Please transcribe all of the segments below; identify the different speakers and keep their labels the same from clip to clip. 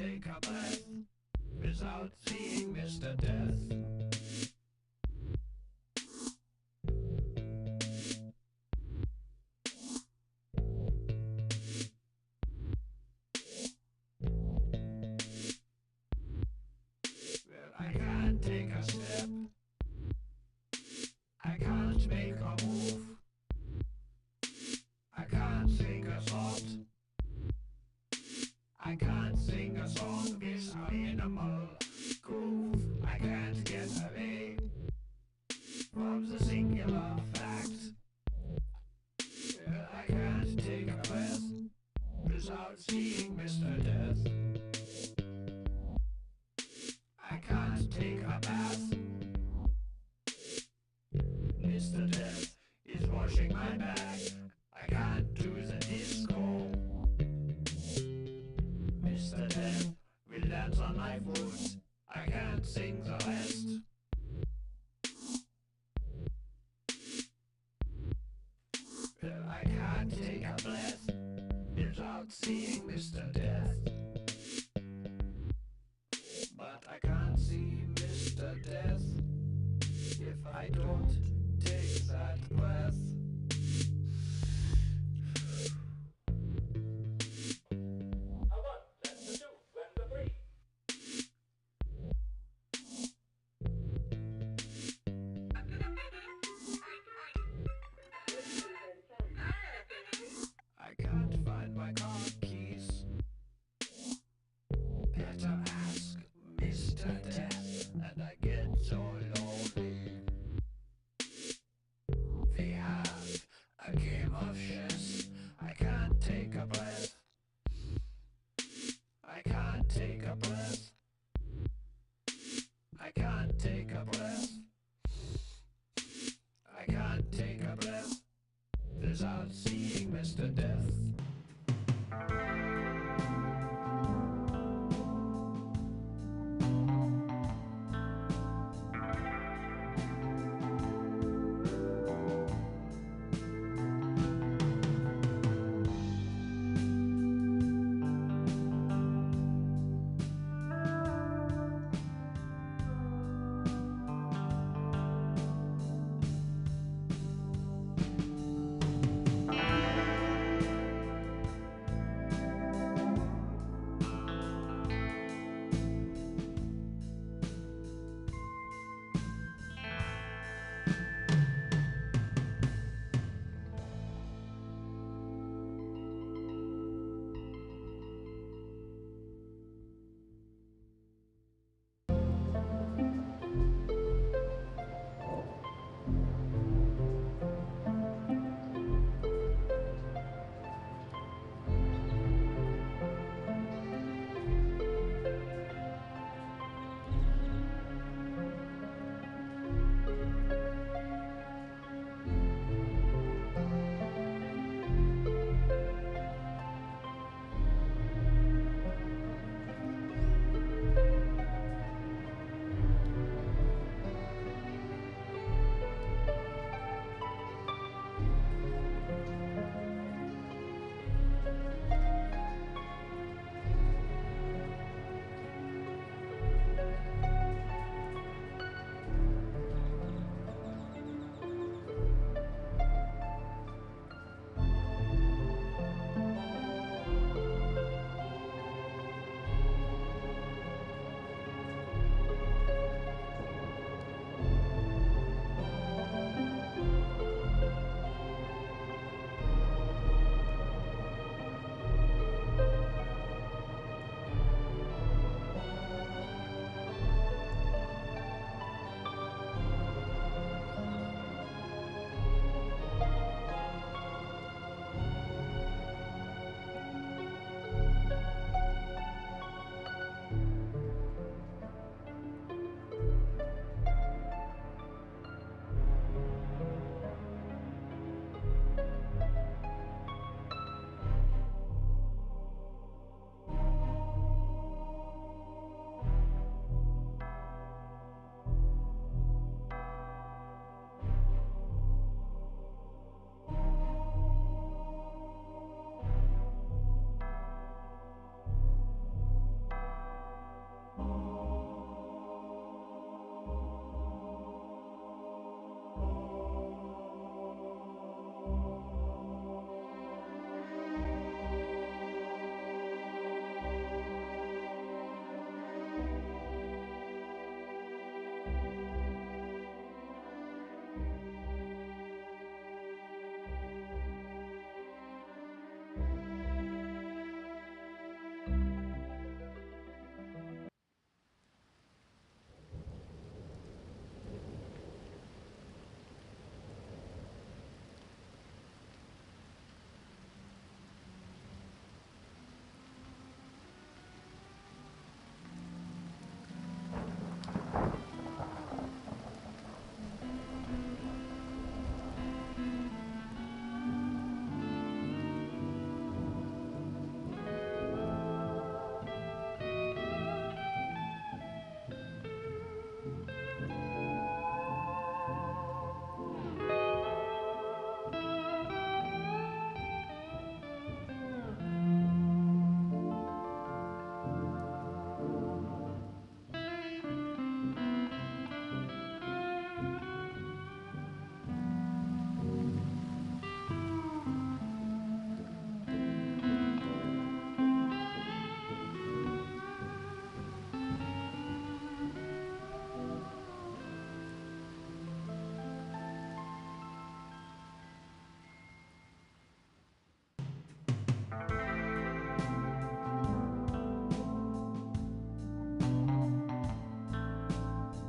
Speaker 1: take a breath without seeing Mr. Death. Well, I can't take a step, I can't make a move, I can't sing a thought, I can't sing a song with a minimal groove. I can't get away from the singular fact. I can't take a breath without seeing Mr. Death. I can't take a bath. Mr. Death is washing my back. I can't do the disco. Mr. Death will dance on my foot. I can't sing the rest. Well, I can't take a breath without seeing Mr. Death. But I can't see Mr. Death if I don't take that breath.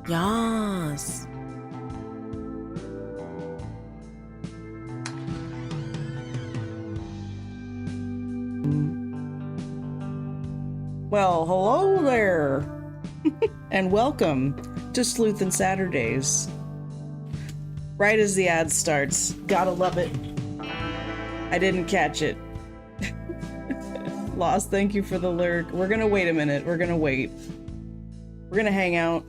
Speaker 2: Yas. Well, hello there, and welcome to Sleuth and Saturdays. Right as the ad starts, gotta love it. I didn't catch it. Lost, thank you for the lurk. We're gonna wait a minute. We're gonna wait. We're gonna hang out.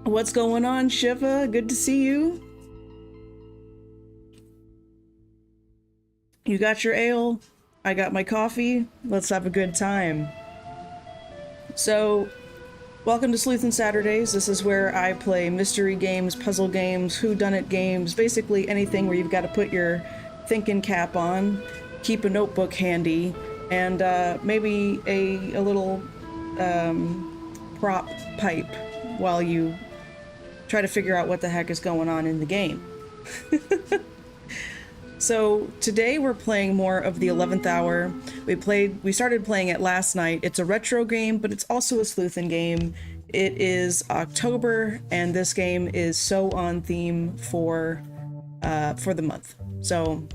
Speaker 2: What's going on, Shiva? Good to see you. You got your ale? I got my coffee. Let's have a good time. So, welcome to Sleuth and Saturdays. This is where I play mystery games, puzzle games, whodunit games, basically anything where you've got to put your thinking cap on, keep a notebook handy, and maybe a little prop pipe while you try to figure out what the heck is going on in the game. So today we're playing more of the 11th Hour. We started playing it last night. It's a retro game, but it's also a sleuthin' game. It is October, and this game is so on theme for the month. So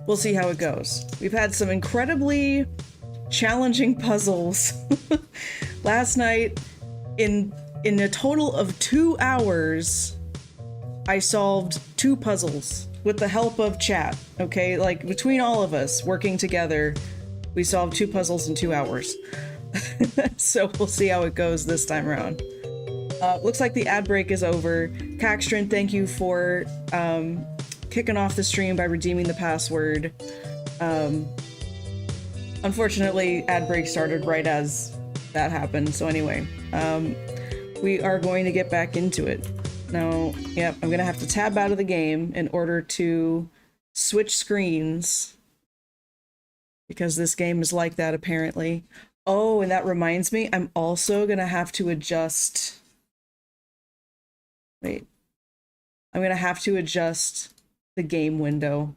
Speaker 2: we'll see how it goes. We've had some incredibly challenging puzzles. Last night, in a total of 2 hours, I solved 2 puzzles. With the help of chat, okay? Like, between all of us working together, we solved 2 puzzles in 2 hours. So we'll see how it goes this time around. Looks like the ad break is over. Caxtrin, thank you for kicking off the stream by redeeming the password. Unfortunately, ad break started right as that happened, so anyway. We are going to get back into it. No, yep, I'm gonna have to tab out of the game in order to switch screens. Because this game is like that, apparently. Oh, and that reminds me, I'm also gonna have to adjust... Wait. I'm gonna have to adjust the game window.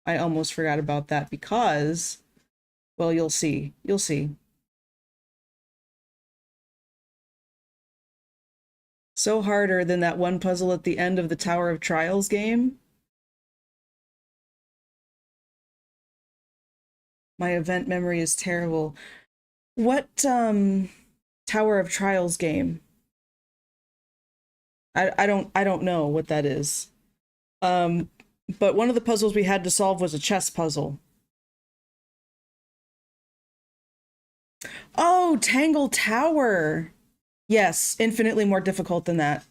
Speaker 2: I almost forgot about that because... Well, you'll see. You'll see. So harder than that one puzzle at the end of the Tower of Trials game. My event memory is terrible. What Tower of Trials game? I don't know what that is. But one of the puzzles we had to solve was a chess puzzle. Oh, Tangle Tower. Yes, infinitely more difficult than that.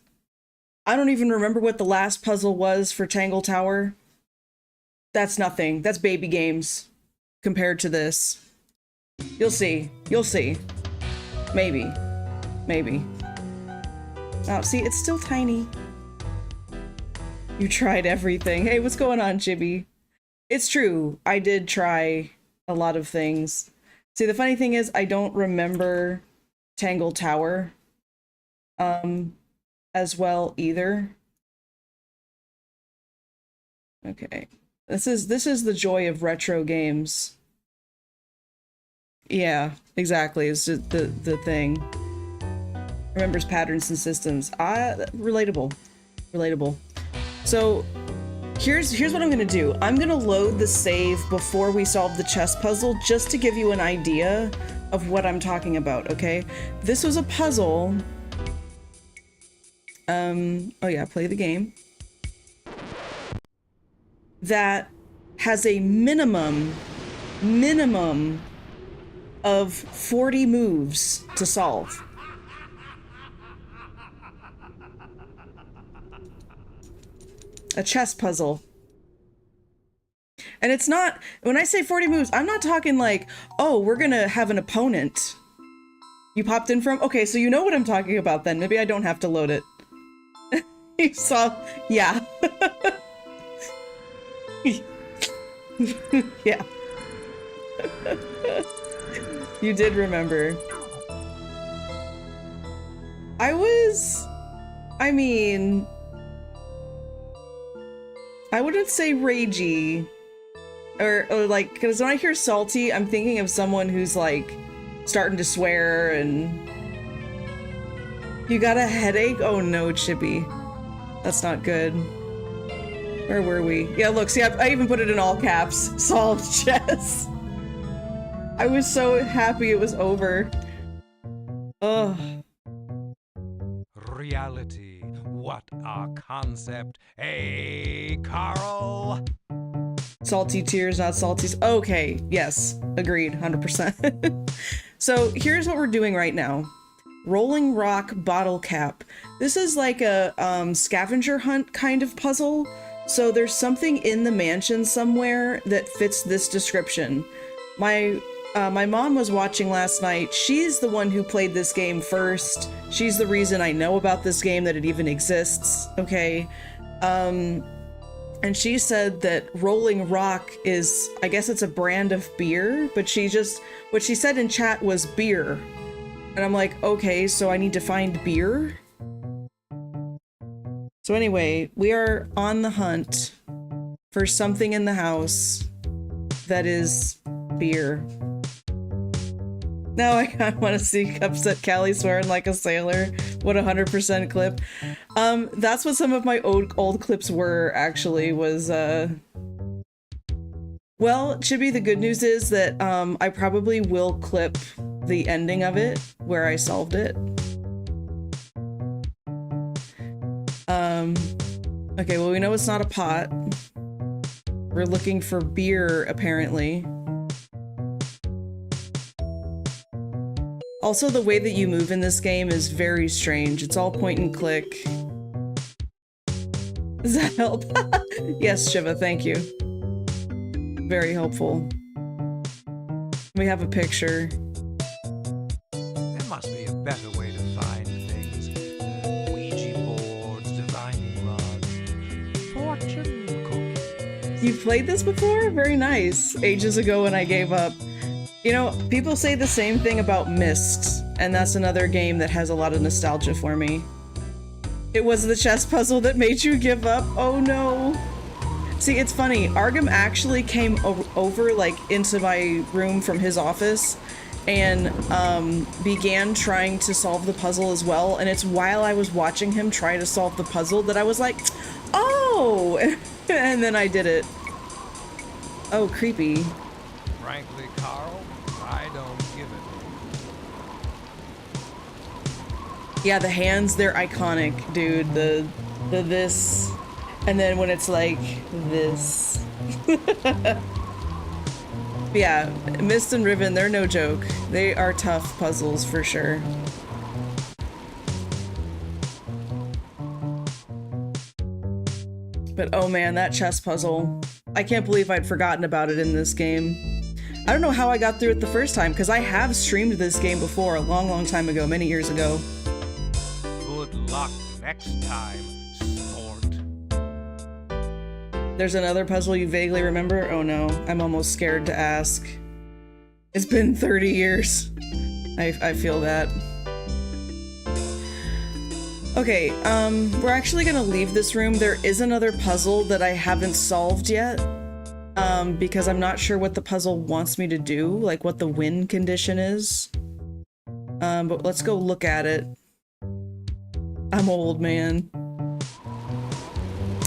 Speaker 2: I don't even remember what the last puzzle was for Tangle Tower. That's nothing. That's baby games compared to this. You'll see. You'll see. Maybe. Maybe. Oh, see, it's still tiny. You tried everything. Hey, what's going on, Chibi? It's true. I did try a lot of things. See, the funny thing is I don't remember Tangle Tower as well either. Okay. This is the joy of retro games. Yeah, exactly. It's just the thing. Remembers patterns and systems. Relatable. Relatable. So here's what I'm gonna do. I'm gonna load the save before we solve the chess puzzle just to give you an idea of what I'm talking about, okay? This was a puzzle. Oh yeah, play the game. That has a minimum of 40 moves to solve. A chess puzzle. And it's not, when I say 40 moves, I'm not talking like, oh, we're gonna have an opponent you popped in from. Okay, so you know what I'm talking about then. Maybe I don't have to load it. You saw, yeah. Yeah. You did remember. I mean, I wouldn't say ragey, Or like, because when I hear salty, I'm thinking of someone who's like starting to swear and... You got a headache? Oh no, Chippy. That's not good. Where were we? Yeah, look, see, I even put it in all caps. Solved chess. I was so happy it was over. Ugh.
Speaker 1: Reality, what a concept. Hey, Carl!
Speaker 2: Salty tears, not salties. Okay, yes, agreed, 100%. So here's what we're doing right now. Rolling Rock Bottle Cap. This is like a scavenger hunt kind of puzzle. So there's something in the mansion somewhere that fits this description. My mom was watching last night. She's the one who played this game first. She's the reason I know about this game, that it even exists, okay? And she said that Rolling Rock is, I guess it's a brand of beer, but what she said in chat was beer. And I'm like, okay, so I need to find beer? So anyway, we are on the hunt for something in the house that is beer. Now I kind of want to see upset Cali swearing like a sailor. What a 100% clip. That's what some of my old clips were, actually, was, Well, Chibi, the good news is that, I probably will clip the ending of it, where I solved it. Okay, well, we know it's not a pot. We're looking for beer, apparently. Also, the way that you move in this game is very strange. It's all point and click. Does that help? Yes, Shiva, thank you. Very helpful. We have a picture.
Speaker 1: There must be a better way to find things. Ouija boards, divining rods, fortune cookies.
Speaker 2: You've played this before? Very nice. Ages ago when I gave up. You know, people say the same thing about Myst, and that's another game that has a lot of nostalgia for me. It was the chess puzzle that made you give up? Oh no. See, it's funny. Argam actually came over, like, into my room from his office and began trying to solve the puzzle as well. And it's while I was watching him try to solve the puzzle that I was like, oh! And then I did it. Oh, creepy.
Speaker 1: Frankly, Carl, I don't give it.
Speaker 2: Yeah, the hands, they're iconic, dude. The this, and then when it's like this. Yeah, Myst and Riven, they're no joke. They are tough puzzles for sure. But oh man, that chess puzzle. I can't believe I'd forgotten about it in this game. I don't know how I got through it the first time, because I have streamed this game before a long, long time ago, many years ago.
Speaker 1: Good luck next time, sport.
Speaker 2: There's another puzzle you vaguely remember? Oh no, I'm almost scared to ask. It's been 30 years. I feel that. Okay, we're actually gonna leave this room. There is another puzzle that I haven't solved yet. Because I'm not sure what the puzzle wants me to do, like what the win condition is. But let's go look at it. I'm old, man.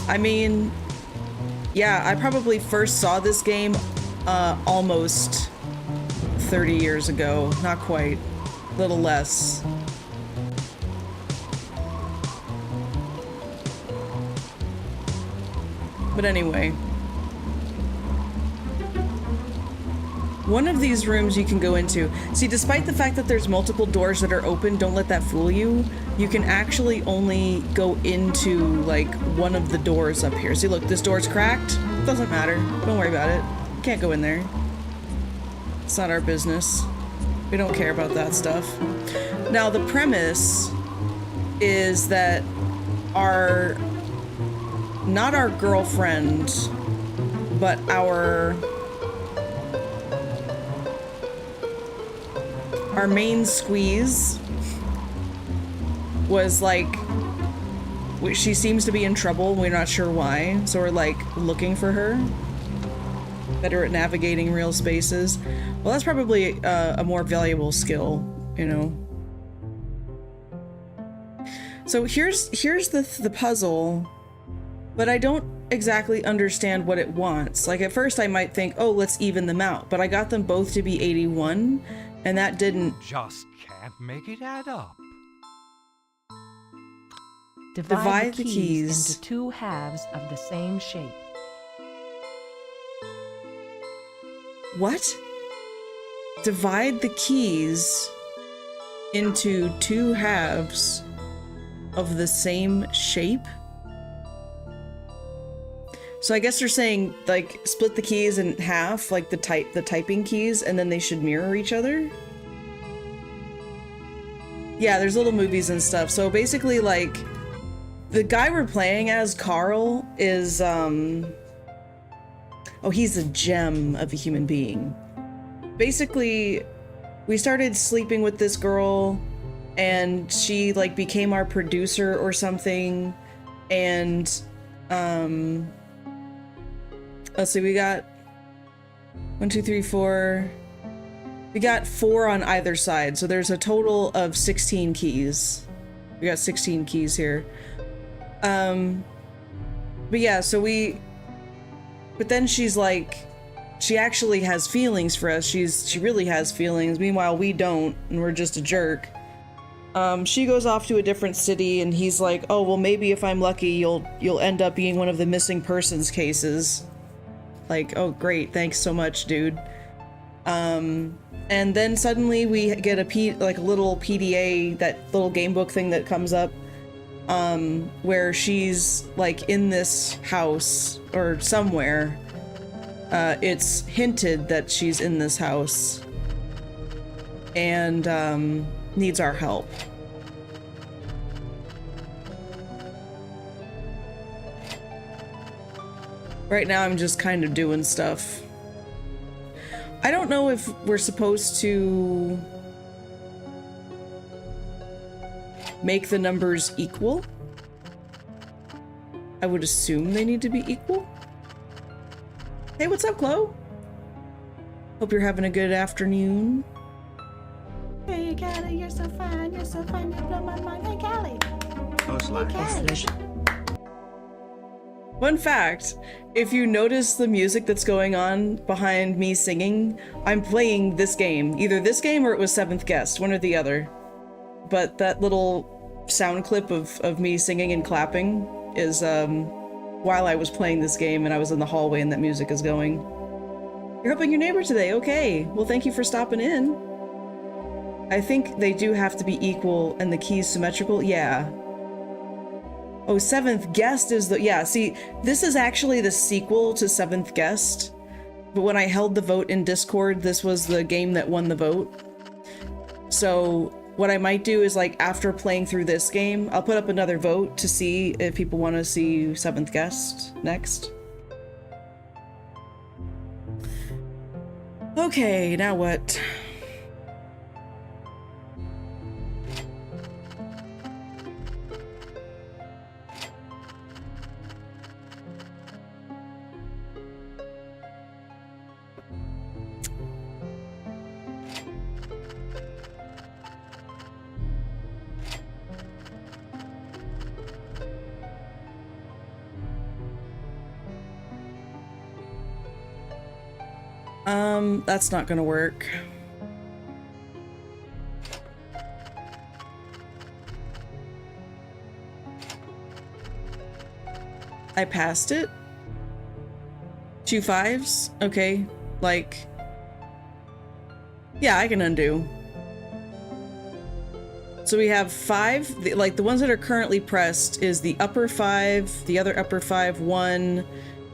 Speaker 2: I mean, yeah, I probably first saw this game almost 30 years ago. Not quite. A little less. But anyway. One of these rooms you can go into. See, despite the fact that there's multiple doors that are open, don't let that fool you. You can actually only go into, like, one of the doors up here. See, look, this door's cracked. Doesn't matter. Don't worry about it. You can't go in there. It's not our business. We don't care about that stuff. Now, the premise is that not our girlfriend, but our main squeeze was like, she seems to be in trouble. We're not sure why, so we're like looking for her. better at navigating real spaces. Well, that's probably a more valuable skill, you know. So here's the puzzle, but I don't exactly understand what it wants. Like at first I might think, oh, let's even them out, but I got them both to be 81, and that didn't.
Speaker 3: Just can't make it add up.
Speaker 4: Divide the keys into two halves of the same shape.
Speaker 2: What? Divide the keys into two halves of the same shape? So I guess they're saying, like, split the keys in half, like the typing keys, and then they should mirror each other? Yeah, there's little movies and stuff. So basically, like, the guy we're playing as, Carl, is, oh, he's a gem of a human being. Basically, we started sleeping with this girl, and she, like, became our producer or something, and, let's see, we got 1, 2, 3, 4. We got 4 on either side, so there's a total of 16 keys. We got 16 keys here. But yeah, so but then she's like, she actually has feelings for us. She really has feelings. Meanwhile, we don't, and we're just a jerk. She goes off to a different city, and he's like, oh, well, maybe if I'm lucky, you'll end up being one of the missing persons cases. Like, oh, great, thanks so much, dude. And then suddenly we get a little PDA, that little game book thing that comes up, where she's, like, in this house, or somewhere. It's hinted that she's in this house, and, needs our help. Right now I'm just kind of doing stuff. I don't know if we're supposed to make the numbers equal. I would assume they need to be equal. Hey, what's up, Chloe? Hope you're having a good afternoon.
Speaker 5: Hey, Cali, you're so fine, you blow my mind. Hey, Cali.
Speaker 1: Cali.
Speaker 2: Fun fact, if you notice the music that's going on behind me singing, I'm playing this game. Either this game or it was Seventh Guest, one or the other. But that little sound clip of me singing and clapping is while I was playing this game and I was in the hallway and that music is going. You're helping your neighbor today, okay. Well, thank you for stopping in. I think they do have to be equal and the keys symmetrical, yeah. Oh, Seventh Guest is the, yeah, see, this is actually the sequel to Seventh Guest, but when I held the vote in Discord, this was the game that won the vote. So what I might do is, like, after playing through this game, I'll put up another vote to see if people want to see Seventh Guest next. Okay, now what? That's not gonna work. I passed it. 2 5s? Okay, like, yeah, I can undo. So we have 5, like the ones that are currently pressed is the upper 5, the other upper 5, 1,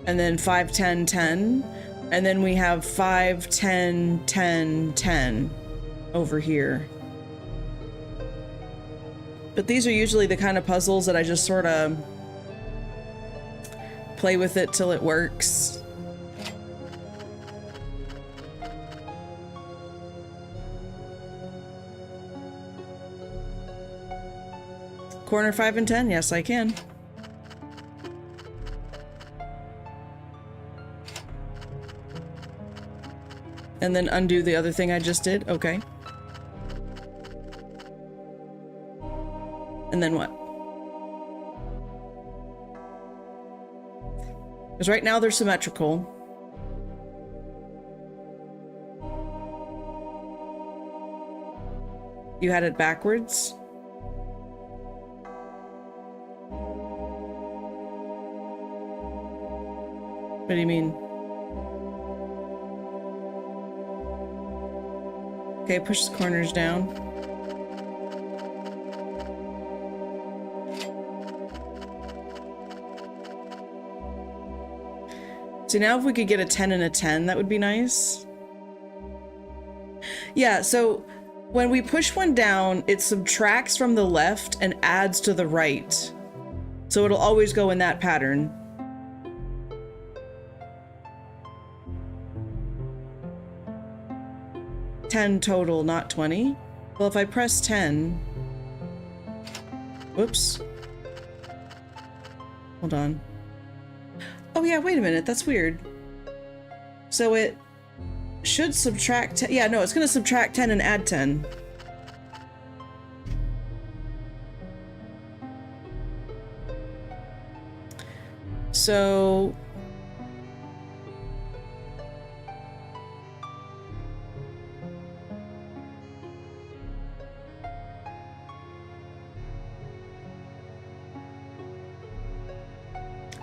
Speaker 2: and then 5, 10, 10. And then we have 5, 10, 10, 10 over here. But these are usually the kind of puzzles that I just sort of play with it till it works. Corner 5 and 10, yes I can. And then undo the other thing I just did? Okay. And then what? Because right now they're symmetrical. You had it backwards? What do you mean? Okay, push the corners down. So now if we could get a 10 and a 10, that would be nice. Yeah, so when we push one down, it subtracts from the left and adds to the right. So it'll always go in that pattern. $10 total, not 20. Well, if I press 10... Whoops. Hold on. Oh yeah, wait a minute, that's weird. So it should subtract 10. Yeah, no, it's gonna subtract 10 and add 10. So...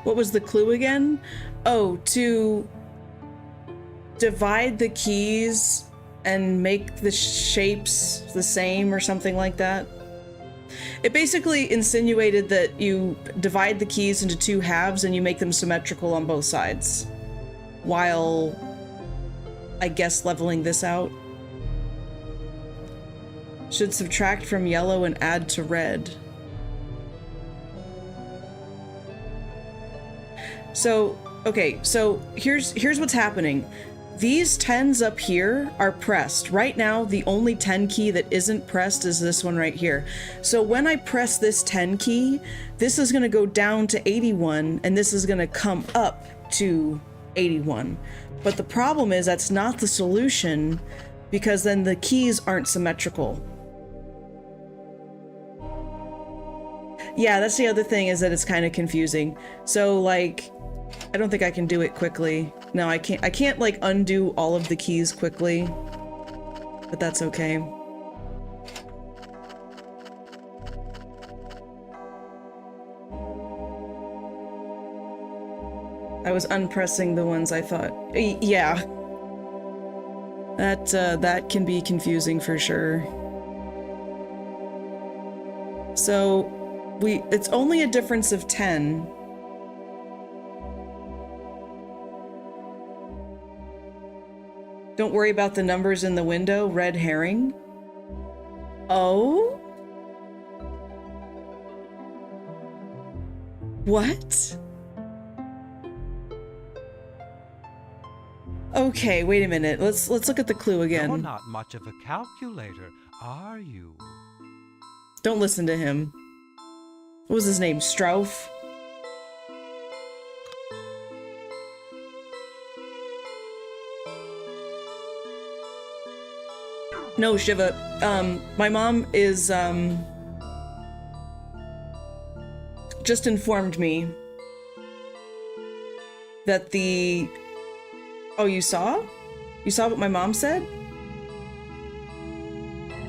Speaker 2: What was the clue again? Oh, to divide the keys and make the shapes the same or something like that. It basically insinuated that you divide the keys into two halves and you make them symmetrical on both sides. While, I guess, leveling this out. Should subtract from yellow and add to red. So, okay, so here's what's happening. These 10s up here are pressed. Right now, the only 10 key that isn't pressed is this one right here. So when I press this 10 key, this is gonna go down to 81, and this is gonna come up to 81. But the problem is that's not the solution, because then the keys aren't symmetrical. Yeah, that's the other thing, is that it's kind of confusing. So, like, I don't think I can do it quickly. No, I can't like undo all of the keys quickly, but that's okay. I was unpressing the ones I thought. Yeah. That can be confusing for sure. So, it's only a difference of 10. Don't worry about the numbers in the window, red herring. Oh? What? Okay, wait a minute. Let's look at the clue again.
Speaker 3: You're not much of a calculator, are you?
Speaker 2: Don't listen to him. What was his name? Strauf? No, Shiva. My mom is, just informed me that the... Oh, you saw? You saw what my mom said?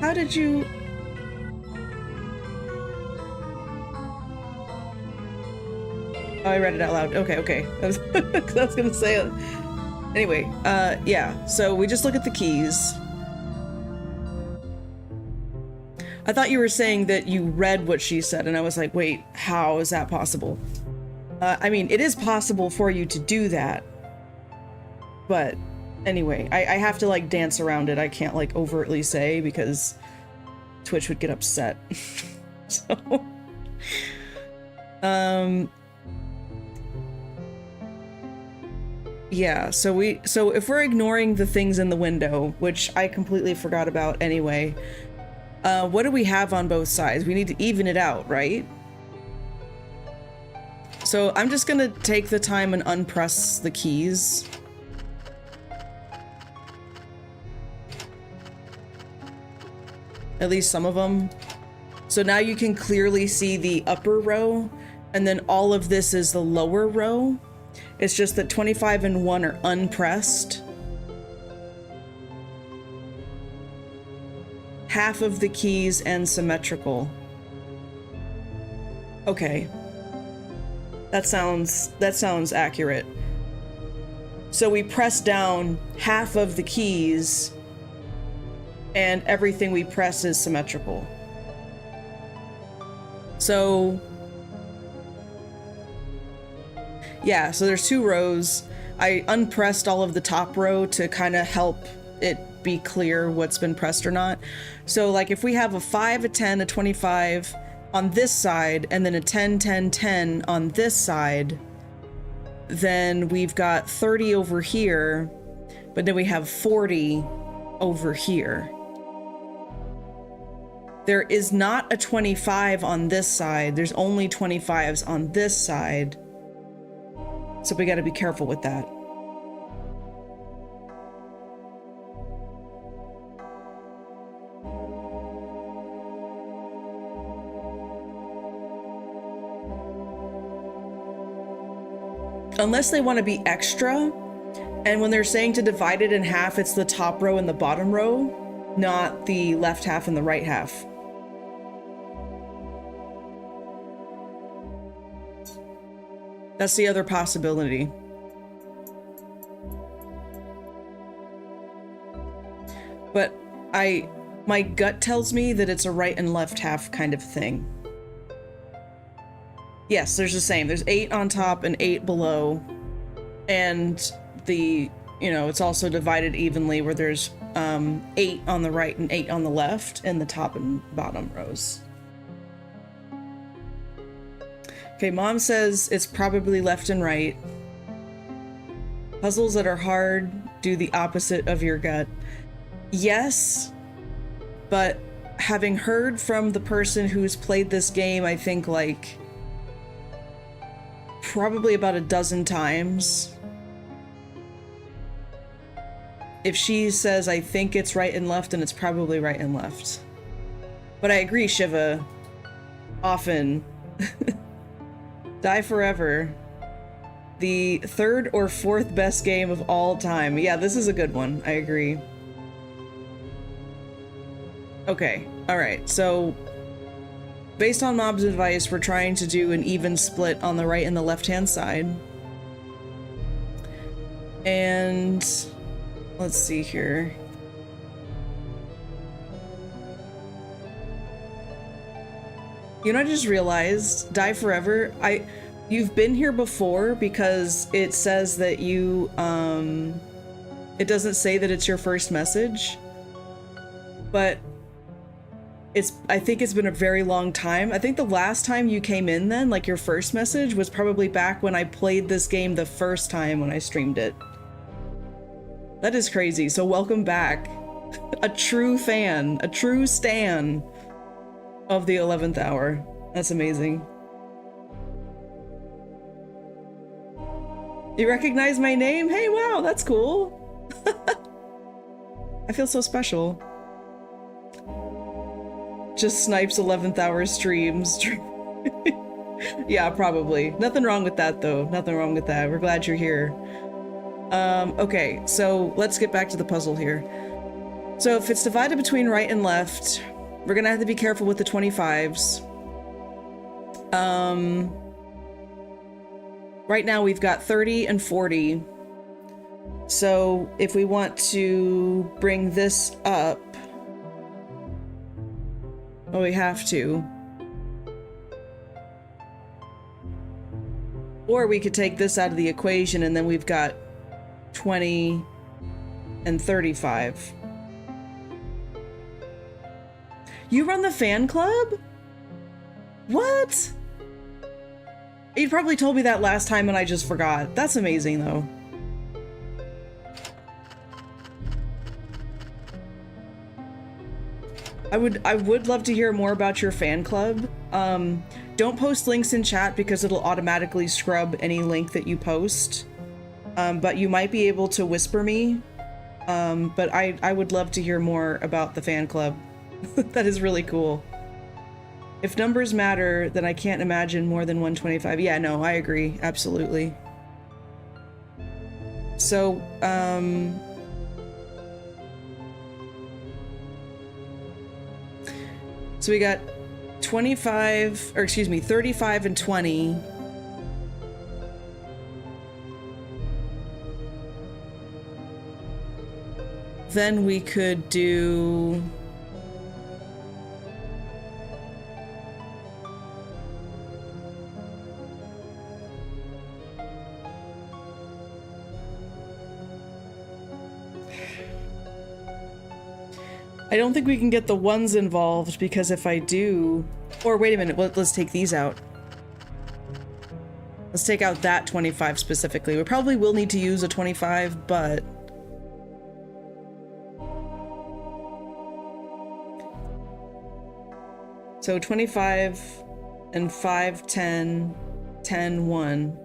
Speaker 2: How did you... Oh, I read it out loud. Okay. I was gonna say it. Anyway, yeah. So we just look at the keys. I thought you were saying that you read what she said, and I was like, wait, how is that possible? I mean, it is possible for you to do that. But anyway, I have to like dance around it. I can't like overtly say because Twitch would get upset. So, yeah, so if we're ignoring the things in the window, which I completely forgot about anyway, what do we have on both sides? We need to even it out, right? So I'm just gonna take the time and unpress the keys. at least some of them. So now you can clearly see the upper row, and then all of this is the lower row. It's just that 25 and 1 are unpressed. Half of the keys and symmetrical. Okay. That sounds accurate. So we press down half of the keys and everything we press is symmetrical. So yeah, so there's 2 rows. I unpressed all of the top row to kind of help it be clear what's been pressed or not. So like if we have a 5, a 10, a 25 on this side, and then a 10, 10, 10 on this side, then we've got 30 over here, but then we have 40 over here. There is not a 25 on this side. There's only 25s on this side. So we got to be careful with that. Unless they want to be extra, and when they're saying to divide it in half, it's the top row and the bottom row, not the left half and the right half. That's the other possibility. But my gut tells me that it's a right and left half kind of thing. Yes, there's the same. There's 8 on top and 8 below. And it's also divided evenly where there's 8 on the right and 8 on the left in the top and bottom rows. Okay, Mom says it's probably left and right. Puzzles that are hard do the opposite of your gut. Yes, but having heard from the person who's played this game, I think like probably about a dozen times. If she says, I think it's right and left, then it's probably right and left. But I agree, Shiva. Often. Die Forever. The 3rd or 4th best game of all time. Yeah, this is a good one. I agree. Okay. Alright, so based on Mob's advice, we're trying to do an even split on the right and the left-hand side. And let's see here. You know, I just realized, Die Forever, you've been here before because it says that you, it doesn't say that it's your first message, but I think it's been a very long time. I think the last time you came in then, like your first message, was probably back when I played this game the first time when I streamed it. That is crazy. So welcome back. A true fan, a true stan of the 11th hour. That's amazing. You recognize my name? Hey, wow, that's cool. I feel so special. Just snipes 11th hour streams. Yeah, probably. Nothing wrong with that, though. Nothing wrong with that. We're glad you're here. Okay, so let's get back to the puzzle here. So if it's divided between right and left, we're gonna have to be careful with the 25s. Right now we've got 30 and 40. So if we want to bring this up, well, we have to. Or we could take this out of the equation and then we've got 20 and 35. You run the fan club? What? You probably told me that last time and I just forgot. That's amazing though. I would love to hear more about your fan club. Don't post links in chat because it'll automatically scrub any link that you post. But you might be able to whisper me. But I would love to hear more about the fan club. That is really cool. If numbers matter, then I can't imagine more than 125. Yeah, no, I agree. Absolutely. So, so we got 25, or excuse me, 35 and 20. Then we could do... I don't think we can get the ones involved, because if I do... Or wait a minute, let's take these out. Let's take out that 25 specifically. We probably will need to use a 25, but... So 25 and 5, 10, 10, 1.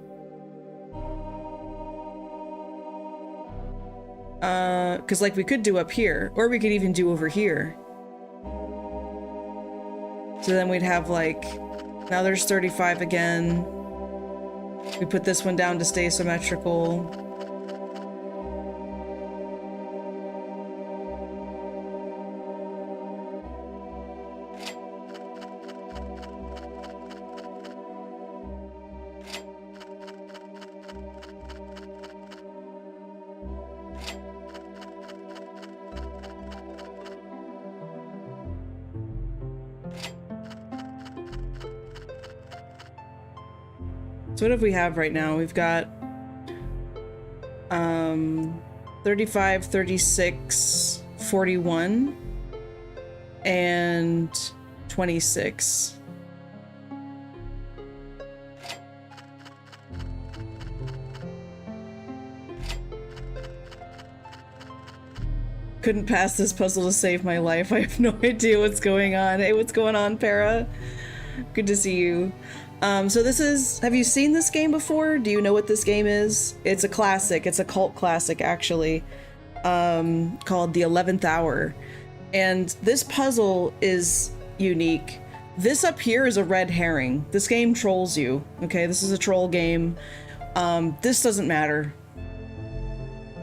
Speaker 2: Because like we could do up here, or we could even do over here. So then we'd have like, now there's 35 again. We put this one down to stay symmetrical. So what do we have right now? We've got 35, 36, 41, and 26. Couldn't pass this puzzle to save my life. I have no idea what's going on. Hey, what's going on, Para? Good to see you. So this is, have you seen this game before? Do you know what this game is? It's a classic. It's a cult classic, actually, called The 11th Hour. And this puzzle is unique. This up here is a red herring. This game trolls you, okay? This is a troll game. This doesn't matter.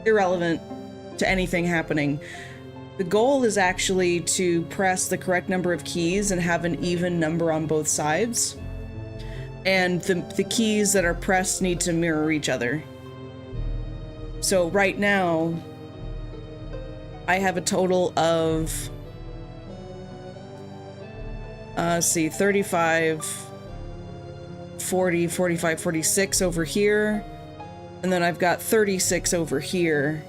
Speaker 2: Irrelevant to anything happening. The goal is actually to press the correct number of keys and have an even number on both sides. And the keys that are pressed need to mirror each other. So right now, I have a total of, let's see, 35, 40, 45, 46 over here. And then I've got 36 over here.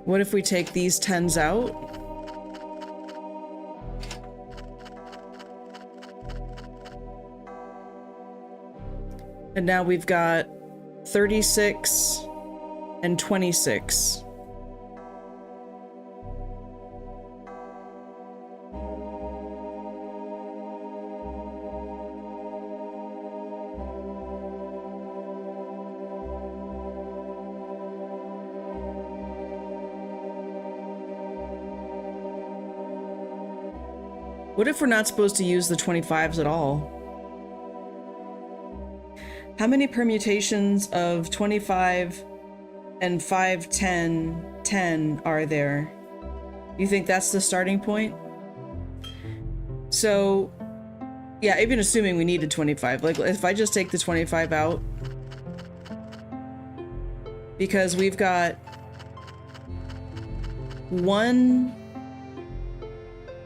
Speaker 2: What if we take these 10s out? And now we've got 36 and 26. What if we're not supposed to use the 25s at all? How many permutations of 25 and 5, 10, 10 are there? You think that's the starting point? So, yeah, even assuming we needed 25, like if I just take the 25 out, because we've got 1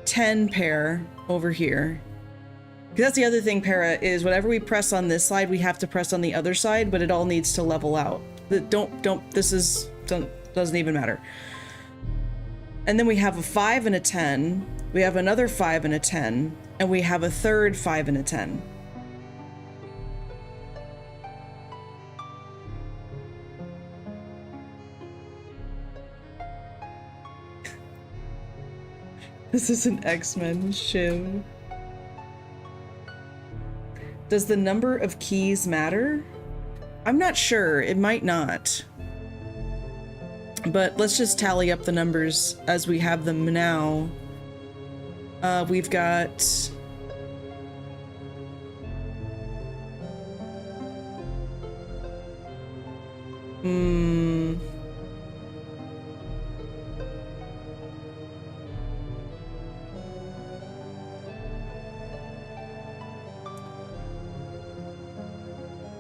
Speaker 2: 10 pair over here. Because that's the other thing, Para, is whatever we press on this side, we have to press on the other side, but it all needs to level out. Doesn't even matter. And then we have a 5 and a 10, we have another 5 and a 10, and we have a third 5 and a 10. This is an X-Men shiv. Does the number of keys matter? I'm not sure. It might not. But let's just tally up the numbers as we have them now. We've got...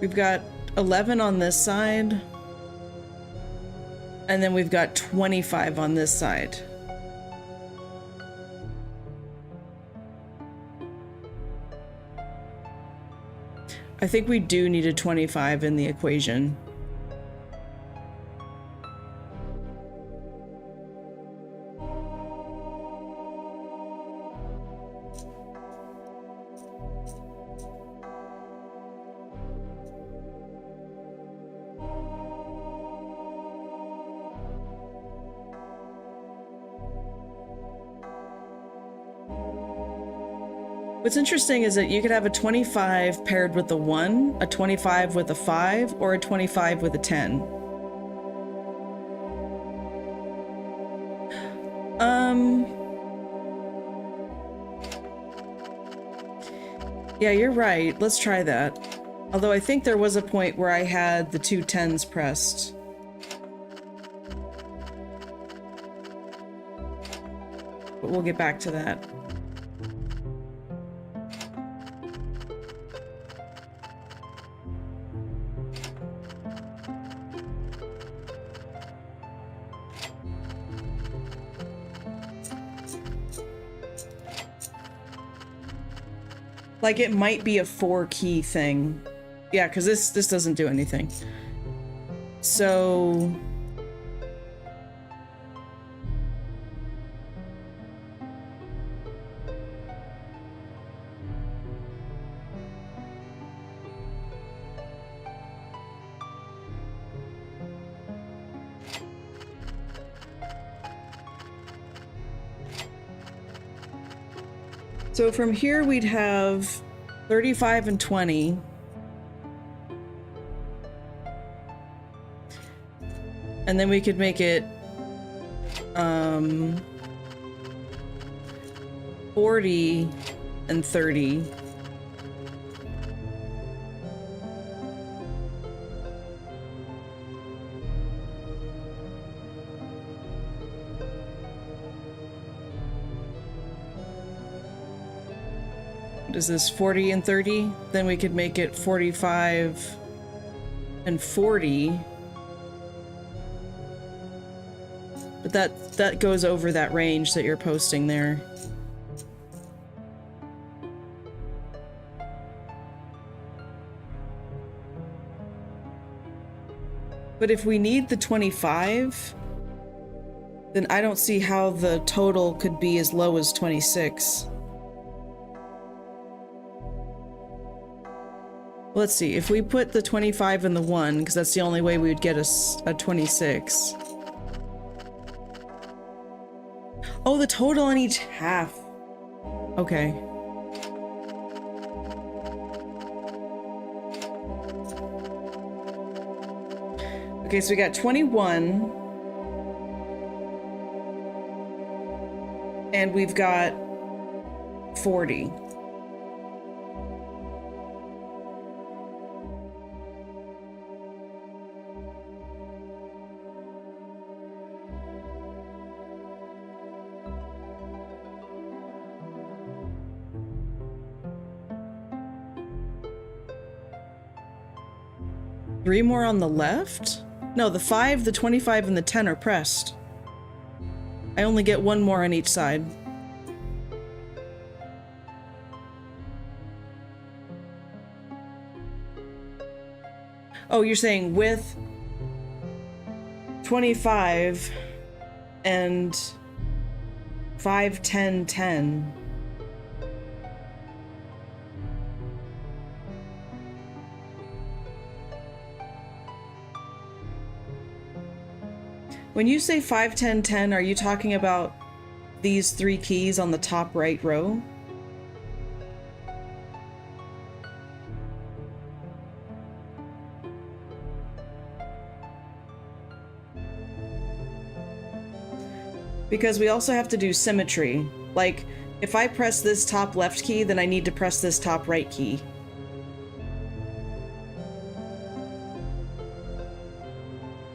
Speaker 2: We've got 11 on this side. And then we've got 25 on this side. I think we do need a 25 in the equation. What's interesting is that you could have a 25 paired with a 1, a 25 with a 5, or a 25 with a 10. Yeah, you're right. Let's try that. Although I think there was a point where I had the 2 10s pressed. But we'll get back to that. Like, it might be a 4-key thing. Yeah, because this doesn't do anything. So... So from here we'd have 35 and 20. And then we could make it 40 and 30. Is this 40 and 30? Then we could make it 45 and 40. But that goes over that range that you're posting there. But if we need the 25, then I don't see how the total could be as low as 26. Let's see, if we put the 25 in the 1, because that's the only way we would get a 26. Oh, the total on each half. Okay. Okay, so we got 21. And we've got 40. Three more on the left? No, the 5, the 25, and the 10 are pressed. I only get one more on each side. Oh, you're saying with 25 and 5, 10, 10. When you say 5, 10, 10, are you talking about these 3 keys on the top right row. Because we also have to do symmetry. Like, if I press this top left key, then I need to press this top right key.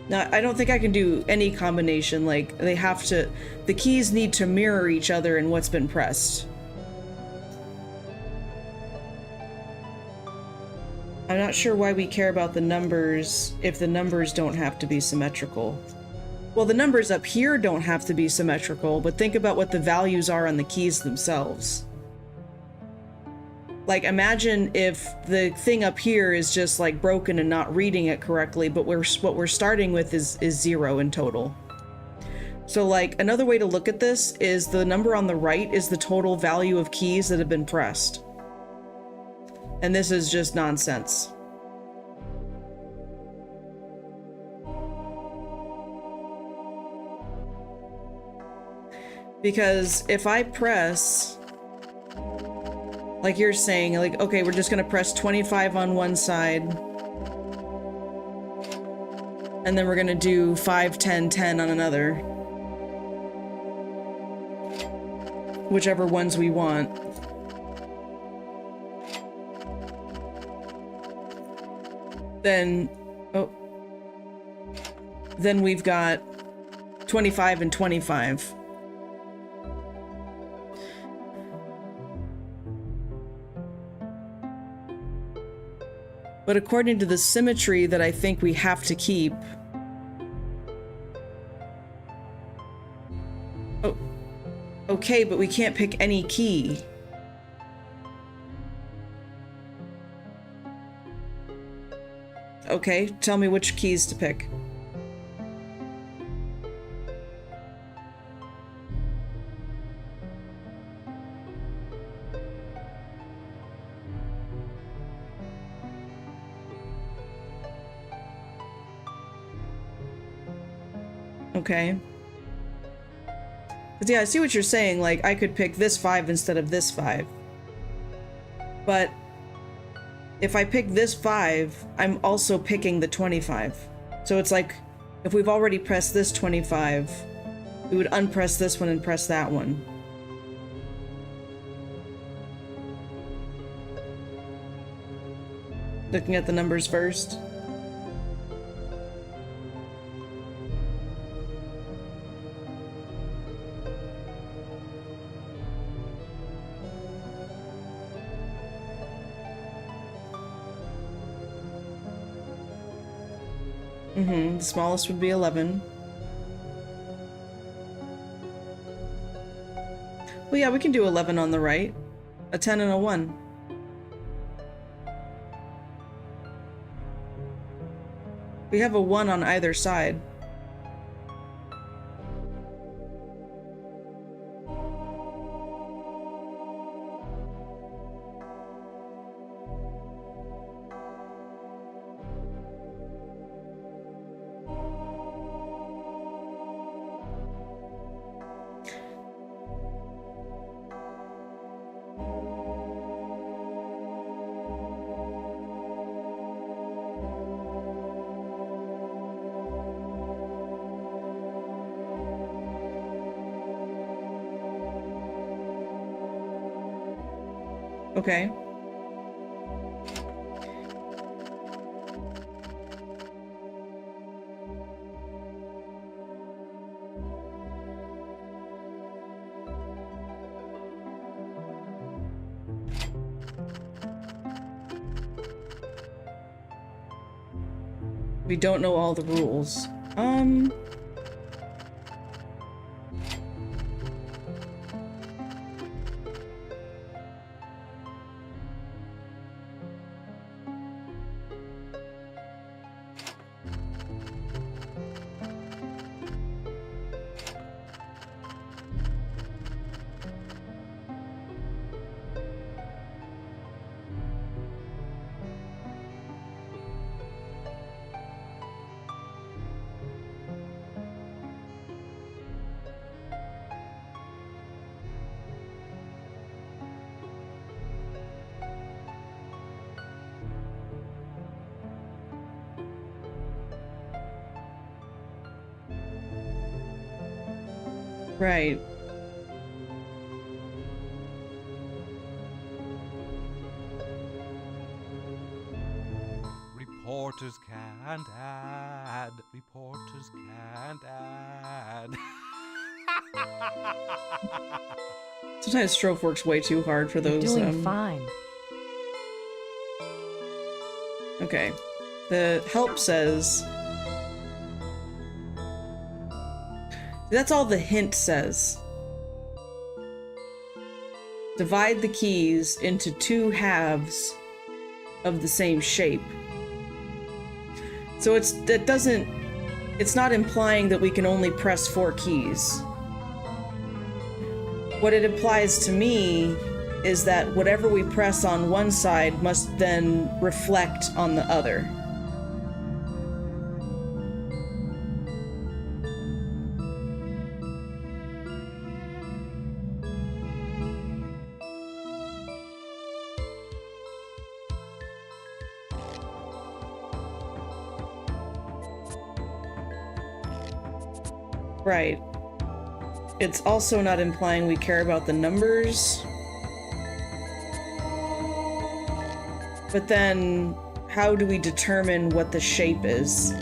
Speaker 2: Now, I don't think I can do any combination, like, they have to... The keys need to mirror each other in what's been pressed. I'm not sure why we care about the numbers if the numbers don't have to be symmetrical. Well, the numbers up here don't have to be symmetrical, but think about what the values are on the keys themselves. Like, imagine if the thing up here is just, like, broken and not reading it correctly, but what we're starting with is 0 in total. So, like, another way to look at this is the number on the right is the total value of keys that have been pressed. And this is just nonsense. Because if I press... Like you're saying, like, okay, we're just gonna press 25 on one side. And then we're gonna do 5, 10, 10 on another. Whichever ones we want. Then, oh. Then we've got 25 and 25. But according to the symmetry that I think we have to keep... Oh, okay, but we can't pick any key. Okay, tell me which keys to pick. Okay. But yeah, I see what you're saying, like, I could pick this 5 instead of this 5. But if I pick this 5, I'm also picking the 25. So it's like, if we've already pressed this 25, we would unpress this one and press that one. Looking at the numbers first. The smallest would be 11. Well, yeah, we can do 11 on the right. A 10 and a 1. We have a 1 on either side. Okay. We don't know all the rules. Right.
Speaker 3: Reporters can't add. Reporters can't add.
Speaker 2: Sometimes Strofe works way too hard for those.
Speaker 4: You're doing fine.
Speaker 2: Okay. The help says... That's all the hint says. Divide the keys into 2 halves of the same shape. So it's not implying that we can only press 4 keys. What it implies to me is that whatever we press on one side must then reflect on the other. Right. It's also not implying we care about the numbers. But then, how do we determine what the shape is?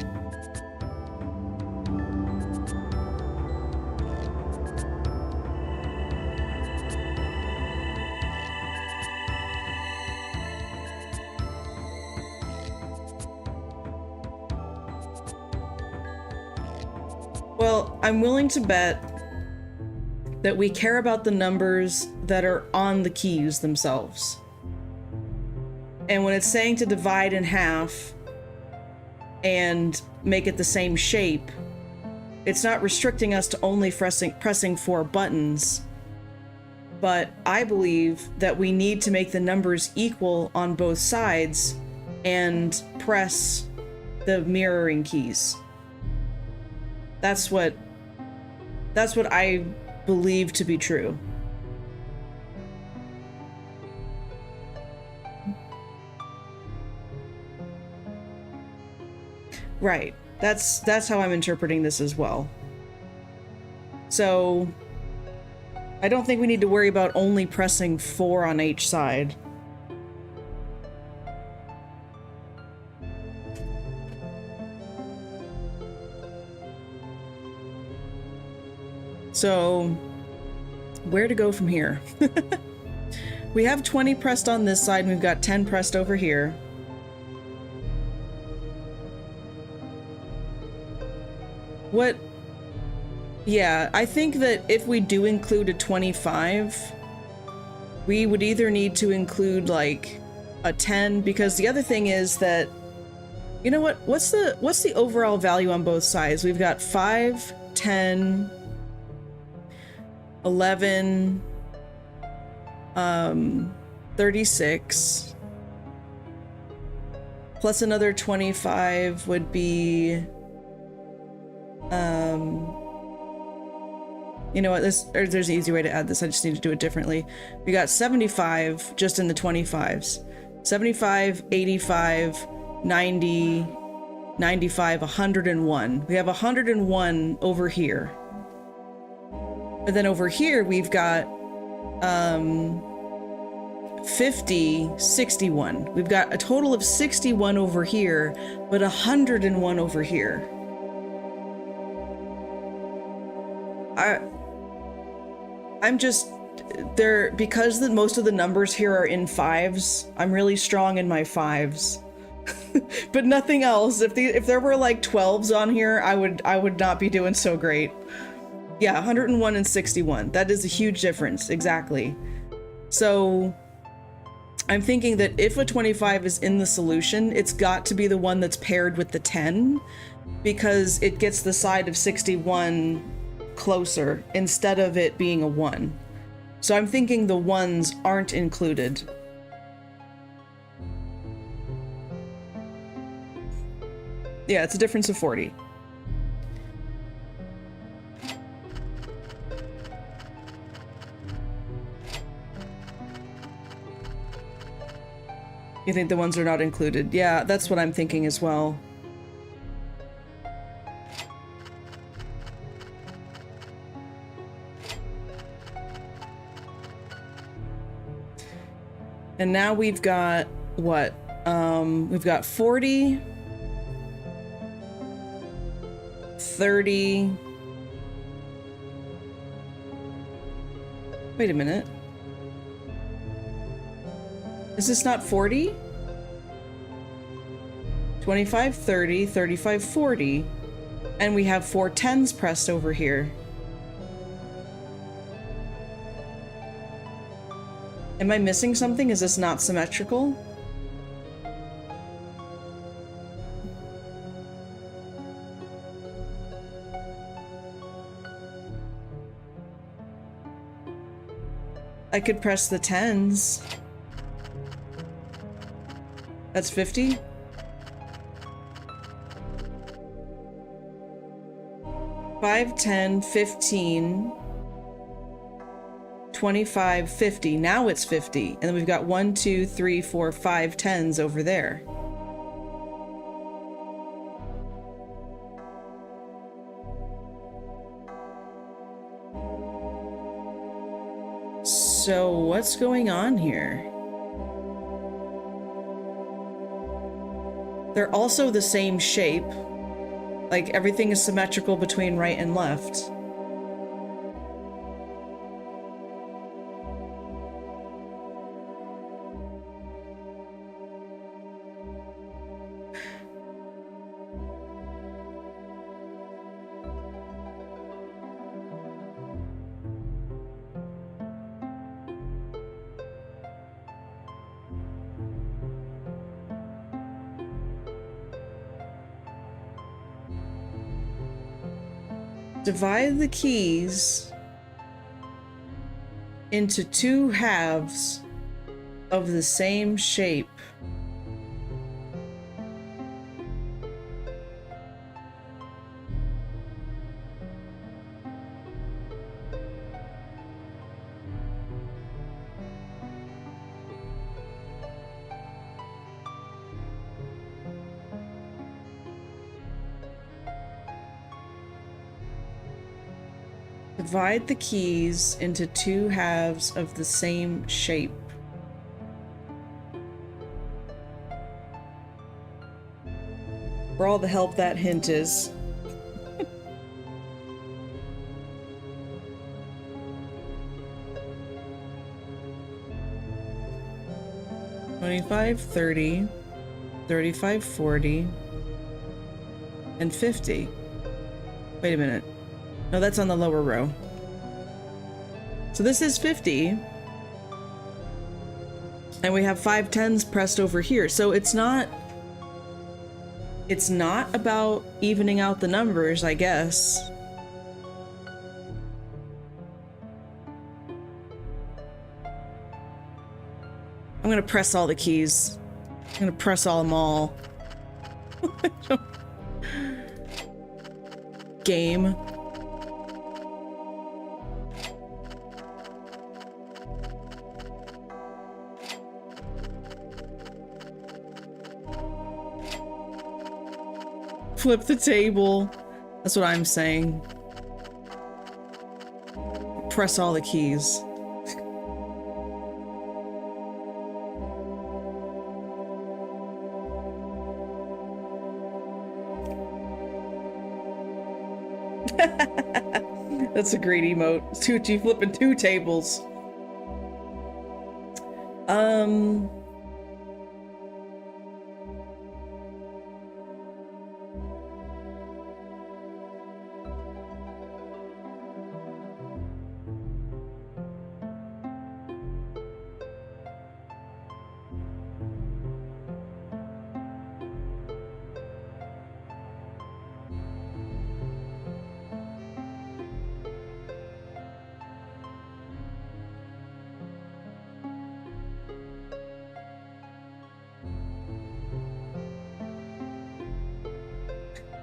Speaker 2: Well, I'm willing to bet that we care about the numbers that are on the keys themselves. And when it's saying to divide in half and make it the same shape, it's not restricting us to only pressing 4 buttons. But I believe that we need to make the numbers equal on both sides and press the mirroring keys. That's what I believe to be true. Right. That's how I'm interpreting this as well. So I don't think we need to worry about only pressing 4 on each side. So, where to go from here? We have 20 pressed on this side, and we've got 10 pressed over here. What? Yeah, I think that if we do include a 25, we would either need to include, like, a 10, because the other thing is that, you know what? What's the overall value on both sides? We've got 5, 10... 11, 36, plus another 25 would be, you know what, there's an easy way to add this, I just need to do it differently. We got 75 just in the 25s. 75, 85, 90, 95, 101. We have 101 over here. And then over here, we've got 50, 61. We've got a total of 61 over here, but 101 over here. I'm just there because most of the numbers here are in 5s. I'm really strong in my 5s, but nothing else. If there were like 12s on here, I would not be doing so great. Yeah, 101 and 61. That is a huge difference, exactly. So I'm thinking that if a 25 is in the solution, it's got to be the one that's paired with the 10, because it gets the side of 61 closer instead of it being a 1. So I'm thinking the 1s aren't included. Yeah, it's a difference of 40. You think the ones are not included? Yeah, that's what I'm thinking as well. And now we've got what? We've got 40, 30. Wait a minute. Is this not 40? 25, 30, 35, 40. And we have 4 10s pressed over here. Am I missing something? Is this not symmetrical? I could press the 10s. That's 50? Five, 10, 15, 25, 50. Now it's 50. And then we've got 1, 2, 3, 4, 5 10s over there. So what's going on here? They're also the same shape. Like, everything is symmetrical between right and left. Divide the keys into 2 halves of the same shape. Divide the keys into 2 halves of the same shape. For all the help that hint is. $25, $30, $35, $40, and $50. Wait a minute. No, that's on the lower row. So this is 50. And we have 5 10s pressed over here. So it's not about evening out the numbers, I guess. I'm gonna press all the keys. I'm gonna press all them all. Game. Flip the table. That's what I'm saying. Press all the keys. That's a great emote. You flipping 2 tables.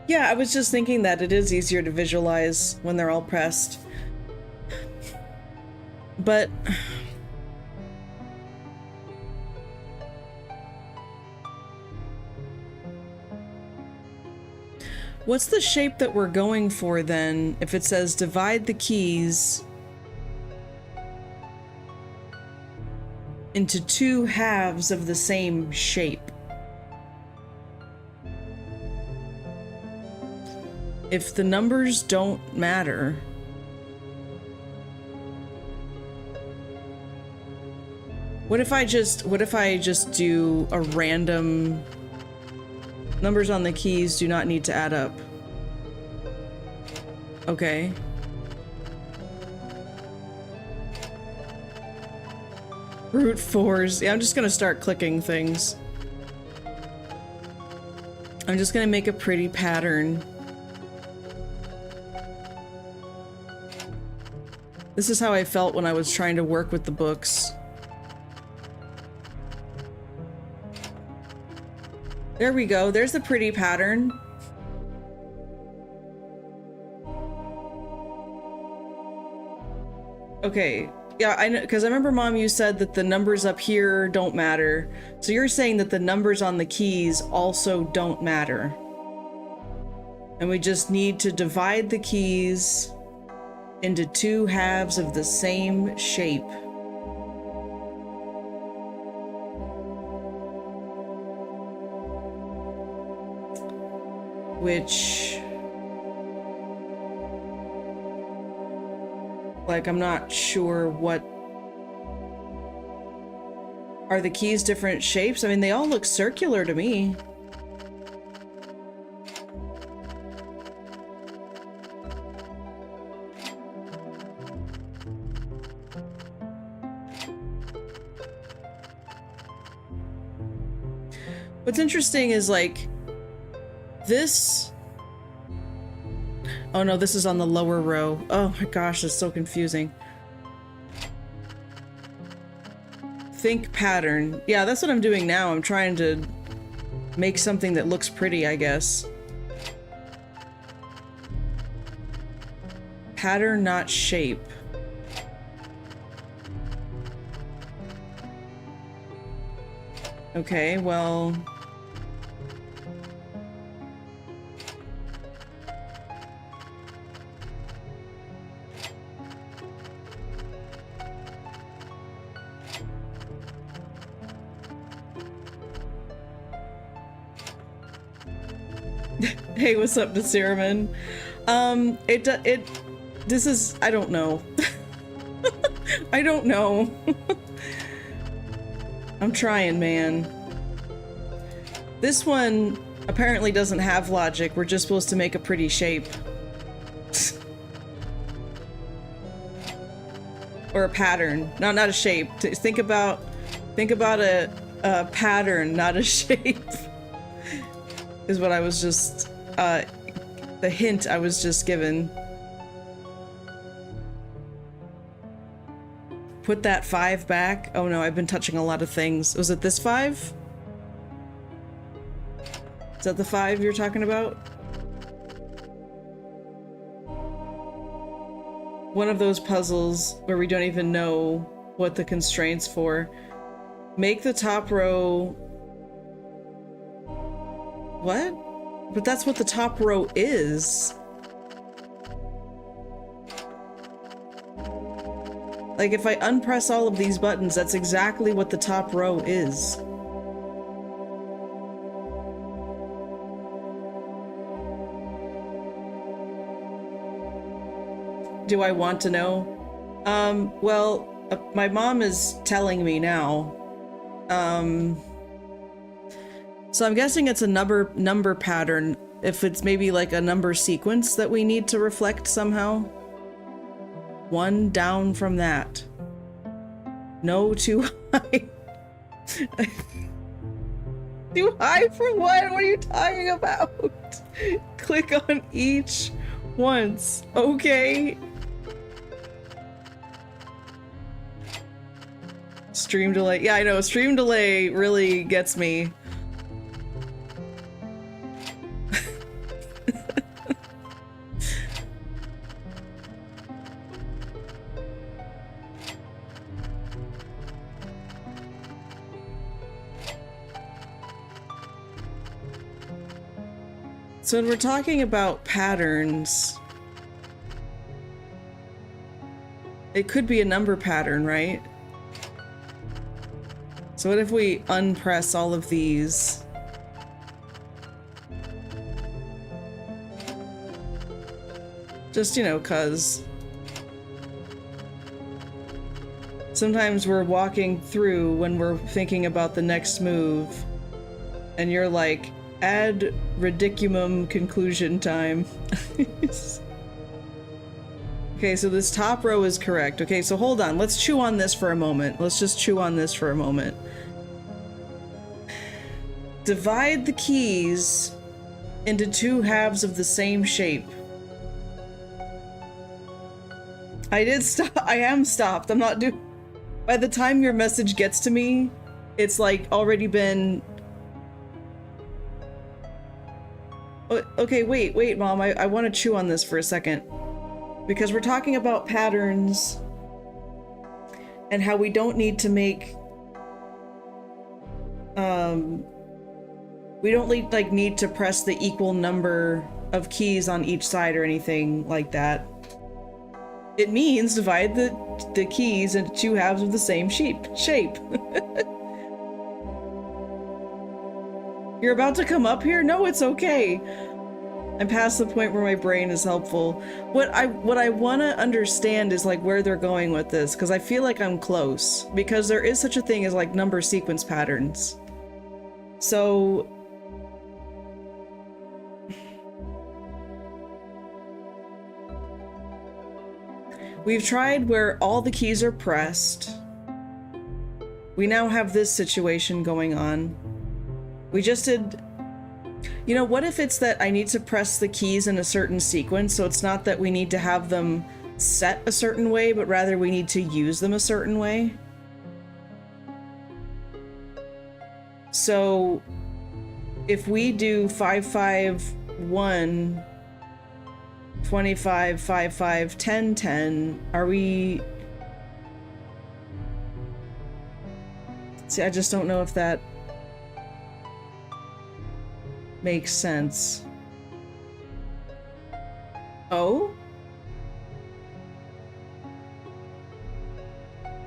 Speaker 2: Yeah, I was just thinking that it is easier to visualize when they're all pressed. But what's the shape that we're going for then if it says divide the keys into two halves of the same shape. If the numbers don't matter, what if I just do a random numbers on the keys do not need to add up? Okay. Brute force. Yeah, I'm just gonna start clicking things. I'm just gonna make a pretty pattern. This is how I felt when I was trying to work with the books. There we go. There's a pretty pattern. Okay. Yeah, I know, because I remember, Mom, you said that the numbers up here don't matter. So you're saying that the numbers on the keys also don't matter. And we just need to divide the keys into two halves of the same shape. Which, like, I'm not sure what... Are the keys different shapes? I mean, they all look circular to me. What's interesting is, like, this... Oh no, this is on the lower row. Oh my gosh, it's so confusing. Think pattern. Yeah, that's what I'm doing now. I'm trying to make something that looks pretty, I guess. Pattern, not shape. Okay, well... Hey, what's up, Desiraman? This is, I don't know. I don't know. I'm trying, man. This one apparently doesn't have logic. We're just supposed to make a pretty shape. Or a pattern. No, not a shape. Think about a pattern, not a shape. Is what I was just, the hint I was just given. Put that 5 back. Oh no, I've been touching a lot of things. Was it this 5? Is that the 5 you're talking about? One of those puzzles where we don't even know what the constraints for. Make the top row... What? But that's what the top row is. Like, if I unpress all of these buttons, that's exactly what the top row is. Do I want to know? My mom is telling me now. So I'm guessing it's a number pattern, if it's maybe like a number sequence that we need to reflect somehow. 1 down from that. No, too high. Too high for what? What are you talking about? Click on each once. Okay. Stream delay. Yeah, I know. Stream delay really gets me. So when we're talking about patterns, it could be a number pattern, right? So what if we unpress all of these? Just, you know, 'cause sometimes we're walking through when we're thinking about the next move, and you're like, add ridiculum conclusion time. Okay, so this top row is correct. Okay, so hold on. Let's chew on this for a moment. Let's just chew on this for a moment. Divide the keys into two halves of the same shape. I did stop. I am stopped. I'm not doing... By the time your message gets to me, it's like already been... Okay, wait, Mom. I want to chew on this for a second. Because we're talking about patterns and how we don't need to make... we don't need to press the equal number of keys on each side or anything like that. It means divide the keys into two halves of the same shape. You're about to come up here? No, it's okay. I'm past the point where my brain is helpful. What I want to understand is like where they're going with this, because I feel like I'm close, because there is such a thing as like number sequence patterns. So we've tried where all the keys are pressed. We now have this situation going on. We just did... You know, what if it's that I need to press the keys in a certain sequence, so it's not that we need to have them set a certain way, but rather we need to use them a certain way? So if we do 5-5-1, 25, 5-5, 10, 10, are we... See, I just don't know if that makes sense. Oh?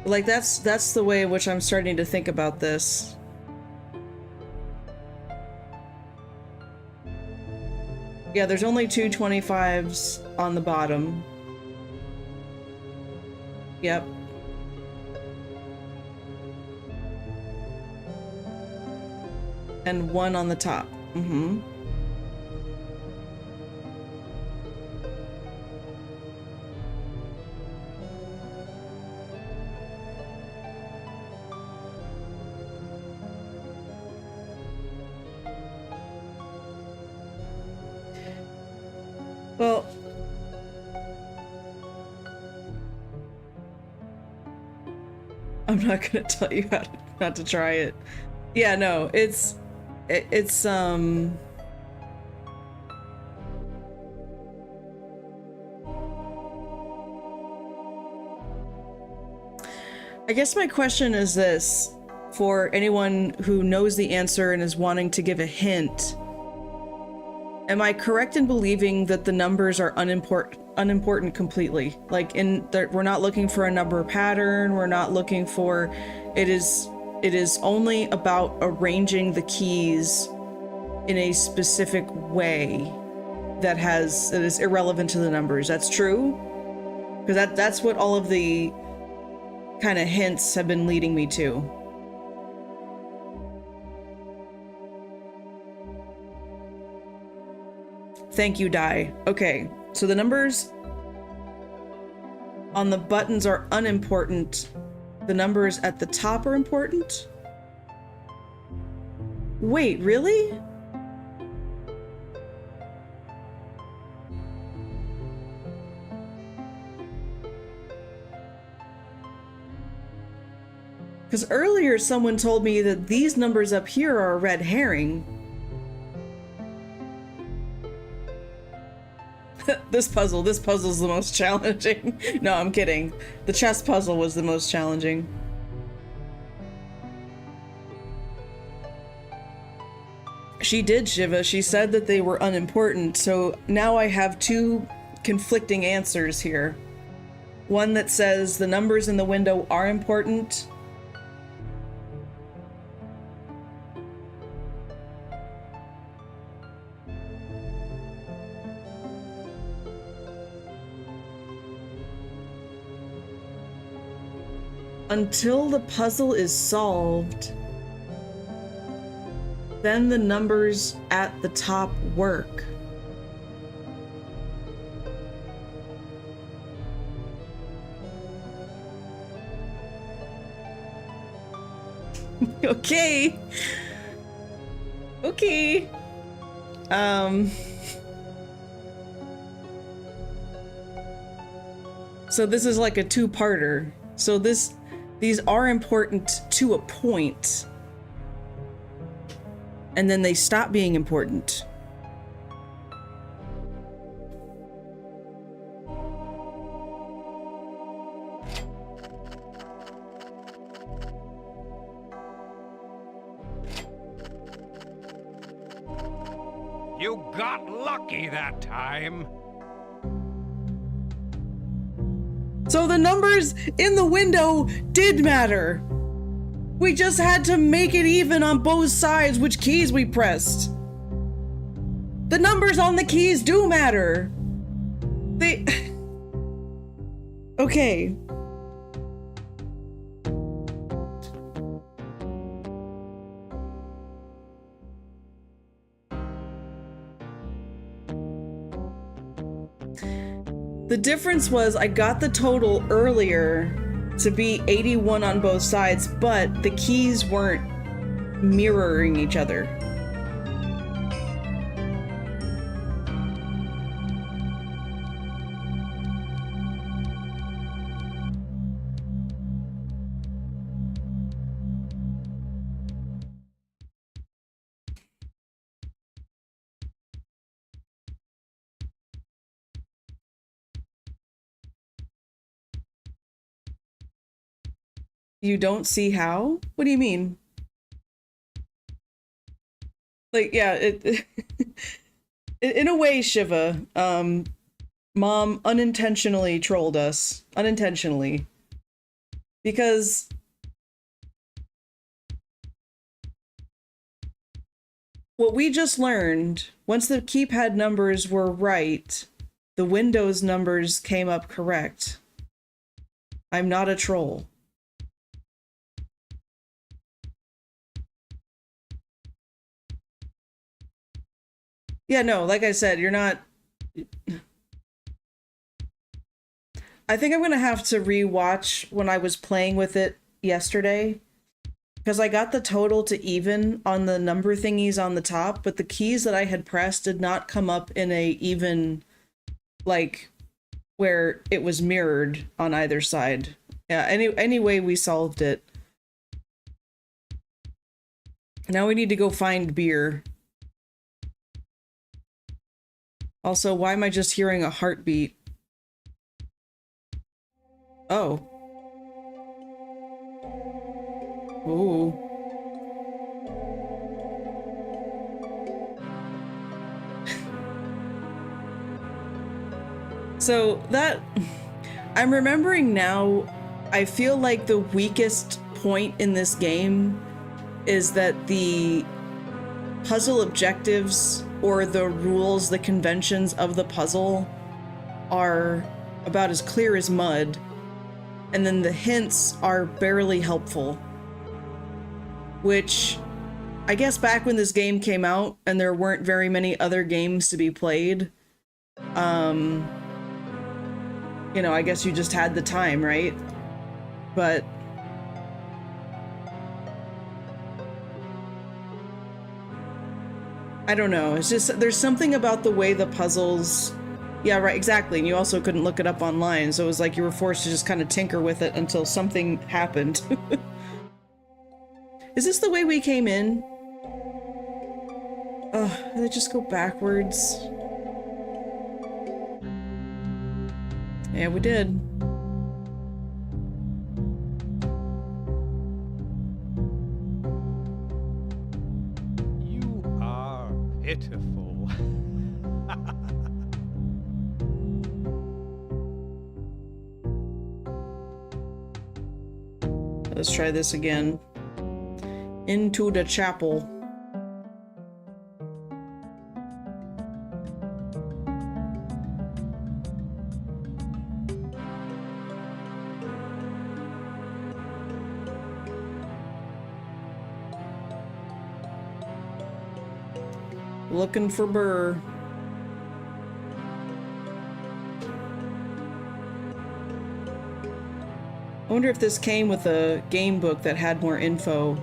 Speaker 2: Like, that's the way in which I'm starting to think about this. Yeah, there's only two 25s on the bottom. Yep. And one on the top. Mm-hmm. Well, I'm not gonna tell you how to, not to try it. Yeah, no, it's I guess my question is this, for anyone who knows the answer and is wanting to give a hint. Am I correct in believing that the numbers are unimportant completely? Like, we're not looking for a number pattern, we're not looking for... It is only about arranging the keys in a specific way that is irrelevant to the numbers. That's true? Because that's what all of the kind of hints have been leading me to. Thank you, Dai. Okay, so the numbers on the buttons are unimportant. The numbers at the top are important? Wait, really? Because earlier someone told me that these numbers up here are a red herring. This puzzle's the most challenging. No, I'm kidding. The chess puzzle was the most challenging. She did, Shiva. She said that they were unimportant, so now I have two conflicting answers here. One that says the numbers in the window are important, Until the puzzle is solved, then the numbers at the top work. Okay. Okay. So this is like a two-parter. So these are important to a point, and then they stop being important.
Speaker 3: You got lucky that time.
Speaker 2: So the numbers in the window did matter. We just had to make it even on both sides which keys we pressed. The numbers on the keys do matter. They... Okay. The difference was I got the total earlier to be 81 on both sides, but the keys weren't mirroring each other. You don't see how? What do you mean? Like, yeah, in a way, Shiva, Mom unintentionally trolled us. Unintentionally. Because what we just learned, once the keypad numbers were right, the Windows numbers came up correct. I'm not a troll. Yeah, no, like I said, you're not... I think I'm gonna have to re-watch when I was playing with it yesterday, because I got the total to even on the number thingies on the top, but the keys that I had pressed did not come up in a even, like, where it was mirrored on either side. Yeah, anyway, we solved it. Now we need to go find beer. Also, why am I just hearing a heartbeat? Oh. Ooh. So that... I'm remembering now, I feel like the weakest point in this game is that the puzzle objectives or the rules, the conventions of the puzzle are about as clear as mud, and then the hints are barely helpful. Which, I guess back when this game came out and there weren't very many other games to be played, you know, I guess you just had the time, right? But I don't know, it's just, there's something about the way the puzzles... Yeah, right, exactly, and you also couldn't look it up online, so it was like you were forced to just kind of tinker with it until something happened. Is this the way we came in? Ugh, did I just go backwards? Yeah, we did.
Speaker 3: You are pitiful.
Speaker 2: Let's try this again. Into the chapel. Looking for Burr. I wonder if this came with a game book that had more info.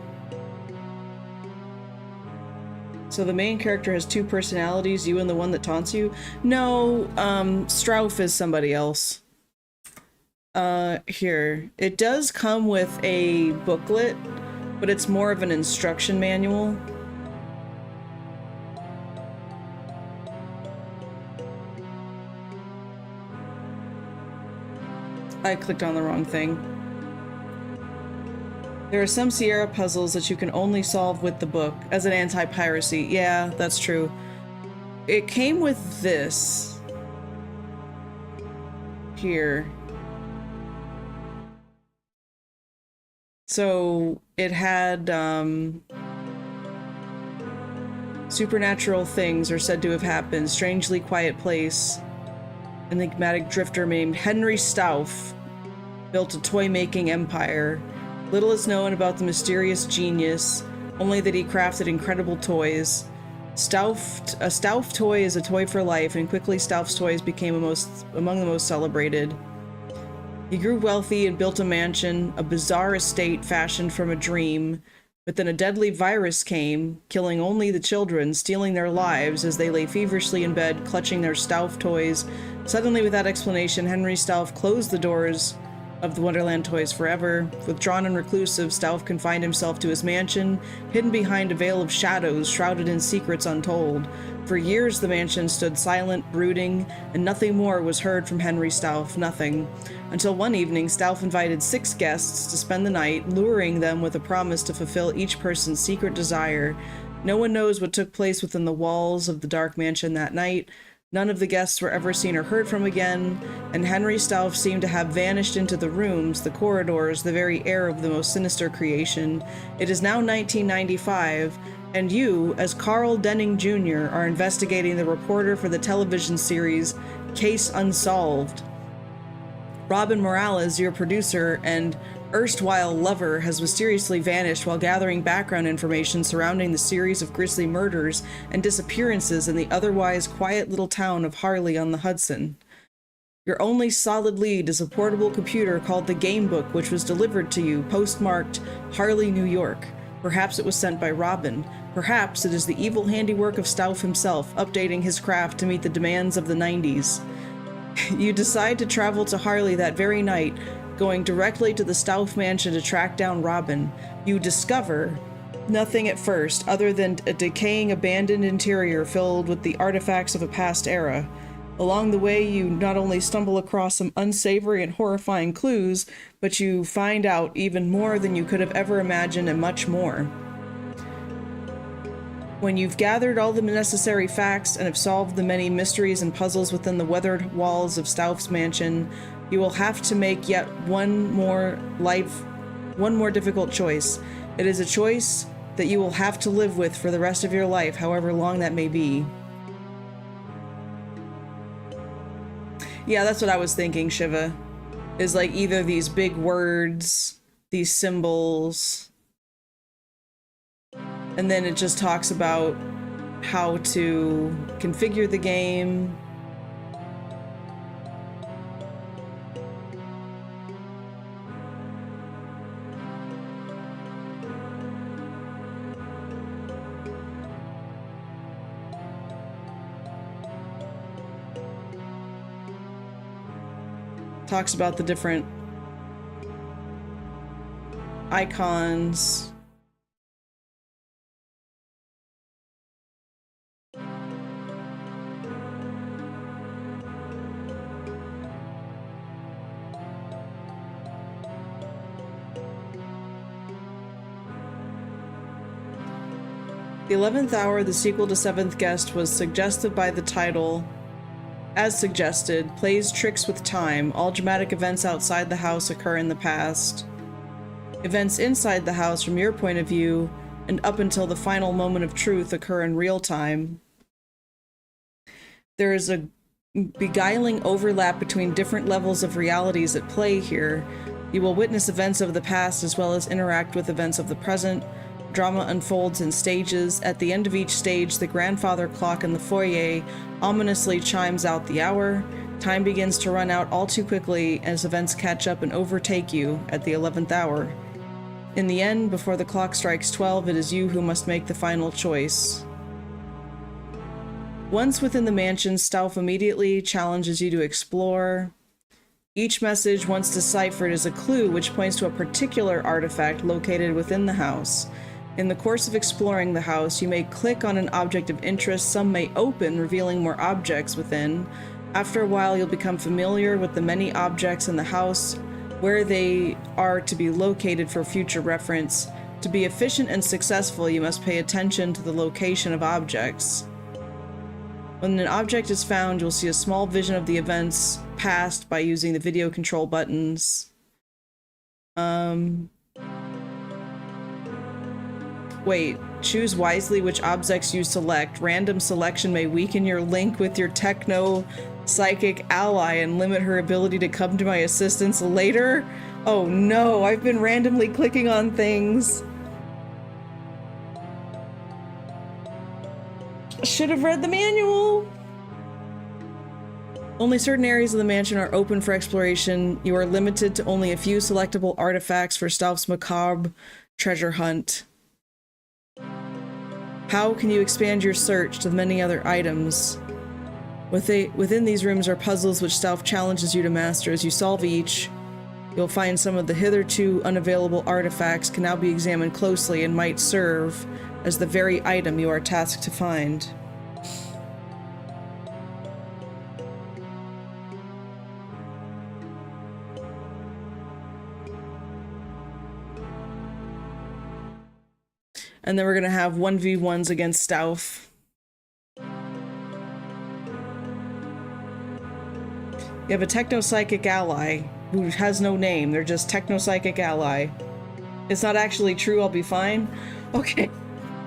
Speaker 2: So the main character has two personalities, you and the one that taunts you? No, Strauf is somebody else. Here. It does come with a booklet, but it's more of an instruction manual. I clicked on the wrong thing. There are some Sierra puzzles that you can only solve with the book as an anti-piracy. Yeah, that's true. It came with this. Here. So it had, supernatural things are said to have happened. Strangely quiet place. An enigmatic drifter named Henry Stauff built a toy-making empire. Little is known about the mysterious genius, only that he crafted incredible toys. A Stauff toy is a toy for life, and quickly Stauff's toys became among the most celebrated. He grew wealthy and built a mansion, a bizarre estate fashioned from a dream, but then a deadly virus came, killing only the children, stealing their lives as they lay feverishly in bed, clutching their Stauff toys. Suddenly, without explanation, Henry Stauff closed the doors of the Wonderland toys forever. Withdrawn and reclusive, Stauff confined himself to his mansion, hidden behind a veil of shadows, shrouded in secrets untold. For years the mansion stood silent, brooding, and nothing more was heard from Henry Stauff, nothing. Until one evening, Stauff invited 6 guests to spend the night, luring them with a promise to fulfill each person's secret desire. No one knows what took place within the walls of the dark mansion that night. None of the guests were ever seen or heard from again, and Henry Stauff seemed to have vanished into the rooms, the corridors, the very air of the most sinister creation. It is now 1995, and you, as Carl Denning Jr., are investigating the reporter for the television series Case Unsolved. Robin Morales, your producer and erstwhile lover, has mysteriously vanished while gathering background information surrounding the series of grisly murders and disappearances in the otherwise quiet little town of Harley on the Hudson. Your only solid lead is a portable computer called the Game Book, which was delivered to you, postmarked Harley, New York. Perhaps it was sent by Robin. Perhaps it is the evil handiwork of Stauff himself, updating his craft to meet the demands of the 90s. You decide to travel to Harley that very night, going directly to the Stauff mansion to track down Robin. You discover nothing at first, other than a decaying, abandoned interior filled with the artifacts of a past era. Along the way, you not only stumble across some unsavory and horrifying clues, but you find out even more than you could have ever imagined, and much more. When you've gathered all the necessary facts and have solved the many mysteries and puzzles within the weathered walls of Stauff's mansion, you will have to make yet one more difficult choice. It is a choice that you will have to live with for the rest of your life, however long that may be. Yeah, that's what I was thinking, Shiva. Is like either these big words, these symbols, and then it just talks about how to configure the game. Talks about the different icons. The 11th Hour, the sequel to Seventh Guest, was suggested by the title. As suggested, plays tricks with time. All dramatic events outside the house occur in the past. Events inside the house, from your point of view, and up until the final moment of truth, occur in real time. There is a beguiling overlap between different levels of realities at play here. You will witness events of the past as well as interact with events of the present. drama unfolds in stages. At the end of each stage, the grandfather clock in the foyer ominously chimes out the hour. Time begins to run out all too quickly as events catch up and overtake you at the 11th hour. In the end, before the clock strikes 12, it is you who must make the final choice. Once within the mansion, Stauf immediately challenges you to explore. Each message, once deciphered, is a clue which points to a particular artifact located within the house. In the course of exploring the house, you may click on an object of interest. Some may open, revealing more objects within. After a while, you'll become familiar with the many objects in the house, where they are to be located for future reference. To be efficient and successful, you must pay attention to the location of objects. When an object is found, you'll see a small vision of the events passed by using the video control buttons. Wait, choose wisely which objects you select. Random selection may weaken your link with your techno-psychic ally and limit her ability to come to my assistance later. Oh no, I've been randomly clicking on things. Should have read the manual. Only certain areas of the mansion are open for exploration. You are limited to only a few selectable artifacts for Stauf's macabre treasure hunt. How can you expand your search to the many other items? Within these rooms are puzzles which Stauf challenges you to master. As you solve each, you'll find some of the hitherto unavailable artifacts can now be examined closely and might serve as the very item you are tasked to find. And then we're gonna have 1v1s against Stauf. You have a techno-psychic ally who has no name. They're just techno-psychic ally. It's not actually true, I'll be fine. Okay.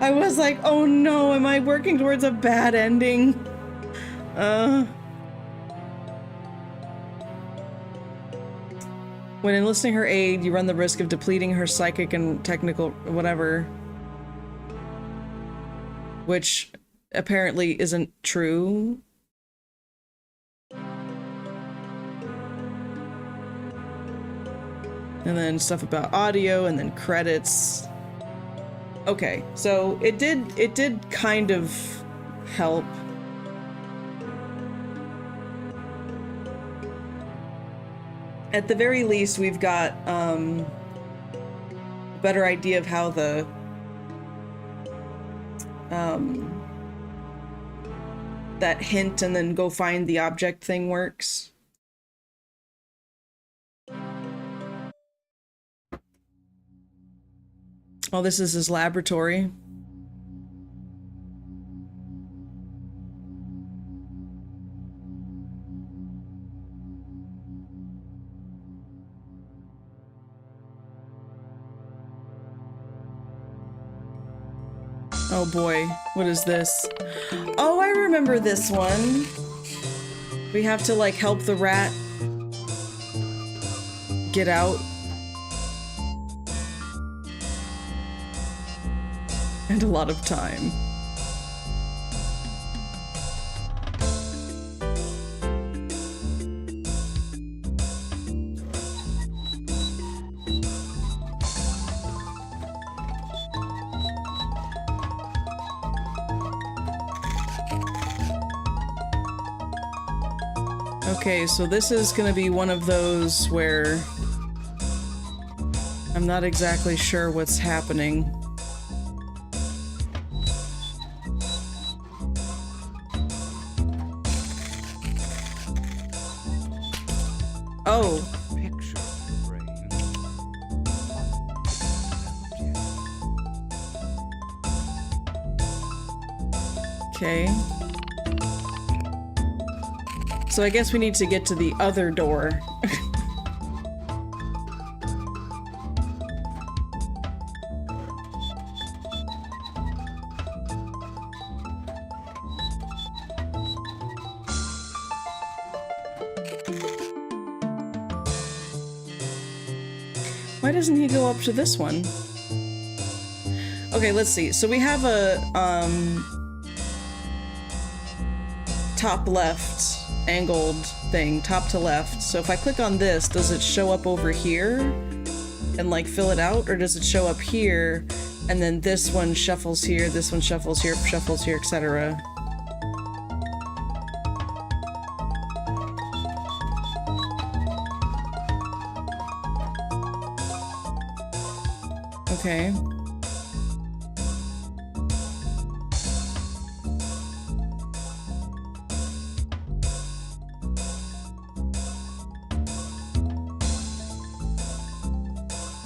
Speaker 2: I was like, oh no, am I working towards a bad ending? When enlisting her aid, you run the risk of depleting her psychic and technical whatever. Which apparently isn't true. And then stuff about audio, and then credits. Okay, so it did kind of help. At the very least, we've got a better idea of how the that hint and then go find the object thing works. Oh, this is his laboratory. Oh boy, what is this? Oh, I remember this one. We have to like help the rat get out. And a lot of time. Okay, so this is gonna be one of those where I'm not exactly sure what's happening. Oh.
Speaker 3: Picture in your brain.
Speaker 2: Okay. So I guess we need to get to the other door. Why doesn't he go up to this one? Okay, let's see. So we have a, top left angled thing, top to left. So if I click on this, does it show up over here and like fill it out? Or does it show up here and then this one shuffles here, this one shuffles here, etc.? Okay.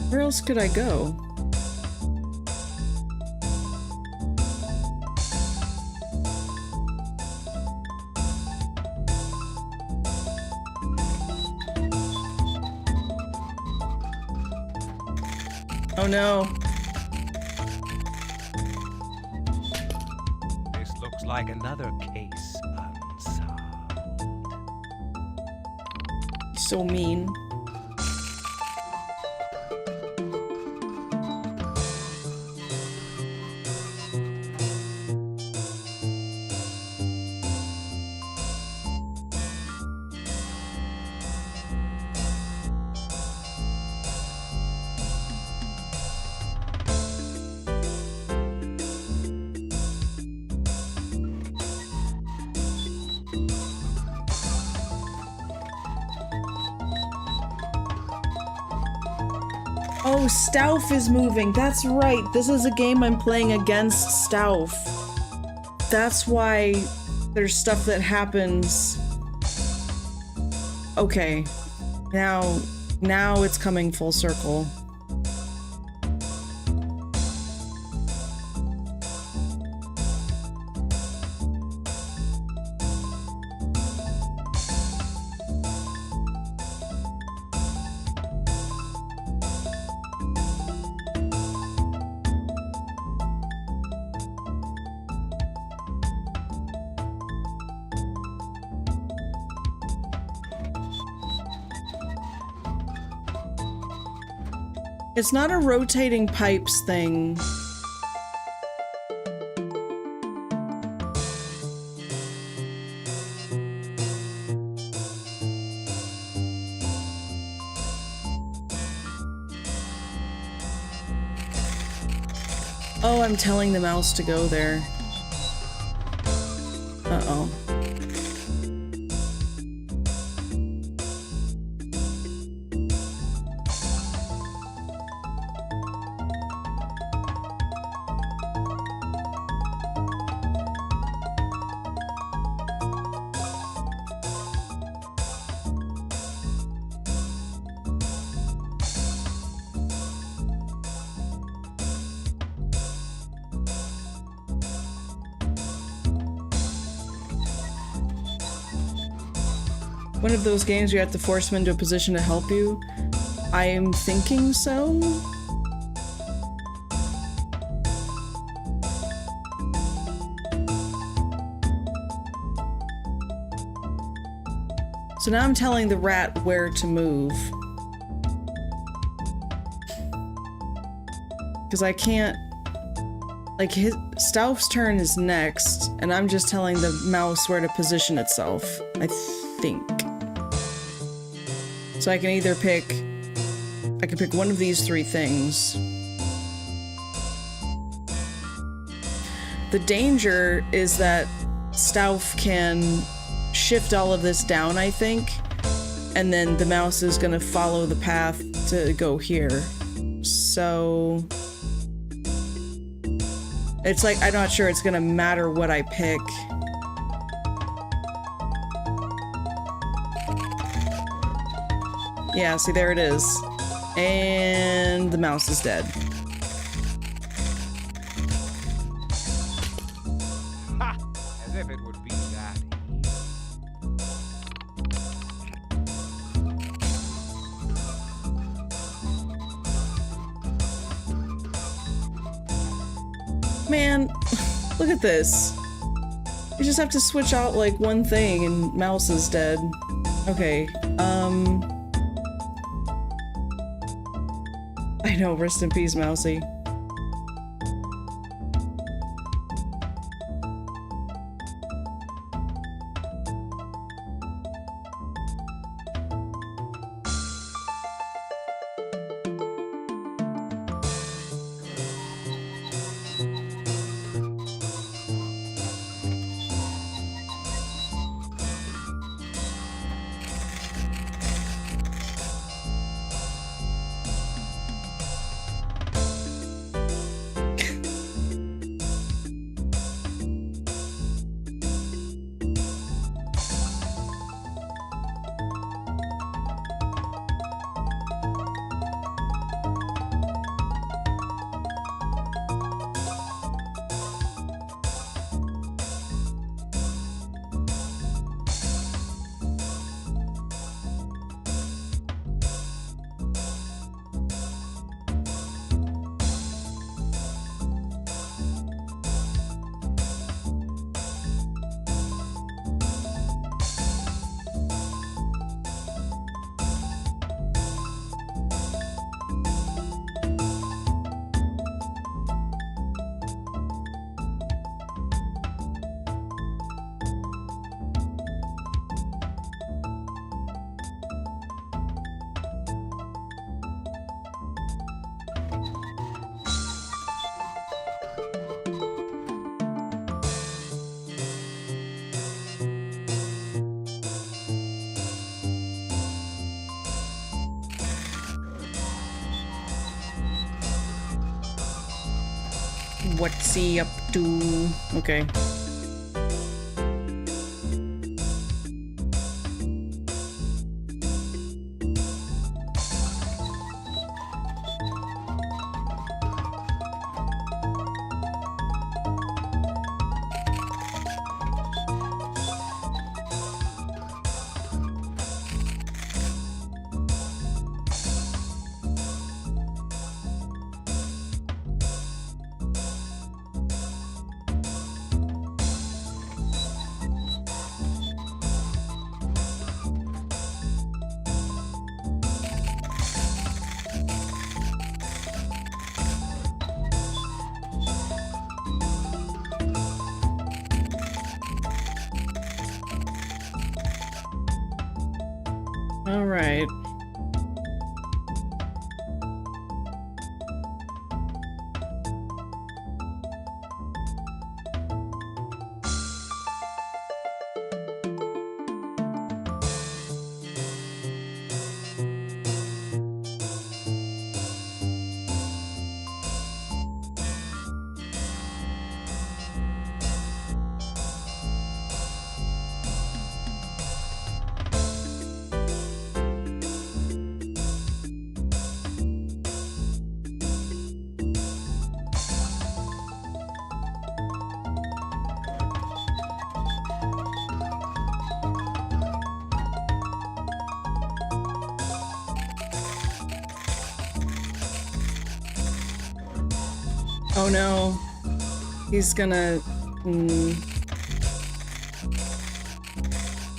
Speaker 2: Where else could I go? Oh no.
Speaker 3: This looks like another case unsolved.
Speaker 2: So mean. Oh, Stauf is moving. That's right. This is a game I'm playing against Stauf. That's why there's stuff that happens. Okay. Now it's coming full circle. It's not a rotating pipes thing. Oh, I'm telling the mouse to go there. Uh-oh. One of those games you have to force them into a position to help you? I am thinking so. So now I'm telling the rat where to move. Because I can't... Like, Stauf's turn is next, and I'm just telling the mouse where to position itself, I think. So I can either pick... I can pick one of these three things. The danger is that Stauf can shift all of this down, I think, and then the mouse is gonna follow the path to go here. So... It's like, I'm not sure it's gonna matter what I pick. Yeah, see, there it is. And the mouse is dead.
Speaker 3: Ha! As if it would be that easy.
Speaker 2: Man, look at this. You just have to switch out like one thing and mouse is dead. Okay, I know, rest in peace, Mousy. What's he up to? Okay. All right. Oh no. He's gonna...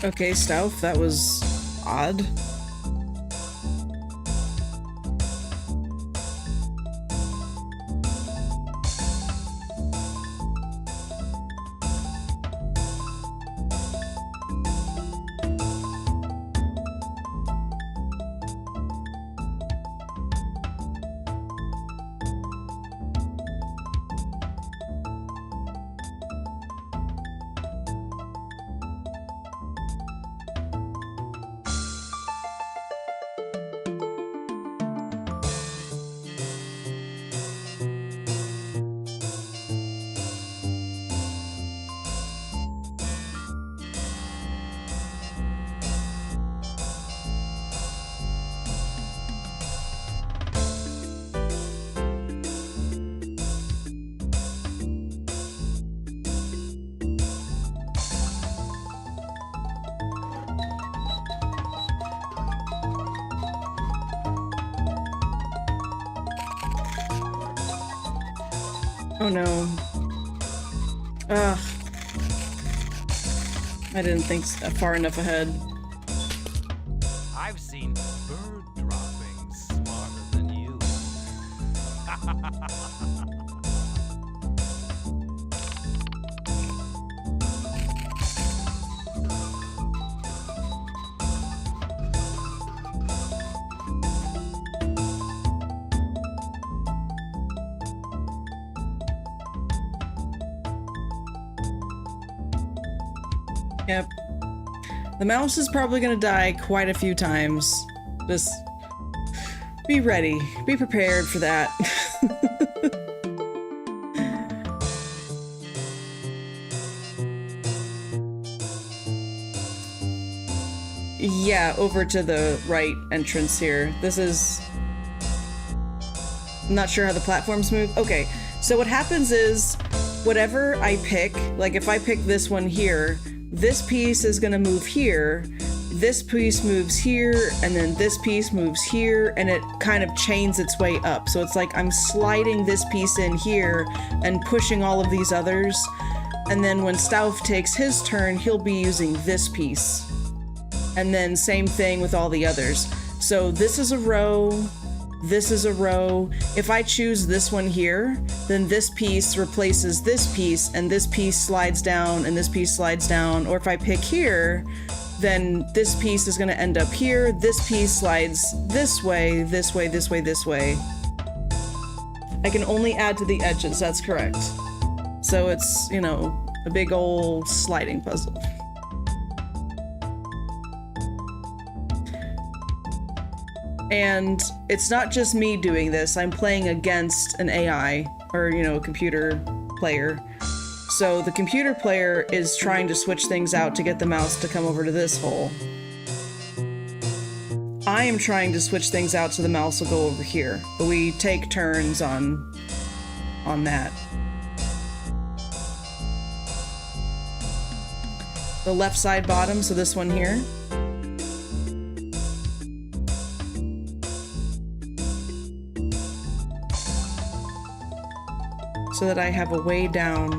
Speaker 2: Okay, Stouff, that was odd. Oh no. Ugh. I didn't think far enough ahead.
Speaker 3: I've seen bird droppings smarter than you.
Speaker 2: Yep. The mouse is probably gonna die quite a few times. Just be ready. Be prepared for that. Yeah, over to the right entrance here. This is... I'm not sure how the platforms move. Okay, so what happens is, whatever I pick, like if I pick this one here, this piece is gonna move here, this piece moves here, and then this piece moves here, and it kind of chains its way up. So it's like I'm sliding this piece in here and pushing all of these others. And then when Stouff takes his turn, he'll be using this piece. And then same thing with all the others. So this is a row, this is a row. If I choose this one here, then this piece replaces this piece, and this piece slides down, and this piece slides down. Or if I pick here, then this piece is gonna end up here, this piece slides this way, this way, this way, this way. I can only add to the edges, that's correct. So it's, you know, a big old sliding puzzle. And it's not just me doing this, I'm playing against an AI. or, you know, a computer player. So the computer player is trying to switch things out to get the mouse to come over to this hole. I am trying to switch things out so the mouse will go over here, but we take turns on that. The left side bottom, so this one here. So that I have a way down.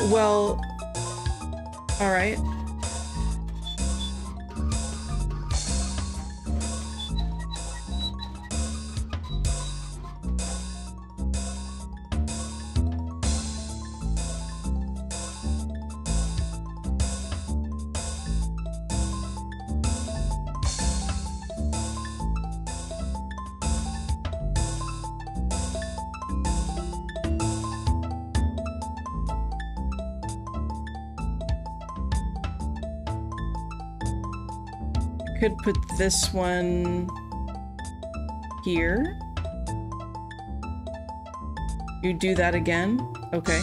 Speaker 2: Well, all right. Could put this one here. You do that again? Okay.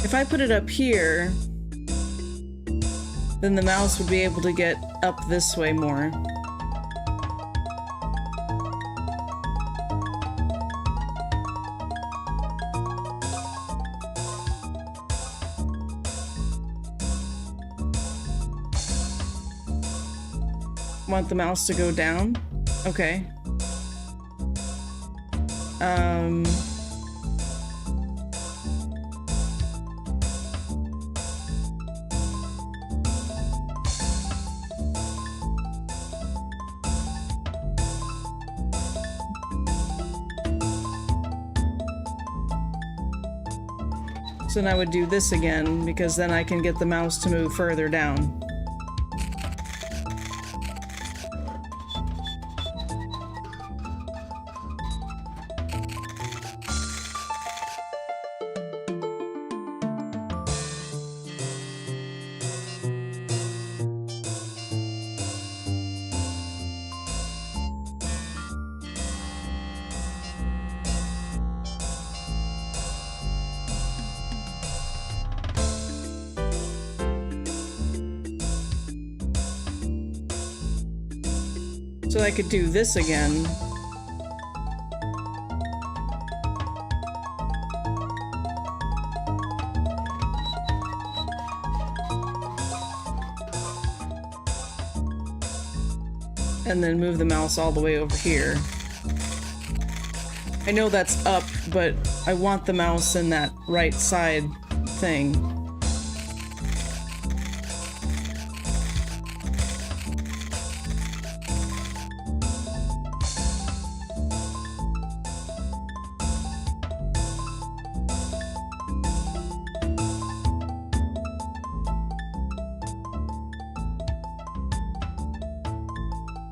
Speaker 2: If I put it up here, then the mouse would be able to get up this way more. Want the mouse to go down? Okay. So then I would do this again, because then I can get the mouse to move further down. So I could do this again. And then move the mouse all the way over here. I know that's up, but I want the mouse in that right side thing.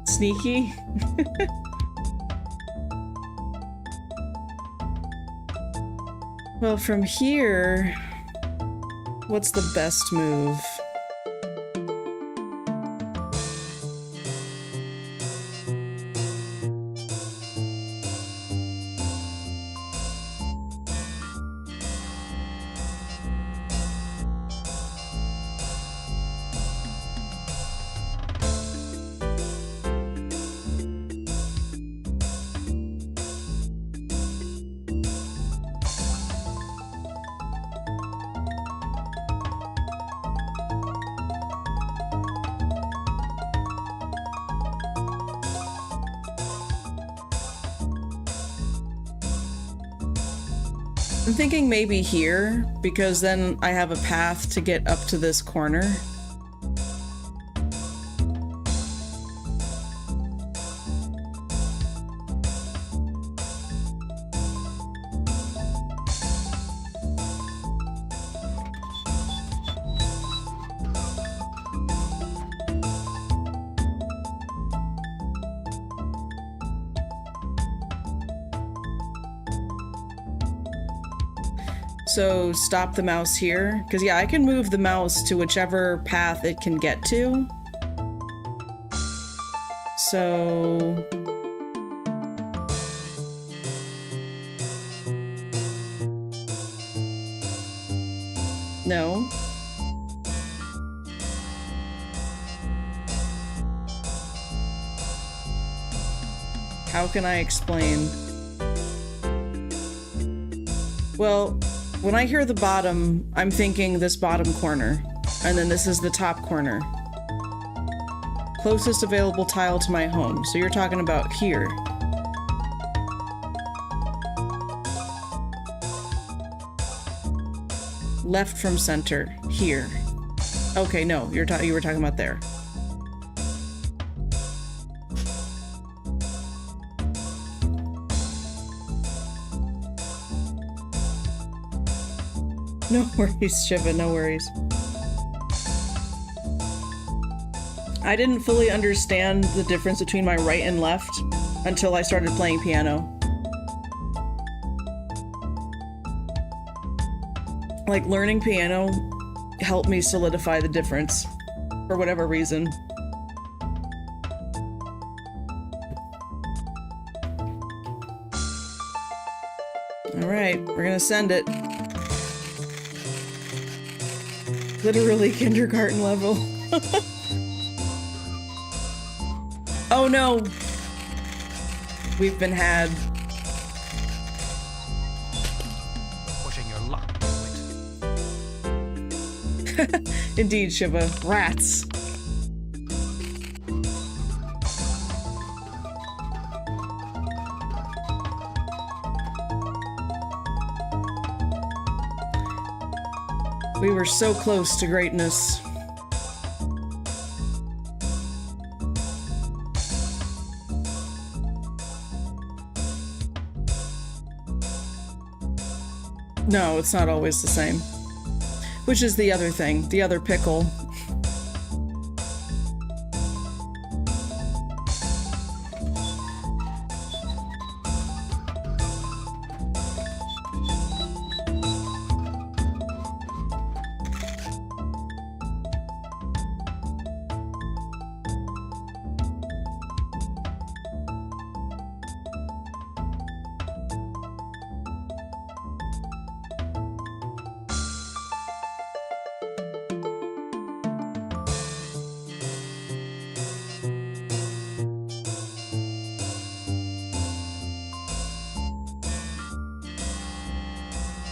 Speaker 2: Sneaky. Well, from here, what's the best move? I'm thinking maybe here, because then I have a path to get up to this corner. So stop the mouse here. Because yeah, I can move the mouse to whichever path it can get to. So... No. How can I explain? Well, when I hear the bottom, I'm thinking this bottom corner, and then this is the top corner. Closest available tile to my home, so you're talking about here. Left from center, here. Okay, no, you were talking about there. No worries, Shiva, no worries. I didn't fully understand the difference between my right and left until I started playing piano. Like, learning piano helped me solidify the difference, for whatever reason. Alright, we're gonna send it. Literally kindergarten level. Oh no! We've been had.
Speaker 3: Pushing your luck to it.
Speaker 2: Indeed, Shiva. Rats. We were so close to greatness. No, it's not always the same. Which is the other thing, the other pickle.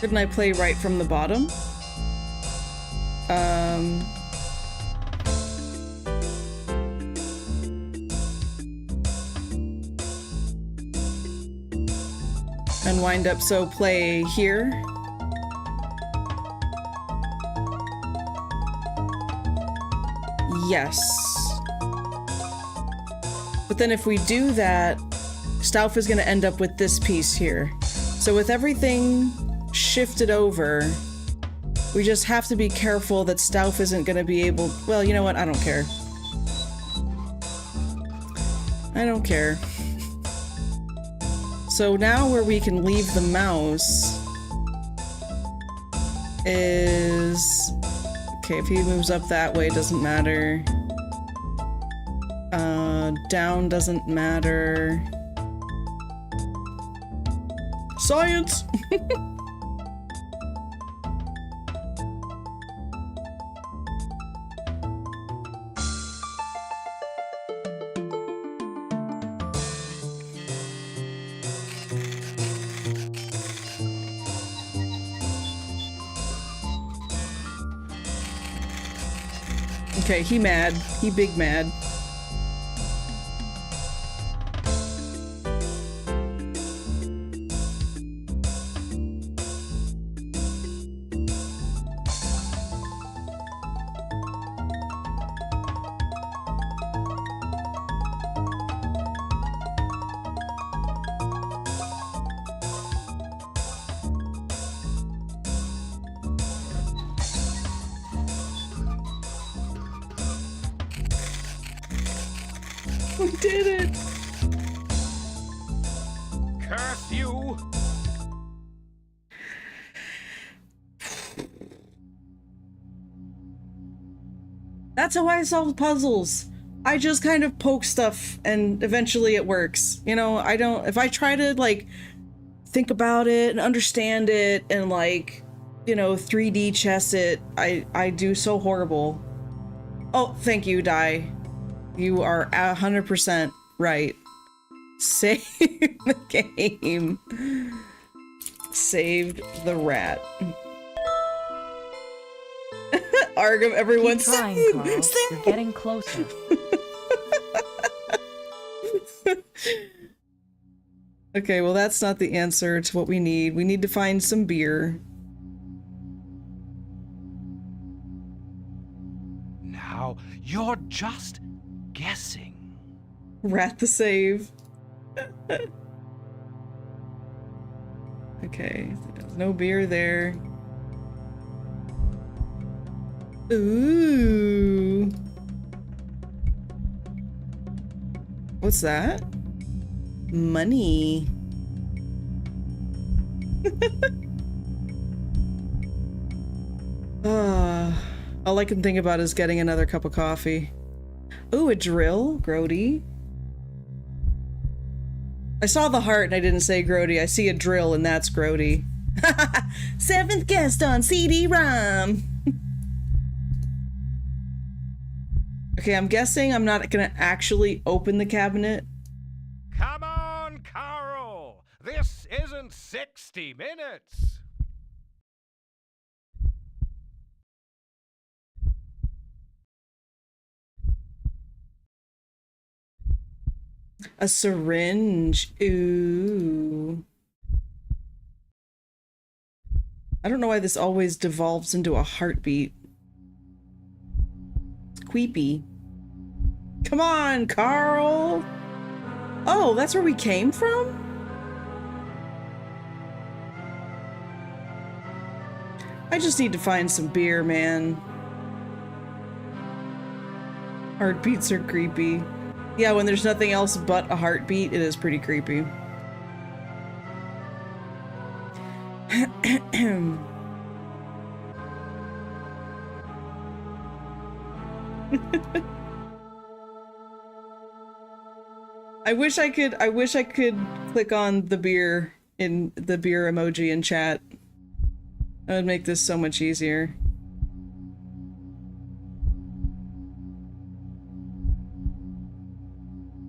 Speaker 2: Didn't I play right from the bottom? And wind up, so play here. Yes. But then if we do that, Stauf is gonna end up with this piece here. So with everything shifted over, we just have to be careful that Stauf isn't going to be able... Well, you know what? I don't care. I don't care. So now where we can leave the mouse is... Okay, if he moves up that way, it doesn't matter. Down doesn't matter. Science! Okay, he mad. He big mad. We did it!
Speaker 3: Curse you!
Speaker 2: That's how I solve puzzles. I just kind of poke stuff and eventually it works. You know, I don't, if I try to like think about it and understand it and like, you know, 3D chess it, I do so horrible. Oh, thank you, Dai. You are 100% right. Save the game. Saved the rat. Argum, everyone.
Speaker 4: Keep trying, Carl. You're getting closer.
Speaker 2: Okay, well that's not the answer to what we need. We need to find some beer.
Speaker 3: Now, you're just guessing.
Speaker 2: Rat the save. Okay, there's no beer there. Ooh. What's that? Money. All I can think about is getting another cup of coffee. Ooh, a drill, Grody. I saw the heart and I didn't say Grody. I see a drill and that's Grody. 7th guest on CD-ROM. Okay, I'm guessing I'm not gonna actually open the cabinet.
Speaker 3: Come on, Carl! This isn't 60 minutes!
Speaker 2: A syringe. Ooh. I don't know why this always devolves into a heartbeat. It's creepy. Come on, Carl! Oh, that's where we came from? I just need to find some beer, man. Heartbeats are creepy. Yeah, when there's nothing else but a heartbeat, it is pretty creepy. I wish I could click on the beer in the beer emoji in chat. That would make this so much easier.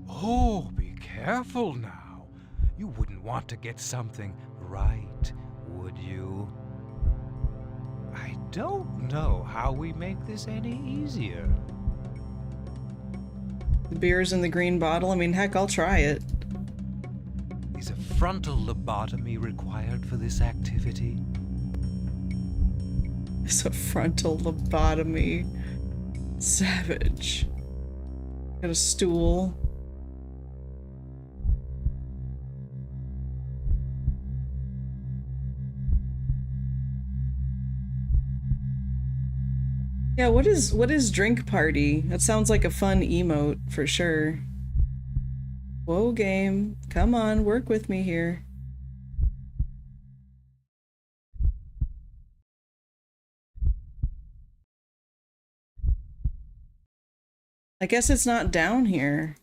Speaker 3: Oh, be careful now. You wouldn't want to get something right, would you? I don't know how we make this any easier.
Speaker 2: The beer's in the green bottle? I mean, heck, I'll try it.
Speaker 3: Is a frontal lobotomy required for this activity?
Speaker 2: It's a frontal lobotomy. Savage. Got a stool. Yeah, what is drink party? That sounds like a fun emote for sure. Whoa, game. Come on, work with me here. I guess it's not down here.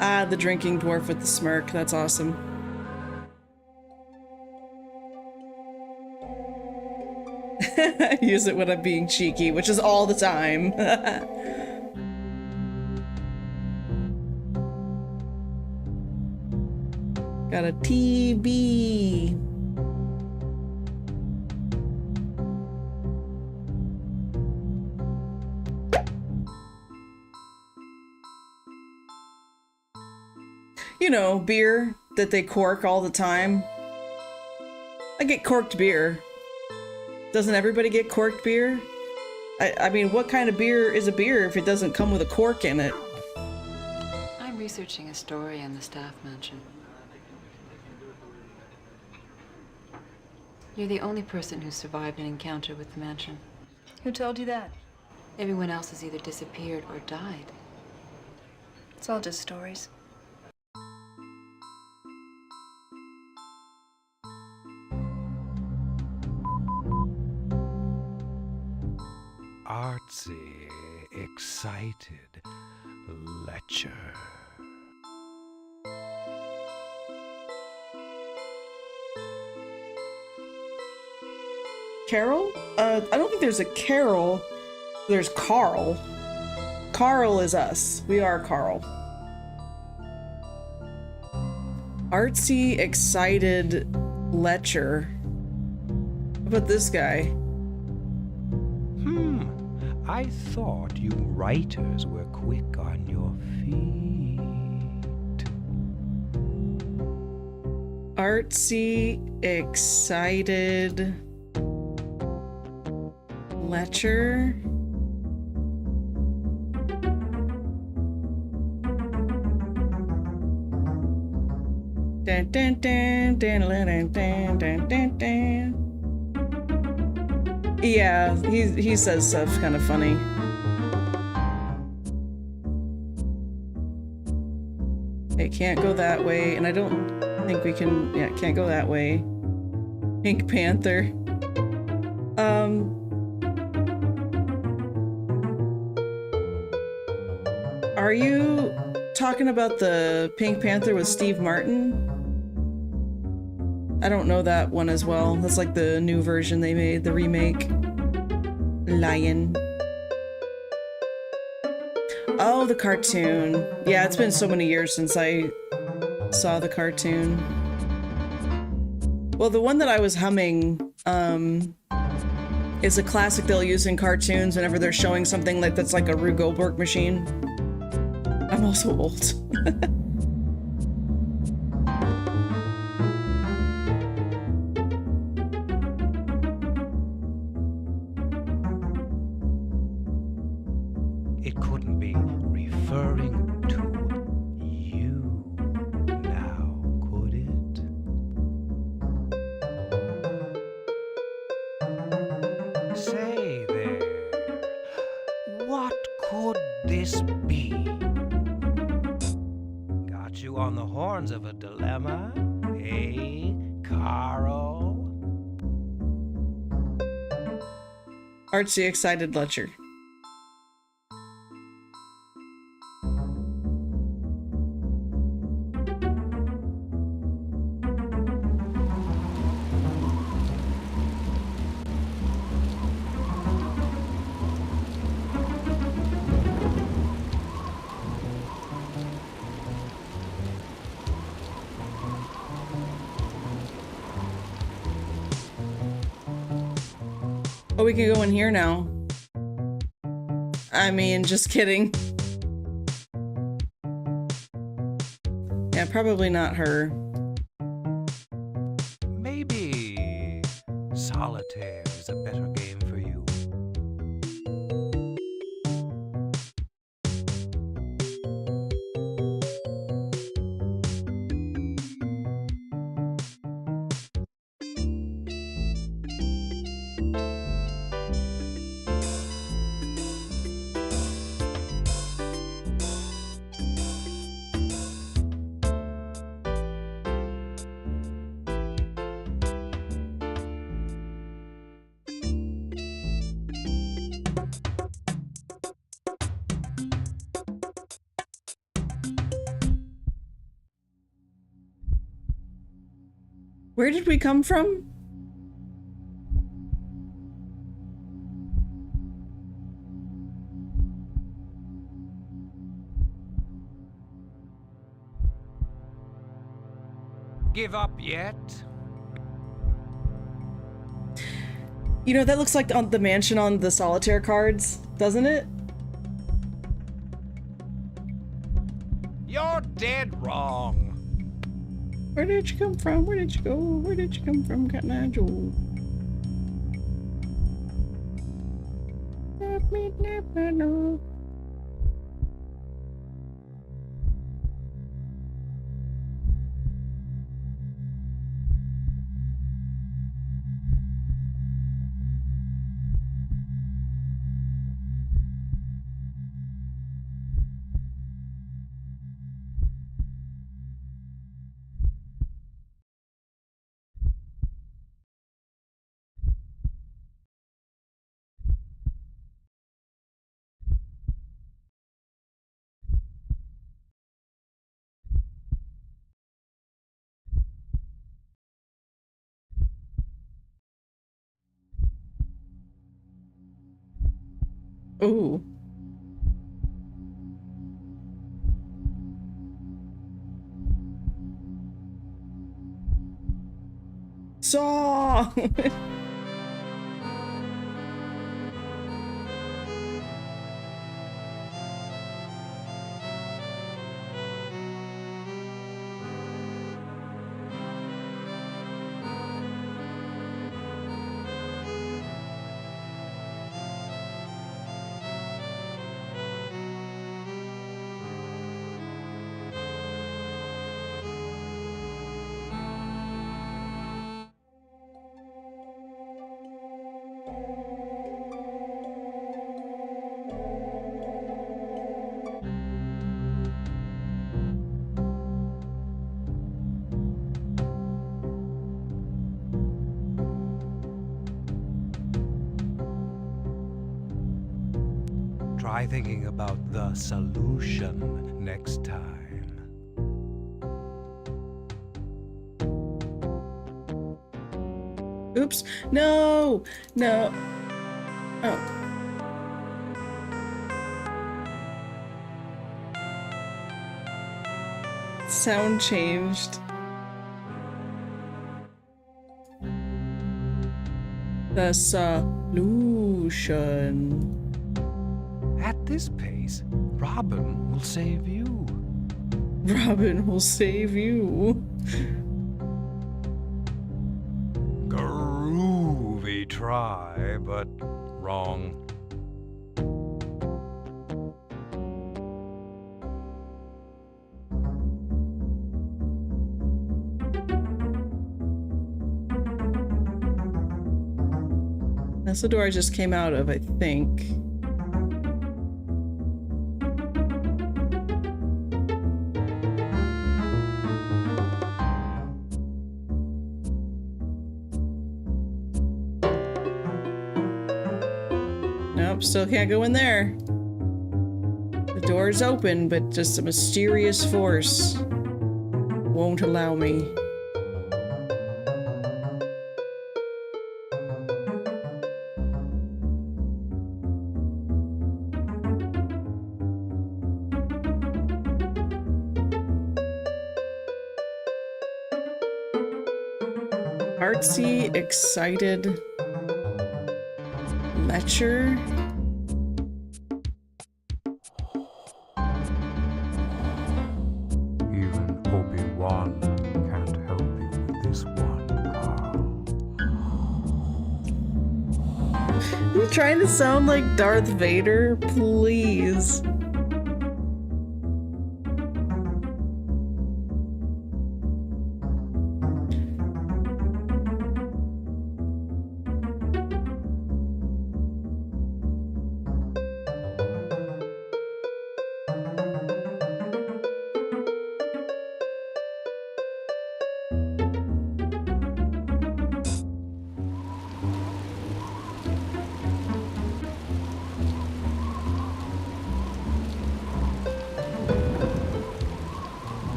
Speaker 2: Ah, the drinking dwarf with the smirk. That's awesome. Use it when I'm being cheeky, which is all the time. Got a TB. You know, beer that they cork all the time. I get corked beer. Doesn't everybody get corked beer? I mean, what kind of beer is a beer if it doesn't come with a cork in it?
Speaker 6: I'm researching a story on the staff mansion. You're the only person who survived an encounter with the mansion.
Speaker 7: Who told you that?
Speaker 6: Everyone else has either disappeared or died.
Speaker 7: It's all just stories.
Speaker 3: excited lecher.
Speaker 2: Carol? I don't think there's a Carol. There's Carl. Carl is us. We are Carl. Artsy, excited lecher. How about this guy?
Speaker 3: I thought you writers were quick on your feet.
Speaker 2: Artsy, excited lecher. Dun, dun, dun, dun, dun, dun, dun, dun, dun. Yeah, he says stuff kind of funny. It can't go that way, and I don't think we can. Yeah, it can't go that way. Pink Panther. Are you talking about the Pink Panther with Steve Martin? I don't know that one as well. That's like the new version they made, the remake. Lion. Oh, the cartoon. Yeah, it's been so many years since I saw the cartoon. Well, the one that I was humming is a classic they'll use in cartoons whenever they're showing something like that's like a Rube Goldberg machine. I'm also old.
Speaker 3: It couldn't be referring to you now, could it? Say there, what could this be? Got you on the horns of a dilemma, eh, Carl?
Speaker 2: Artsy, excited lecher. Oh, we can go in here now. I mean, just kidding. Yeah, probably not her.
Speaker 3: Maybe solitaire is a better game for you.
Speaker 2: Where did we come from?
Speaker 3: Give up yet?
Speaker 2: You know, that looks like on the mansion on the solitaire cards, doesn't it?
Speaker 3: You're dead wrong.
Speaker 2: Where did you come from? Where did you go? Where did you come from, Cotton Eye Joe? Let me never know. Ooh. Saw!
Speaker 3: Try thinking about the solution next time.
Speaker 2: Oops. No! No. Oh. Sound changed. The solution.
Speaker 3: At this pace, Robin will save you.
Speaker 2: Robin will save you.
Speaker 3: Groovy try, but wrong.
Speaker 2: That's the door I just came out of, I think. Nope, still can't go in there. The door's open, but just a mysterious force won't allow me. Artsy, excited lecture.
Speaker 3: Even Obi-Wan can't help you with this one, Carl.
Speaker 2: You're trying to sound like Darth Vader? Please.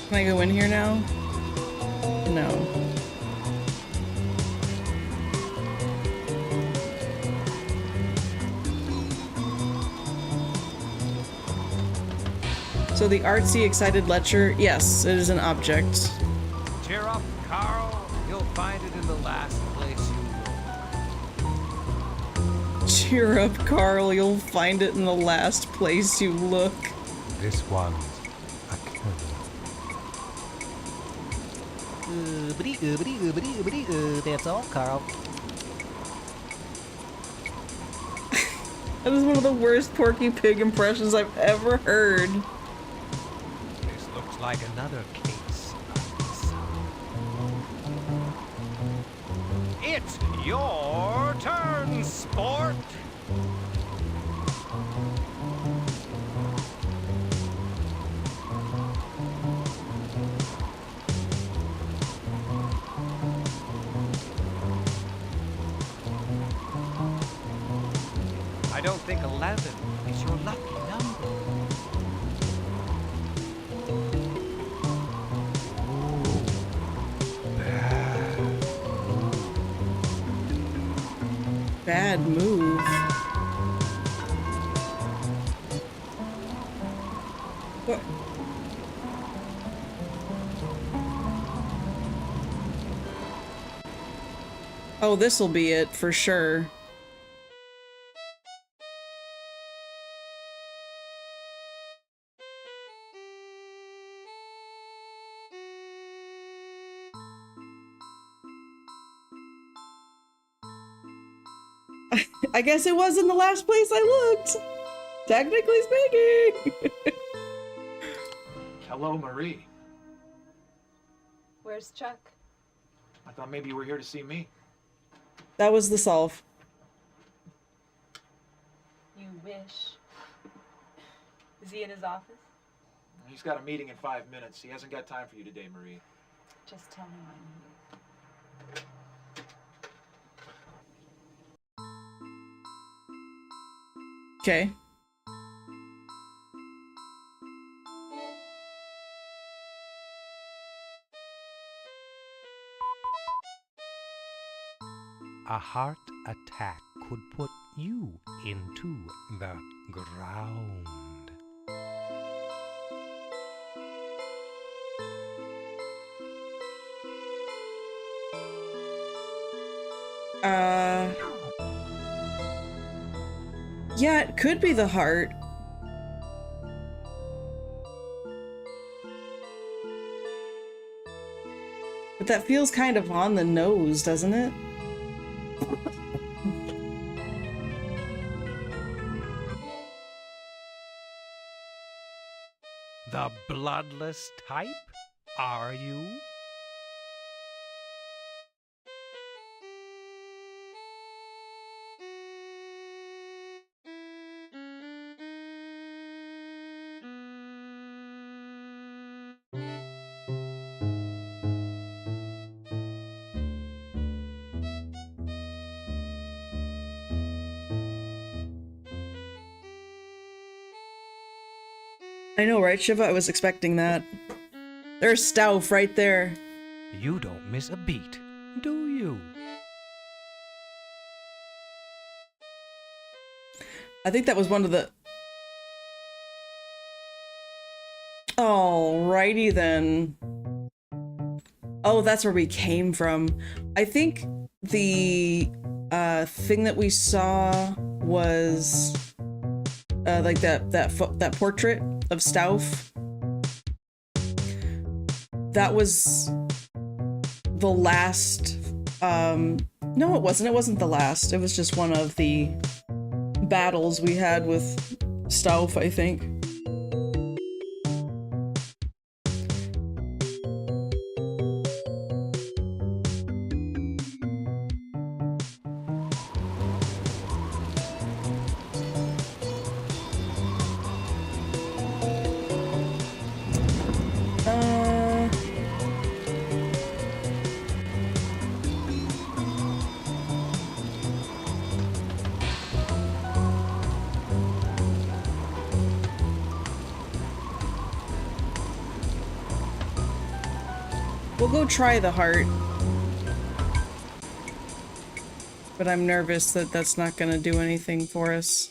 Speaker 2: Can I go in here now? No. So the artsy, excited lecher, yes, it is an object.
Speaker 3: Cheer up, Carl. You'll find it in the last place you look.
Speaker 2: Cheer up, Carl, you'll find it in the last place you look.
Speaker 3: This one's a killer.
Speaker 7: That's all, Carl.
Speaker 2: That is one of the worst Porky Pig impressions I've ever heard.
Speaker 3: This looks like another case It's your turn, sport! I don't think 11 is your lucky number.
Speaker 2: Bad move. What? Oh, this'll be it for sure. I guess it was in the last place I looked. Technically speaking.
Speaker 8: Hello, Marie.
Speaker 6: Where's Chuck?
Speaker 8: I thought maybe you were here to see me.
Speaker 2: That was the solve.
Speaker 6: You wish. Is he in his office?
Speaker 8: He's got a meeting in 5 minutes. He hasn't got time for you today, Marie.
Speaker 6: Just tell me when you.
Speaker 2: Okay.
Speaker 3: A heart attack could put you into the ground.
Speaker 2: Yeah, it could be the heart. But that feels kind of on the nose, doesn't it?
Speaker 3: The bloodless type, are you?
Speaker 2: I know, right, Shiva? I was expecting that. There's Stauff right there.
Speaker 3: You don't miss a beat, do you?
Speaker 2: I think that was one of the... Alrighty then. Oh, that's where we came from. I think the thing that we saw was like that portrait of Stauff. That was the last. No, it wasn't. It wasn't the last. It was just one of the battles we had with Stauff, I think. We'll go try the heart. But I'm nervous that that's not gonna do anything for us.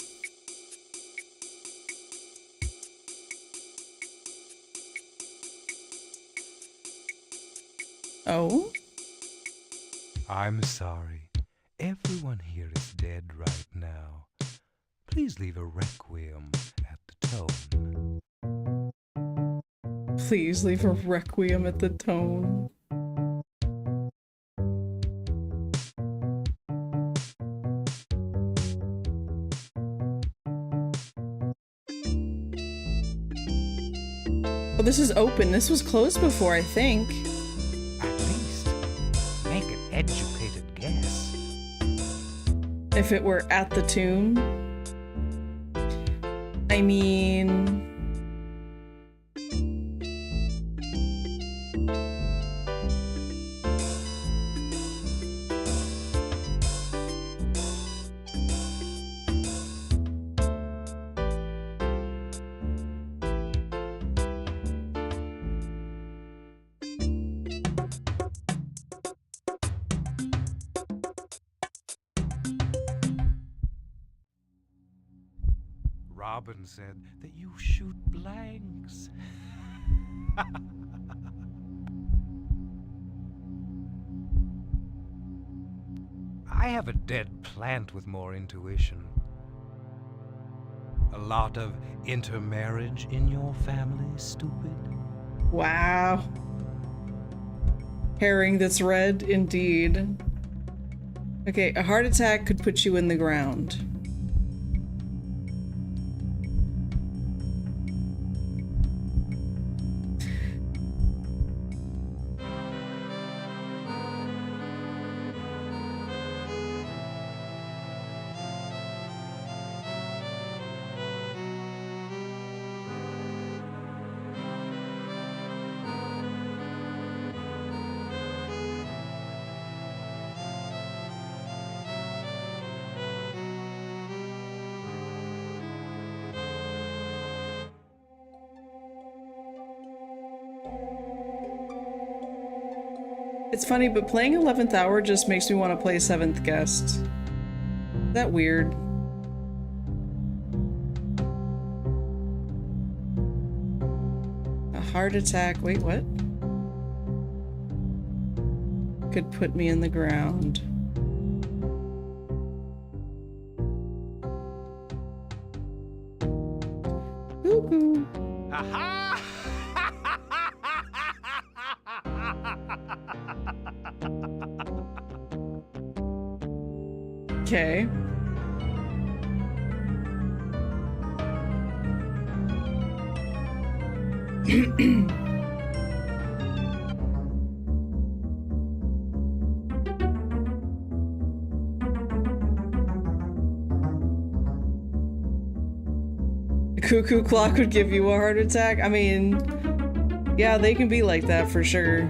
Speaker 2: Oh?
Speaker 3: I'm sorry. Everyone here is dead right now. Please leave a requiem at the tone.
Speaker 2: Please leave a requiem at the tone. Well, this is open. This was closed before, I think.
Speaker 3: At least, make it educated guess.
Speaker 2: If it were at the tomb, I mean,
Speaker 3: Robin said that you shoot blanks. I have a dead plant with more intuition. A lot of intermarriage in your family, stupid.
Speaker 2: wow. Herring that's red, indeed. Okay, a heart attack could put you in the ground. It's funny, but playing 11th Hour just makes me want to play 7th Guest. Is that weird? A heart attack. Wait, what? Could put me in the ground. Cuckoo.
Speaker 3: Aha!
Speaker 2: Okay. Cuckoo clock would give you a heart attack? I mean, yeah, they can be like that for sure.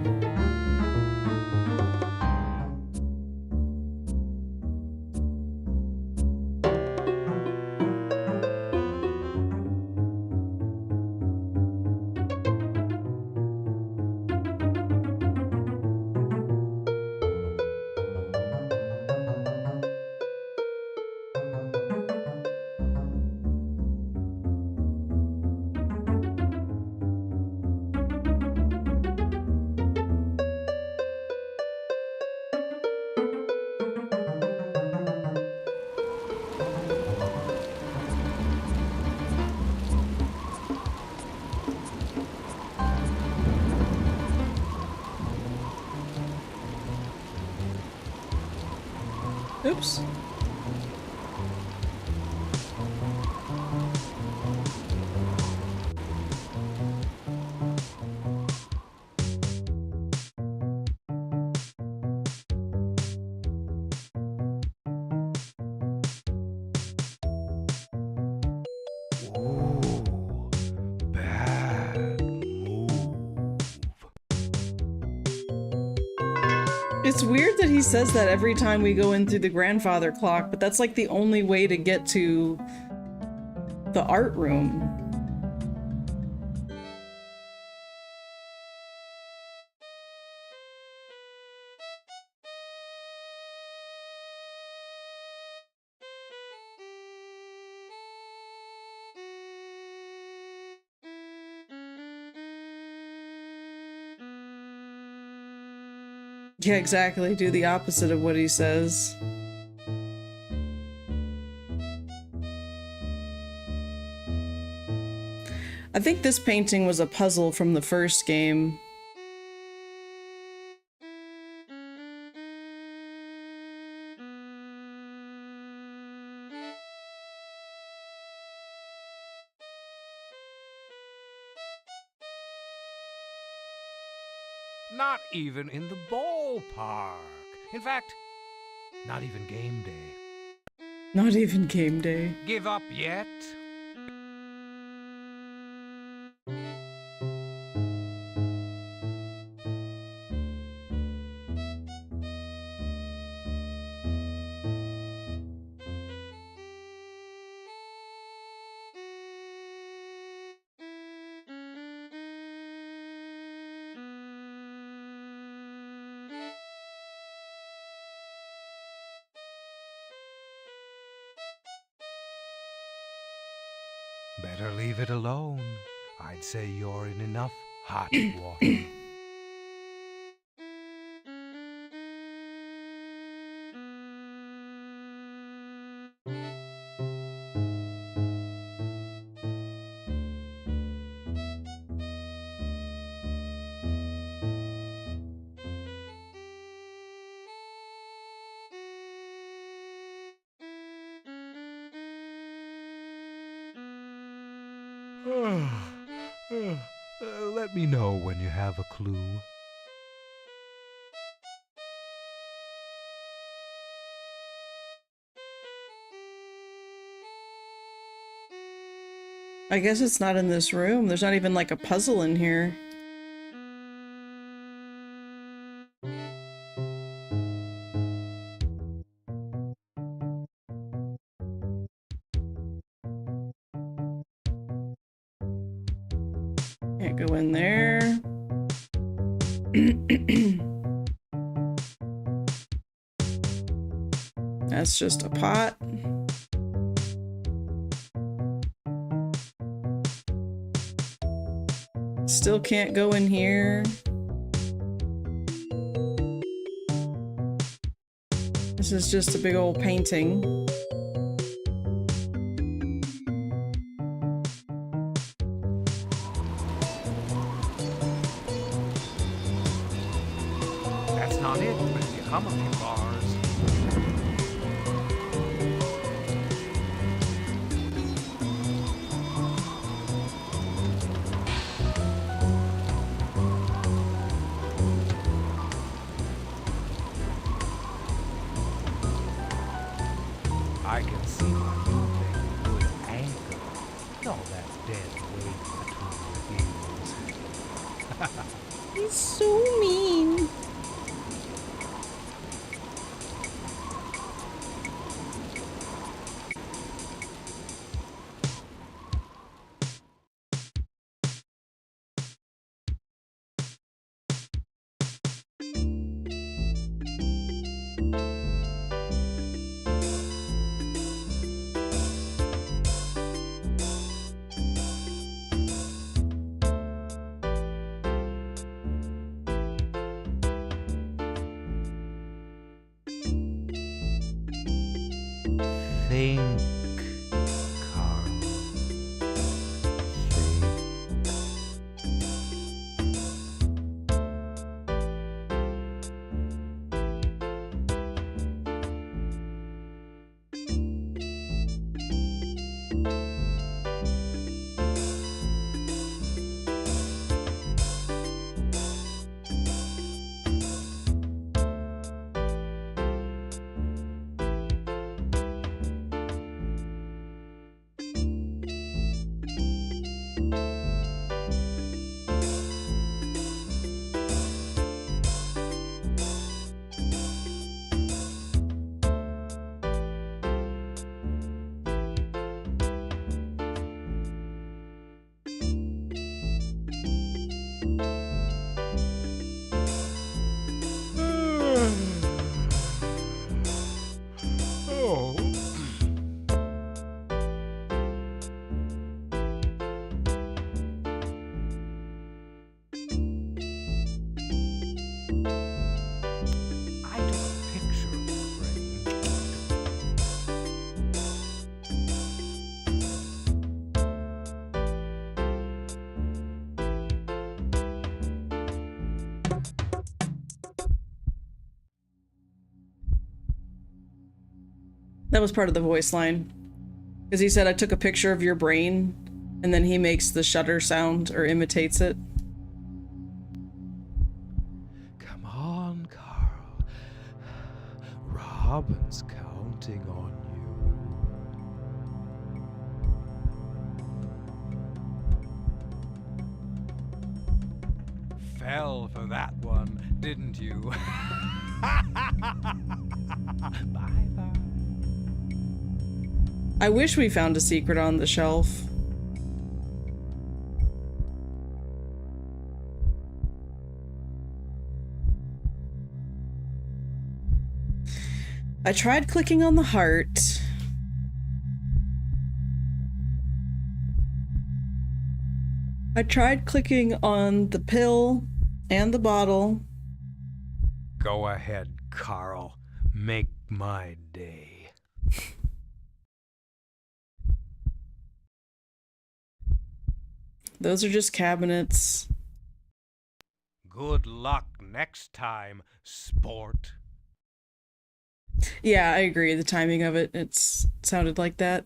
Speaker 2: Oops.
Speaker 3: Ooh, bad move.
Speaker 2: It's weird that he says that every time we go in through the grandfather clock, but that's like the only way to get to the art room. Yeah, exactly. Do the opposite of what he says. I think this painting was a puzzle from the first game.
Speaker 3: Not even in the ballpark. In fact, not even game day.
Speaker 2: Not even game day.
Speaker 3: Give up yet? Better leave it alone. I'd say you're in enough hot water. Let me know when you have a clue.
Speaker 2: I guess it's not in this room. There's not even like a puzzle in here. Can't go in there. That's just a pot. Still can't go in here. This is just a big old painting.
Speaker 3: That's not it, but if you hum a few bars. I can see why you make a good anchor. All that dead weight between your heels.
Speaker 2: He's so mean.
Speaker 3: Think, Carl. Think. Oh. I took a picture of the brain.
Speaker 2: That was part of the voice line. Because he said, I took a picture of your brain, and then he makes the shutter sound, or imitates it.
Speaker 3: Come on, Carl. Robin's counting on you. Fell for that one, didn't you? Bye-bye.
Speaker 2: I wish we found a secret on the shelf. I tried clicking on the heart. I tried clicking on the pill and the bottle.
Speaker 3: Go ahead, Carl. Make my day.
Speaker 2: Those are just cabinets.
Speaker 3: Good luck next time, sport.
Speaker 2: Yeah, I agree. The timing of it, it sounded like that.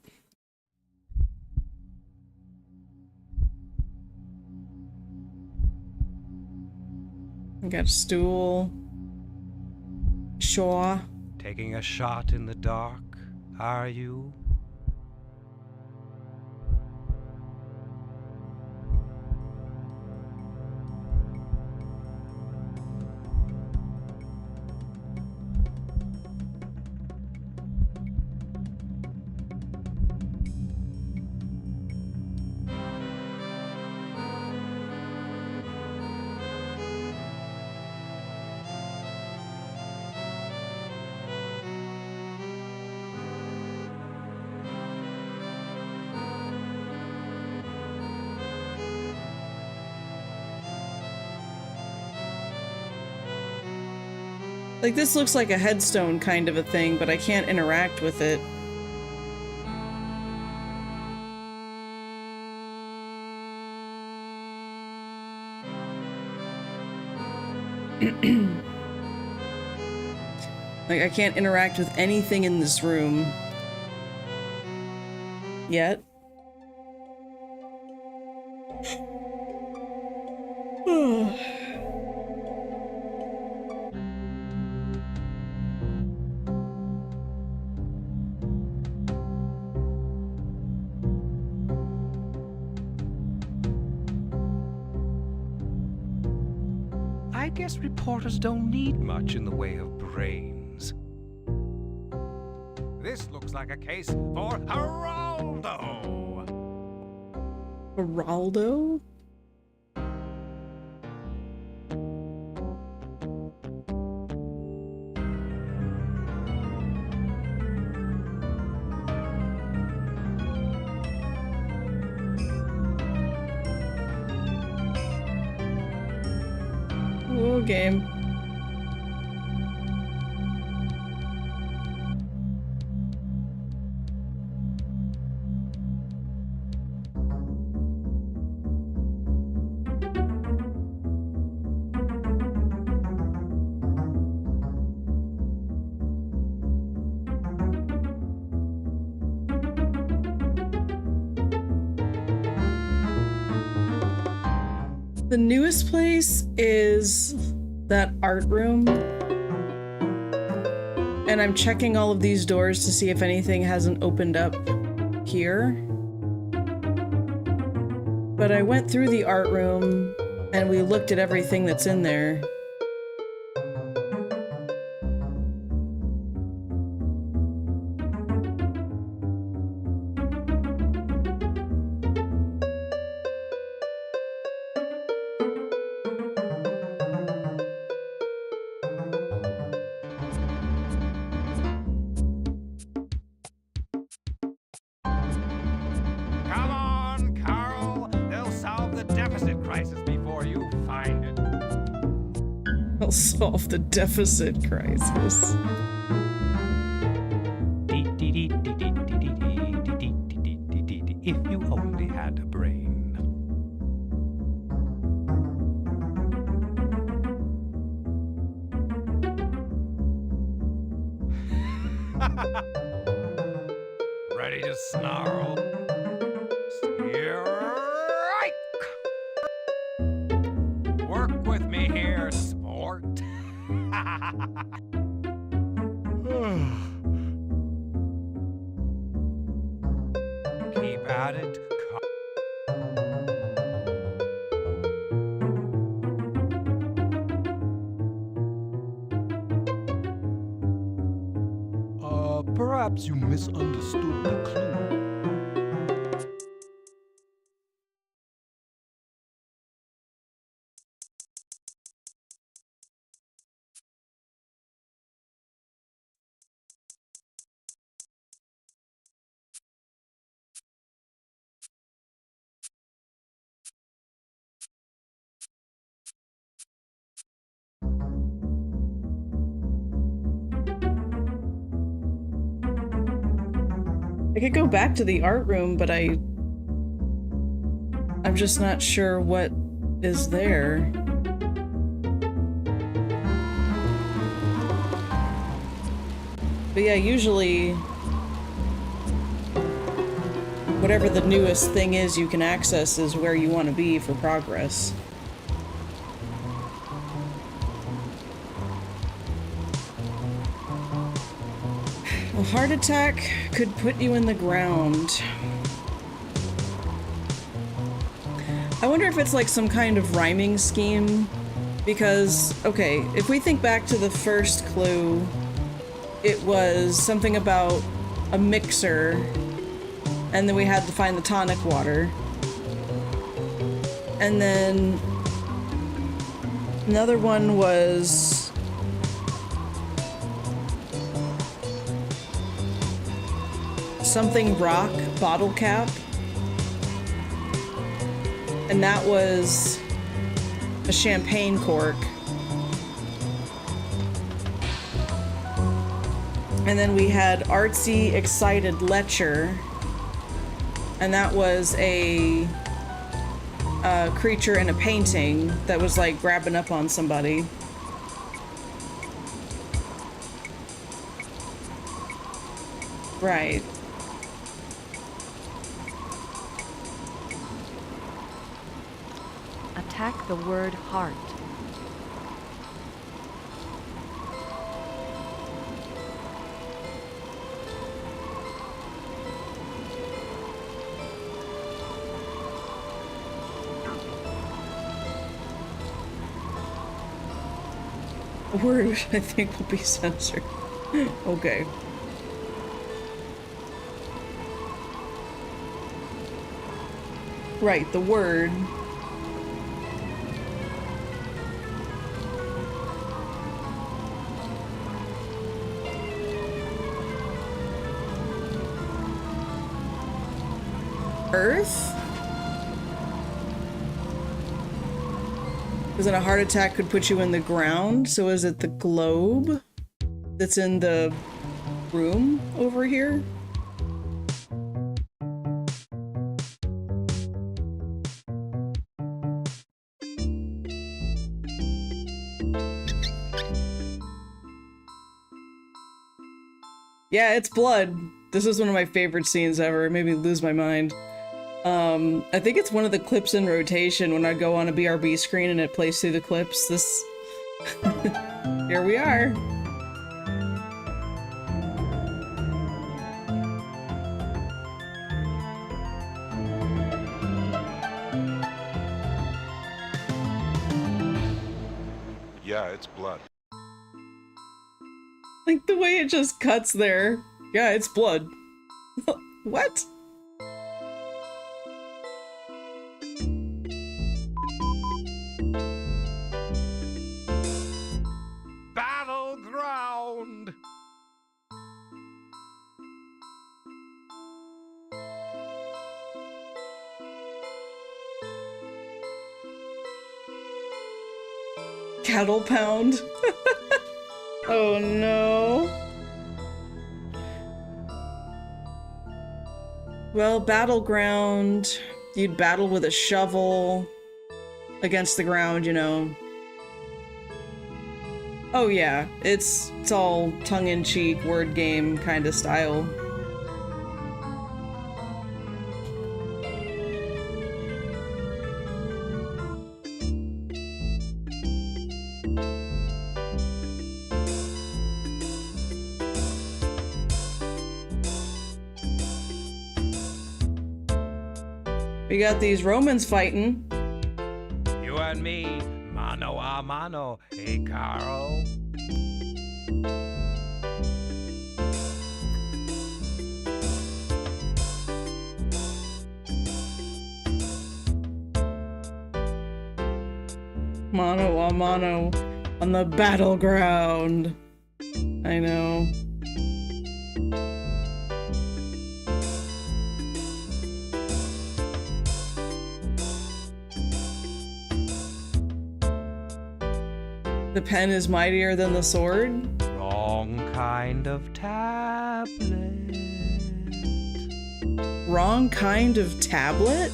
Speaker 2: I got a stool. Sure.
Speaker 3: Taking a shot in the dark, are you?
Speaker 2: Like, this looks like a headstone kind of a thing, but I can't interact with it. Like, I can't interact with anything in this room. Yet.
Speaker 3: I guess reporters don't need much in the way of brains. This looks like a case for Geraldo.
Speaker 2: Geraldo? Ooh, game. The newest place is that art room. And I'm checking all of these doors to see if anything hasn't opened up here. But I went through the art room and we looked at everything that's in there.
Speaker 3: Come on, Carl. They'll solve the deficit crisis before you find it.
Speaker 2: I'll solve the deficit crisis.
Speaker 3: If you only had a brain. Ready to snarl? Strike! Work with me here, sport. Keep at it. Perhaps you misunderstood the clue.
Speaker 2: I could go back to the art room, but I'm just not sure what is there. But yeah, usually whatever the newest thing is you can access is where you want to be for progress. A heart attack could put you in the ground. I wonder if it's like some kind of rhyming scheme, because, okay, if we think back to the first clue, it was something about a mixer, and then we had to find the tonic water. And then another one was something rock bottle cap, and that was a champagne cork. And then we had artsy excited lecher, and that was a creature in a painting that was like grabbing up on somebody. Right.
Speaker 4: Attack the word heart.
Speaker 2: The word, I think, will be censored. Okay. Right, the word. Earth? Because then a heart attack could put you in the ground, so is it the globe that's in the room over here? Yeah, it's blood. This is one of my favorite scenes ever. It made me lose my mind. I think it's one of the clips in rotation when I go on a BRB screen and it plays through the clips. This... Here we are.
Speaker 9: Yeah, it's blood.
Speaker 2: Like the way it just cuts there. Yeah, it's blood. What?
Speaker 3: Battleground!
Speaker 2: Cattle pound? Oh no. Well, battleground. You'd battle with a shovel against the ground, you know. Oh yeah, it's all tongue-in-cheek word game kind of style. We got these Romans fighting.
Speaker 3: You and me, mano a mano, hey, Carl?
Speaker 2: Mano a mano on the battleground. I know. The pen is mightier than the sword?
Speaker 3: Wrong kind of tablet.
Speaker 2: Wrong kind of tablet?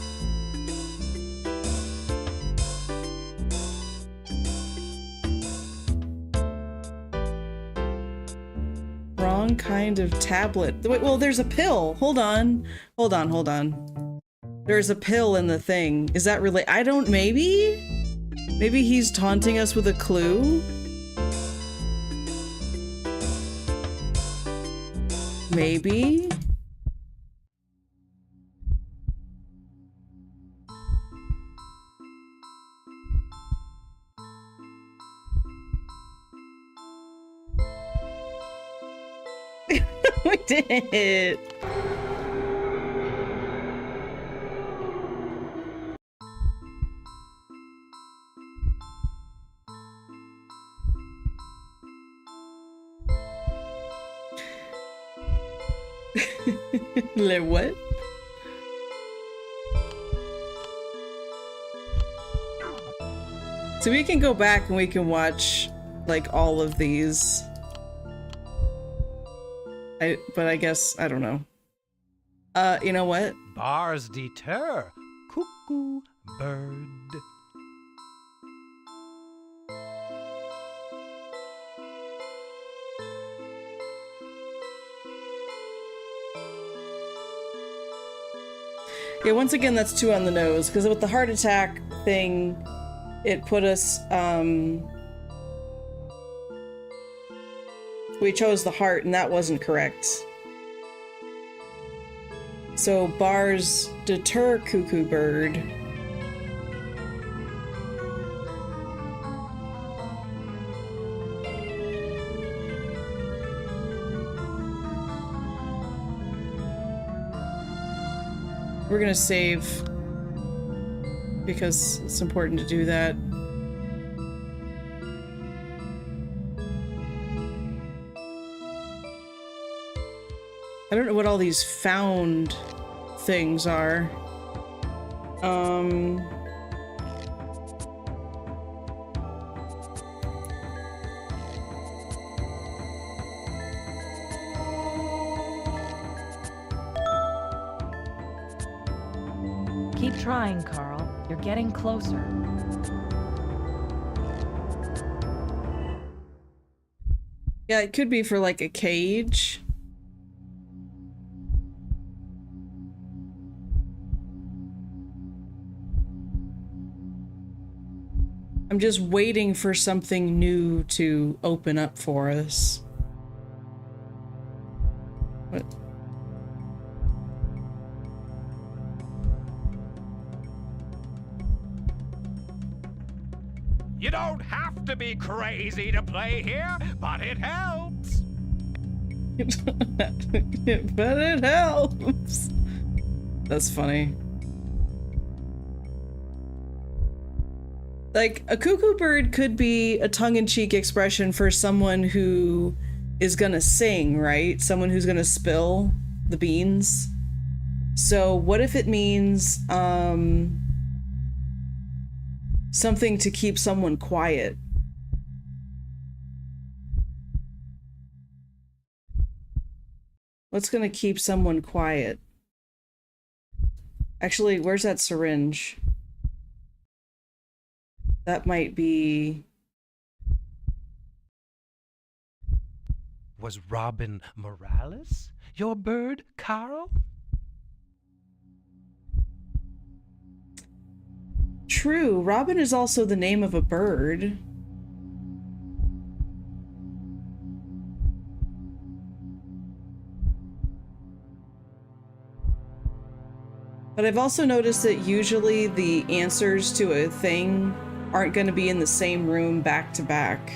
Speaker 2: Wrong kind of tablet. Wait, well, there's a pill. Hold on. Hold on, hold on. There's a pill in the thing. Is that really? I don't, maybe? Maybe he's taunting us with a clue? Maybe? We did it! Like what? So we can go back and we can watch like all of these. But I guess I don't know. You know what?
Speaker 3: Bars deter, cuckoo bird.
Speaker 2: Yeah, once again, that's too on the nose, because with the heart attack thing, it put us, we chose the heart, and that wasn't correct. So, bars deter cuckoo bird. We're gonna save because it's important to do that. I don't know what all these found things are.
Speaker 4: Keep trying, Carl. You're getting closer.
Speaker 2: Yeah, it could be for like a cage. I'm just waiting for something new to open up for us. What?
Speaker 3: You don't have to be crazy to play here, but it helps.
Speaker 2: But it helps. That's funny. Like, a cuckoo bird could be a tongue-in-cheek expression for someone who is gonna sing, right? Someone who's gonna spill the beans. So what if it means, something to keep someone quiet? What's gonna keep someone quiet? Actually, where's that syringe? That might be...
Speaker 3: Was Robin Morales your bird, Carl?
Speaker 2: True, Robin is also the name of a bird. But I've also noticed that usually the answers to a thing aren't going to be in the same room back to back.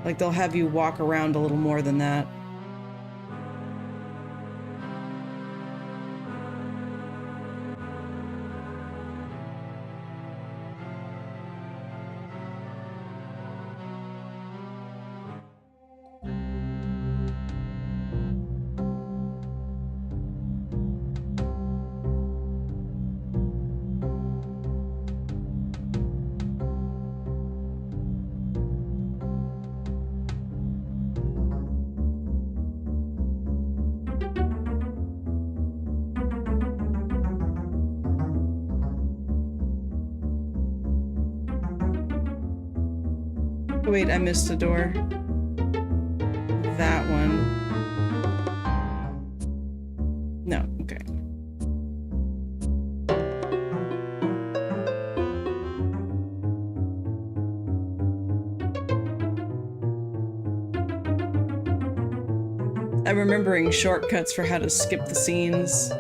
Speaker 2: Like, they'll have you walk around a little more than that. Wait, I missed a door. That one. No, okay. I'm remembering shortcuts for how to skip the scenes.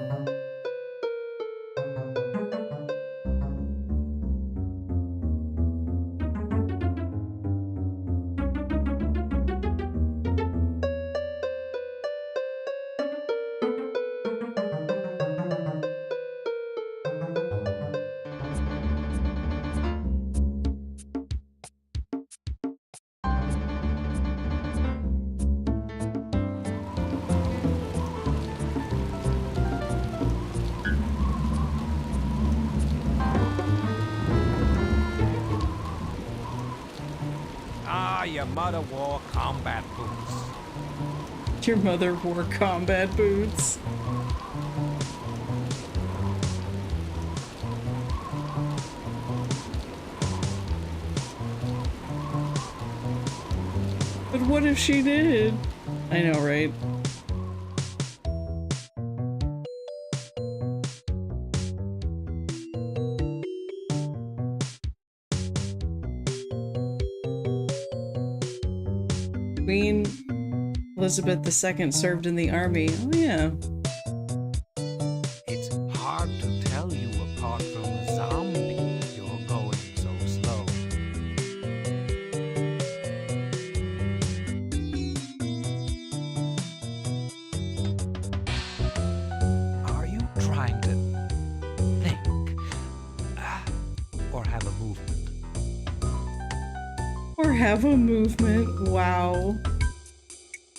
Speaker 3: Your mother wore combat boots.
Speaker 2: Your mother wore combat boots. But what if she did? I know, right? Queen Elizabeth II served in the army. Oh yeah.
Speaker 3: It's hard to tell you apart from a zombie. You're going so slow. Are you trying to think? Or have a movement?
Speaker 2: Or have a movement. Wow.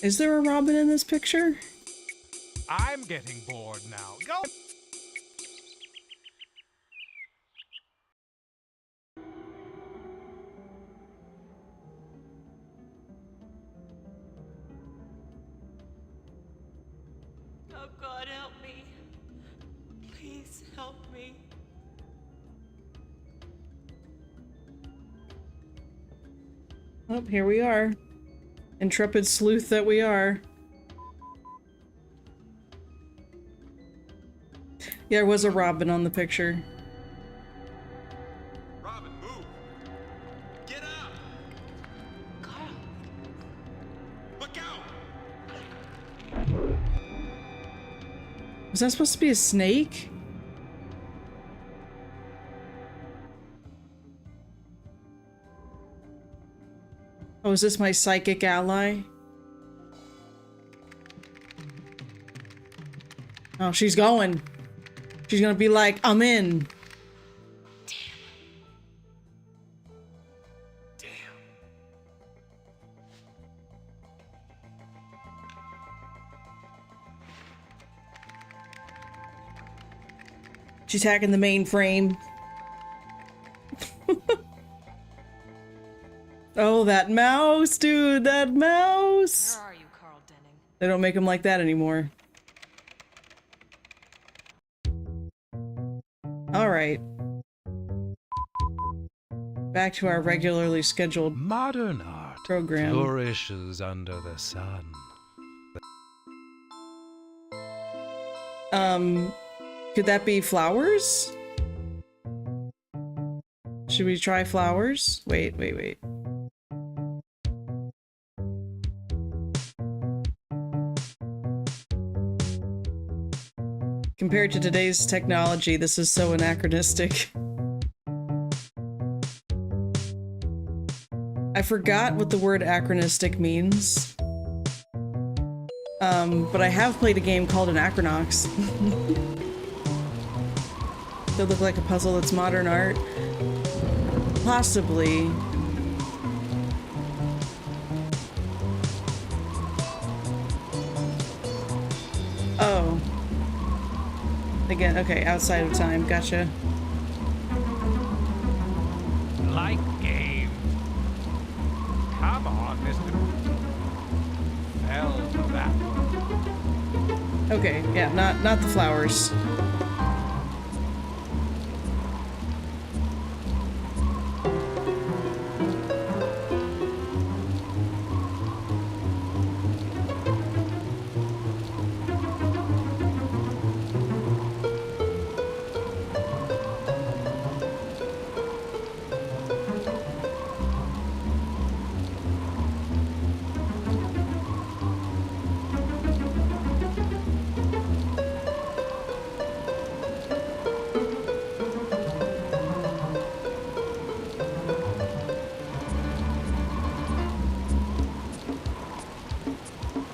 Speaker 2: Is there a Robin in this picture?
Speaker 3: I'm getting bored now. Go!
Speaker 5: Oh God, help me. Please help me.
Speaker 2: Oh, here we are. Intrepid sleuth that we are. Yeah, there was a Robin on the picture.
Speaker 9: Robin, move! Get up!
Speaker 5: Carl.
Speaker 9: Look out!
Speaker 2: Was that supposed to be a snake? Oh, is this my psychic ally? Oh, she's going. She's gonna be like, I'm in. She's hacking the mainframe. Oh, that mouse, dude, that mouse.
Speaker 6: Where are you, Carl Denning?
Speaker 2: They don't make them like that anymore. All right. Back to our regularly scheduled
Speaker 3: Modern art
Speaker 2: program.
Speaker 3: flourishes under the sun.
Speaker 2: Could that be flowers? Should we try flowers? Wait. Compared to today's technology, this is so anachronistic. I forgot what the word anachronistic means. But I have played a game called Anachronox. Does it look like a puzzle that's modern art? Possibly. Oh. Again, okay, outside of time, gotcha.
Speaker 3: Like game. Come on, Mr. Fell for that one.
Speaker 2: Okay, yeah, not the flowers.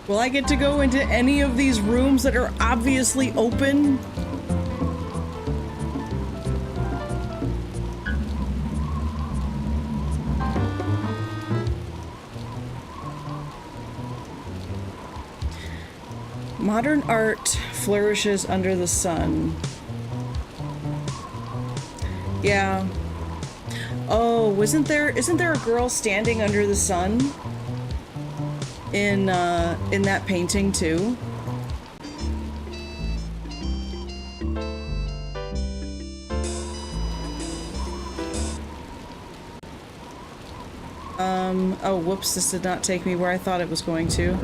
Speaker 2: Will I get to go into any of these rooms that are obviously open? Modern art flourishes under the sun. Yeah. Oh, isn't there a girl standing under the sun? In that painting too. Oh whoops, this did not take me where I thought it was going to.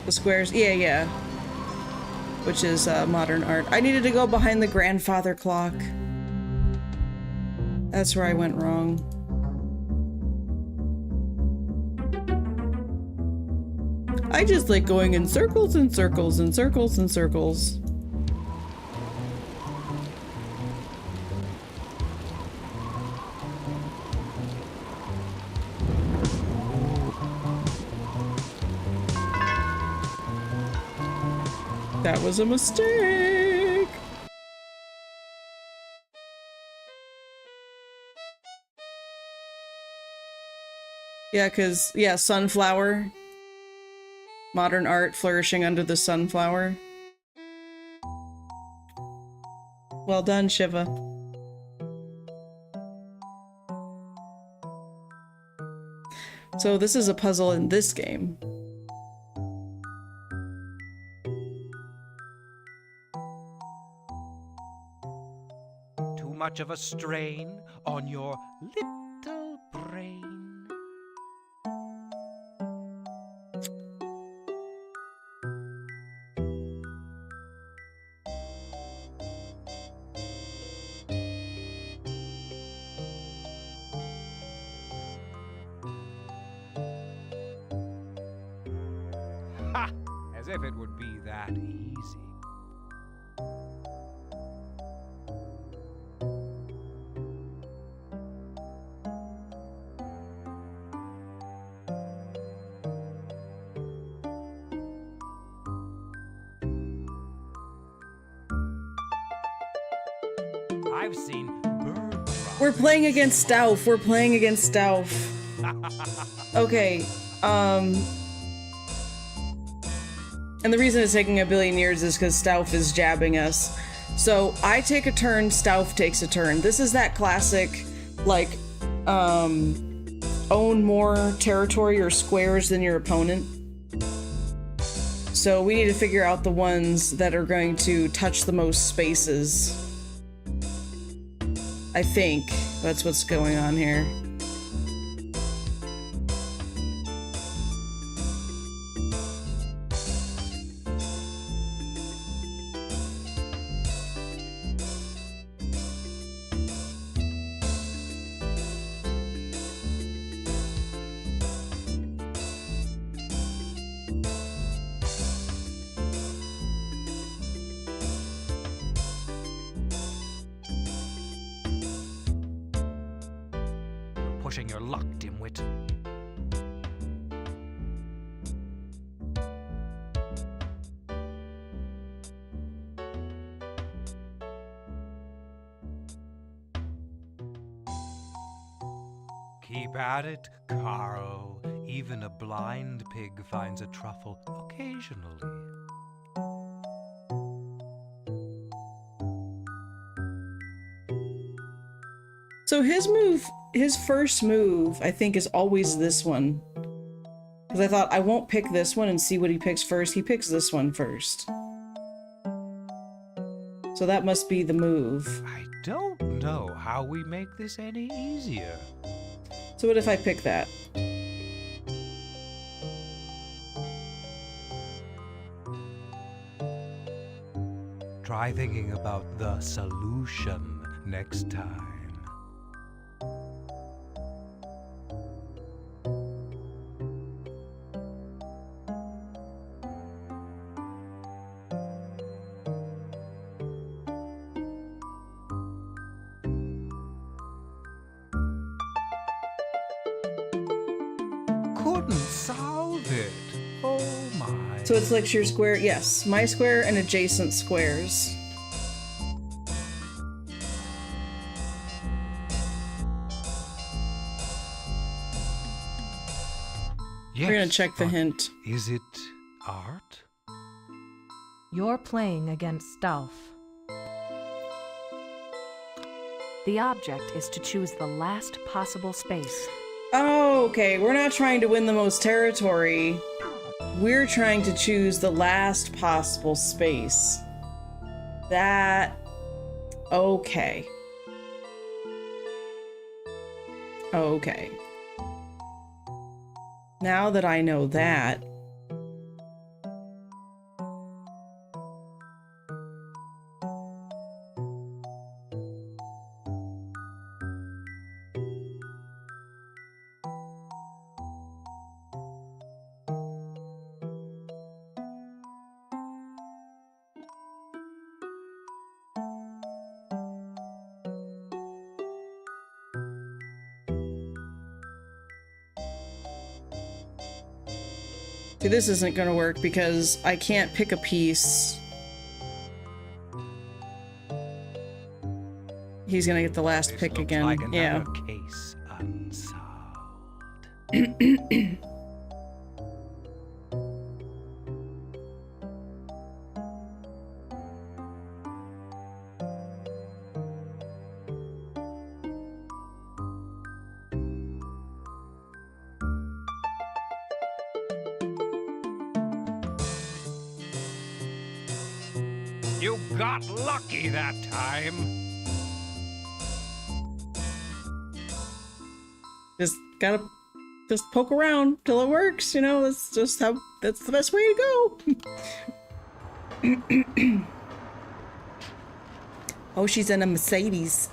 Speaker 2: The squares, yeah. Which is modern art. I needed to go behind the grandfather clock. That's where I went wrong. I just like going in circles and circles and circles and circles. That was a mistake. Yeah, 'cause, yeah, sunflower. Modern art flourishing under the sunflower. Well done, Shiva. So this is a puzzle in this game.
Speaker 3: Too much of a strain on your little brain. Ha! As if it would be that easy. I've seen birds.
Speaker 2: We're playing against Stauf. We're playing against Stauf. Okay, and the reason it's taking a billion years is because Stauf is jabbing us. So I take a turn, Stauf takes a turn. This is that classic, like, own more territory or squares than your opponent. So we need to figure out the ones that are going to touch the most spaces. I think that's what's going on here.
Speaker 3: pushing your luck, dimwit. Keep at it, Carl. Even a blind pig finds a truffle occasionally.
Speaker 2: So his first move, I think, is always this one. Because I thought, I won't pick this one and see what he picks first. He picks this one first. So that must be the move.
Speaker 3: I don't know how we make this any easier.
Speaker 2: So what if I pick that?
Speaker 3: Try thinking about the solution next time. Couldn't solve it. Oh my.
Speaker 2: So it's like your square, yes, my square and adjacent squares.
Speaker 3: Yes,
Speaker 2: We're gonna check the
Speaker 3: but
Speaker 2: hint.
Speaker 3: Is it art?
Speaker 4: You're playing against Stolf. The object is to choose the last possible space.
Speaker 2: Oh, okay, we're not trying to win the most territory. We're trying to choose the last possible space. That... Okay. Okay. Now that I know that... See, this isn't gonna work because I can't pick a piece. He's gonna get the last
Speaker 3: This
Speaker 2: pick
Speaker 3: looks
Speaker 2: again.
Speaker 3: like another
Speaker 2: Yeah.
Speaker 3: case unsolved. You got lucky that time.
Speaker 2: Just gotta poke around till it works, you know, that's the best way to go. Oh, she's in a Mercedes.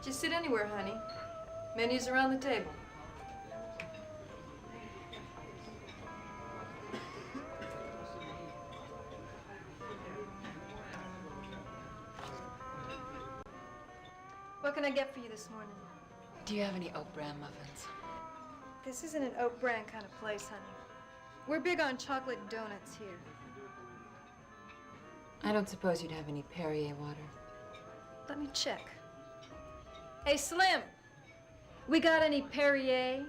Speaker 10: Just sit anywhere, honey. Menus around the table. What can I get for you this morning?
Speaker 6: Do you have any oat bran muffins?
Speaker 10: This isn't an oat bran kind of place, honey. We're big on chocolate donuts here.
Speaker 6: I don't suppose you'd have any Perrier water.
Speaker 10: Let me check. Hey, Slim! We got any Perrier?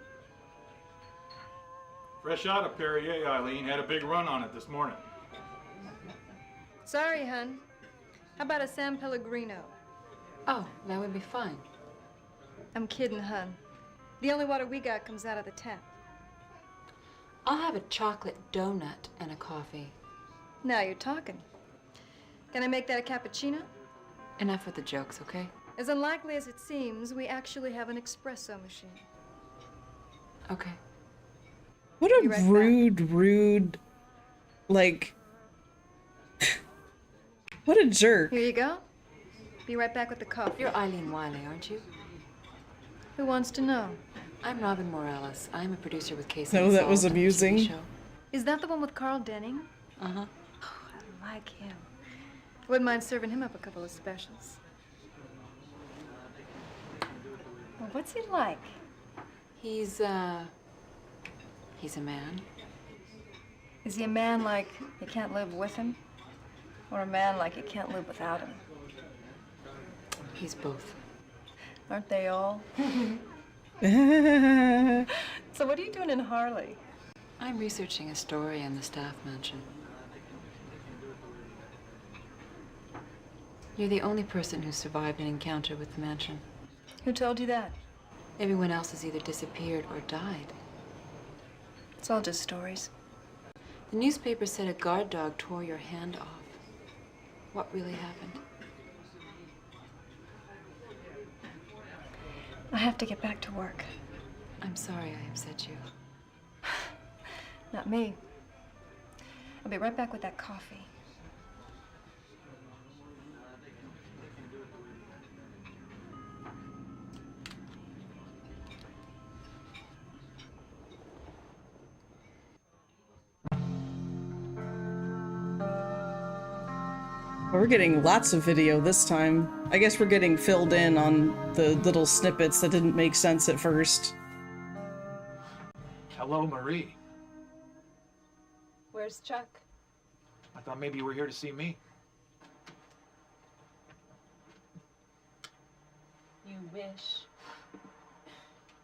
Speaker 8: Fresh out of Perrier, Eileen. Had a big run on it this morning.
Speaker 10: Sorry, hun. How about a San Pellegrino?
Speaker 6: Oh, that would be fine.
Speaker 10: I'm kidding, hun. The only water we got comes out of the tap.
Speaker 6: I'll have a chocolate donut and a coffee.
Speaker 10: Now you're talking. Can I make that a cappuccino?
Speaker 6: Enough with the jokes, okay?
Speaker 10: As unlikely as it seems, we actually have an espresso machine.
Speaker 6: Okay.
Speaker 2: What a rude, like, what a jerk.
Speaker 10: Here you go. Be right back with the coffee.
Speaker 6: You're Eileen Wiley, aren't you?
Speaker 10: Who wants to know?
Speaker 6: I'm Robin Morales. I'm a producer with Casey.
Speaker 2: No, that was amusing.
Speaker 10: Is that the one with Carl Denning?
Speaker 6: Uh-huh.
Speaker 10: Oh, I like him. Wouldn't mind serving him up a couple of specials. Well, what's he like?
Speaker 6: He's a man.
Speaker 10: Is he a man like you can't live with him? Or a man like you can't live without him?
Speaker 6: He's both.
Speaker 10: Aren't they all? So what are you doing in Harley?
Speaker 6: I'm researching a story in the staff mansion. You're the only person who survived an encounter with the mansion.
Speaker 10: Who told you that?
Speaker 6: Everyone else has either disappeared or died.
Speaker 10: It's all just stories.
Speaker 6: The newspaper said a guard dog tore your hand off. What really happened?
Speaker 10: I have to get back to work.
Speaker 6: I'm sorry I upset you.
Speaker 10: Not me. I'll be right back with that coffee.
Speaker 2: We're getting lots of video this time. I guess we're getting filled in on the little snippets that didn't make sense at first.
Speaker 8: Hello, Marie.
Speaker 10: Where's Chuck?
Speaker 8: I thought maybe you were here to see me.
Speaker 10: You wish.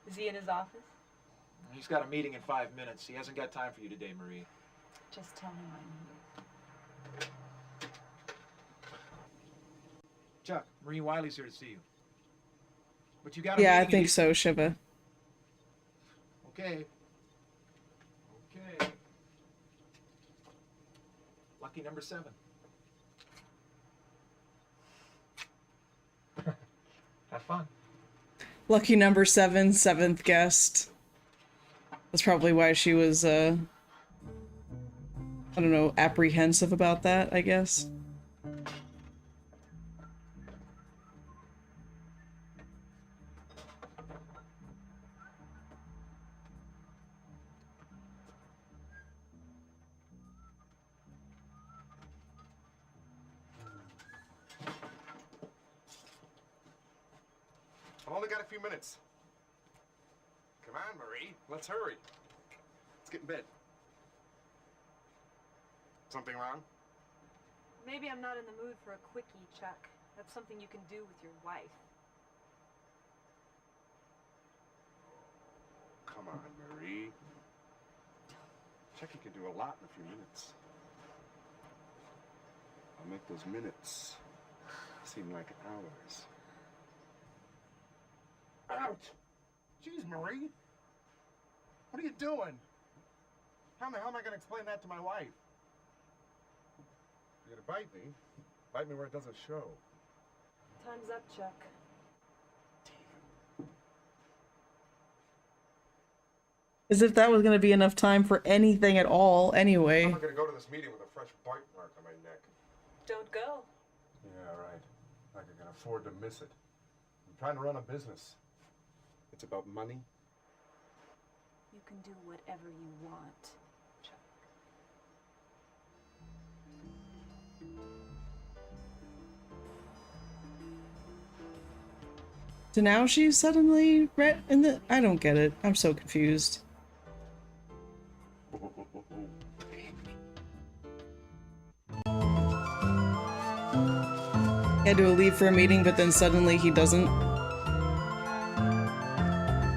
Speaker 10: Is he in his office?
Speaker 8: He's got a meeting in 5 minutes. He hasn't got time for you today, Marie.
Speaker 10: Just tell him I need it.
Speaker 8: Chuck, Marie Wiley's here to see you. But you got a
Speaker 2: Yeah, I
Speaker 8: meeting
Speaker 2: think so, Shiva.
Speaker 8: Okay. Okay. Lucky number 7. Have fun.
Speaker 2: Lucky number 7, 7th guest. That's probably why she was, I don't know, apprehensive about that, I guess.
Speaker 9: I've only got a few minutes. Come on, Marie. Let's hurry. Let's get in bed. Something wrong?
Speaker 11: Maybe I'm not in the mood for a quickie, Chuck. That's something you can do with your wife.
Speaker 9: Come on, Marie. Chucky can do a lot in a few minutes. I'll make those minutes seem like hours. Ouch! Jeez, Marie. What are you doing? How in the hell am I going to explain that to my wife? You're going to bite me. Bite me where it doesn't show.
Speaker 11: Time's up, Chuck.
Speaker 2: As if that was going to be enough time for anything at all, anyway.
Speaker 9: I'm not going to go to this meeting with a fresh bite mark on my neck.
Speaker 11: Don't go.
Speaker 9: Yeah, right. Like I can afford to miss it. I'm trying to run a business. It's about money.
Speaker 11: You can do whatever you want, Chuck.
Speaker 2: So now she's suddenly in the... I don't get it. I'm so confused. He had to leave for a meeting, but then suddenly he doesn't.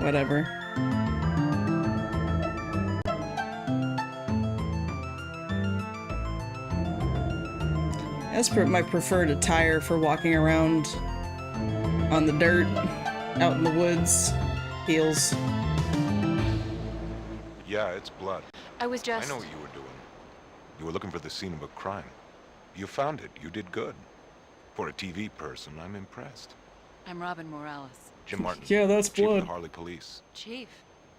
Speaker 2: Whatever. That's my preferred attire for walking around on the dirt, out in the woods. Heels.
Speaker 12: Yeah, it's blood.
Speaker 6: I was just...
Speaker 12: I know what you were doing. You were looking for the scene of a crime. You found it. You did good. For a TV person, I'm impressed.
Speaker 6: I'm Robin Morales.
Speaker 12: Jim Martin.
Speaker 2: Yeah, that's
Speaker 12: Chief of
Speaker 2: blood.
Speaker 12: the Harley Police.
Speaker 6: Chief.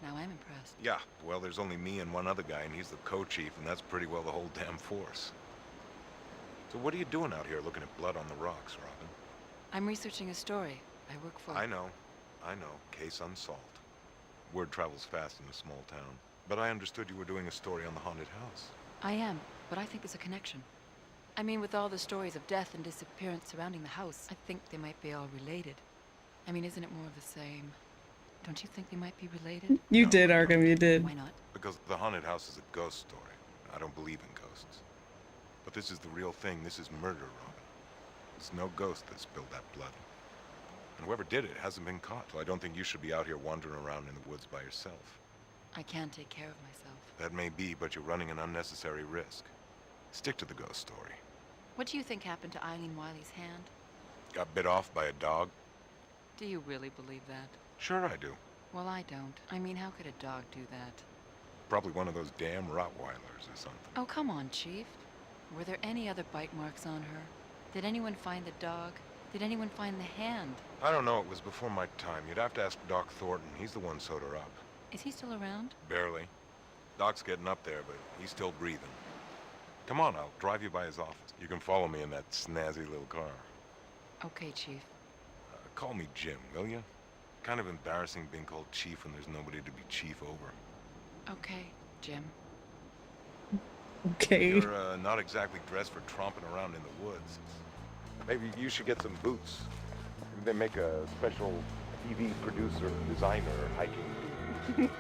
Speaker 6: Now I'm impressed.
Speaker 12: Yeah, well, there's only me and one other guy, and he's the co-chief, and that's pretty well the whole damn force. So what are you doing out here looking at blood on the rocks, Robin?
Speaker 6: I'm researching a story. I work for...
Speaker 12: I know. Case unsolved. Word travels fast in a small town. But I understood you were doing a story on the haunted house.
Speaker 6: I am, but I think there's a connection. I mean, with all the stories of death and disappearance surrounding the house, I think they might be all related. I mean, isn't it more of the same? Don't you think they might be related?
Speaker 2: You
Speaker 12: No,
Speaker 2: did, Arkham, you did.
Speaker 6: Why not?
Speaker 12: Because the haunted house is a ghost story. I don't believe in ghosts. But this is the real thing. This is murder, Robin. It's no ghost that spilled that blood. And whoever did it hasn't been caught. So I don't think you should be out here wandering around in the woods by yourself.
Speaker 6: I can't take care of myself.
Speaker 12: That may be, but you're running an unnecessary risk. Stick to the ghost story.
Speaker 6: What do you think happened to Eileen Wiley's hand?
Speaker 12: Got bit off by a dog?
Speaker 6: Do you really believe that?
Speaker 12: Sure I do.
Speaker 6: Well, I don't. I mean, how could a dog do that?
Speaker 12: Probably one of those damn Rottweilers or something.
Speaker 6: Oh, come on, Chief. Were there any other bite marks on her? Did anyone find the dog? Did anyone find the hand?
Speaker 12: I don't know. It was before my time. You'd have to ask Doc Thornton. He's the one sewed her up.
Speaker 6: Is he still around?
Speaker 12: Barely. Doc's getting up there, but he's still breathing. Come on, I'll drive you by his office. You can follow me in that snazzy little car.
Speaker 6: Okay, Chief.
Speaker 12: Call me Jim, will you? Kind of embarrassing being called Chief when there's nobody to be chief over.
Speaker 6: Okay, Jim.
Speaker 2: Okay.
Speaker 12: You're not exactly dressed for tromping around in the woods. Maybe you should get some boots. They make a special TV producer, designer, hiking boot.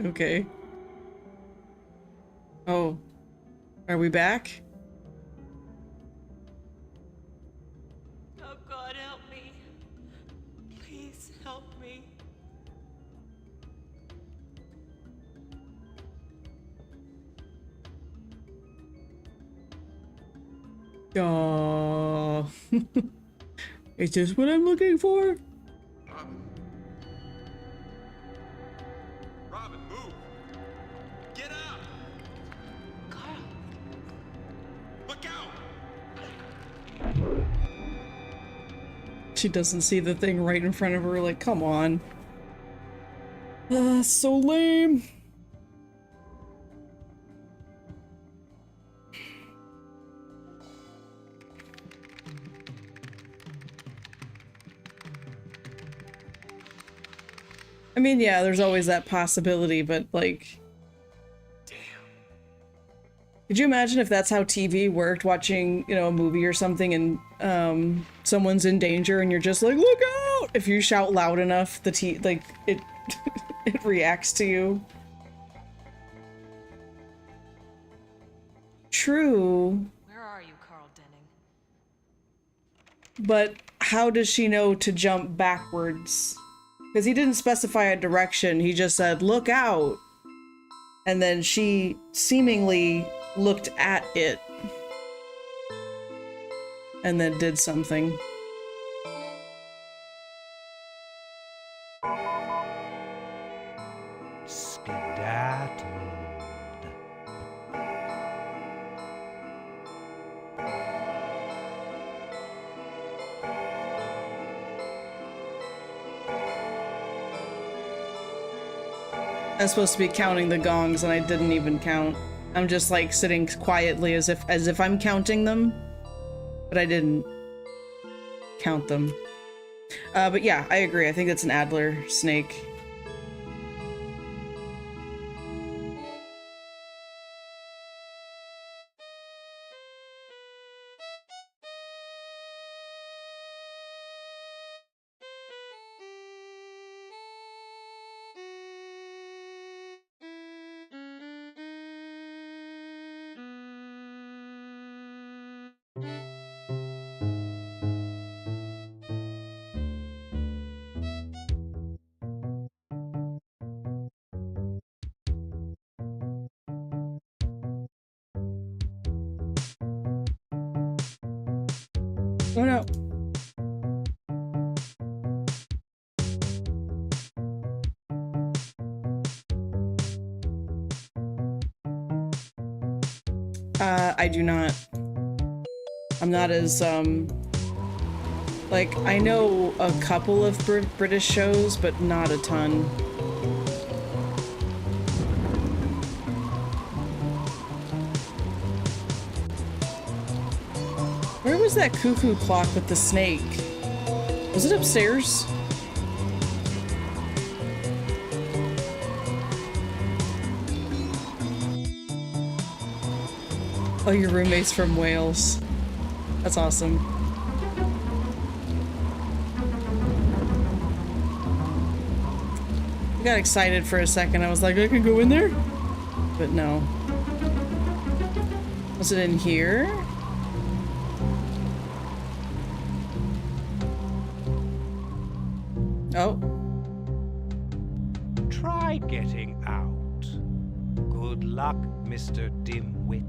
Speaker 2: Okay. Oh. Are we back?
Speaker 13: Oh God, help me. Please help me.
Speaker 2: Oh. Is this what I'm looking for?
Speaker 12: Robin, move! Get out!
Speaker 6: Carl!
Speaker 12: Look out!
Speaker 2: She doesn't see the thing right in front of her, like, come on. So lame. I mean, yeah, there's always that possibility, but like... Damn. Could you imagine if that's how TV worked, watching, you know, a movie or something and someone's in danger and you're just like, look out! If you shout loud enough, it it reacts to you. True.
Speaker 11: Where are you, Carl Denning?
Speaker 2: But how does she know to jump backwards? Because he didn't specify a direction, he just said, look out! And then she seemingly looked at it. And then did something.
Speaker 3: Skedaddled.
Speaker 2: I was supposed to be counting the gongs and I didn't even count. I'm just like sitting quietly as if I'm counting them. But I didn't count them. But yeah, I agree. I think that's an Adler snake. Oh no. I do not. I'm not as, like, I know a couple of British shows, but not a ton. Where was that cuckoo clock with the snake? Was it upstairs? Oh, your roommate's from Wales. That's awesome. I got excited for a second. I was like, I can go in there? But no. Was it in here? Oh.
Speaker 3: Try getting out. Good luck, Mr. Dimwit.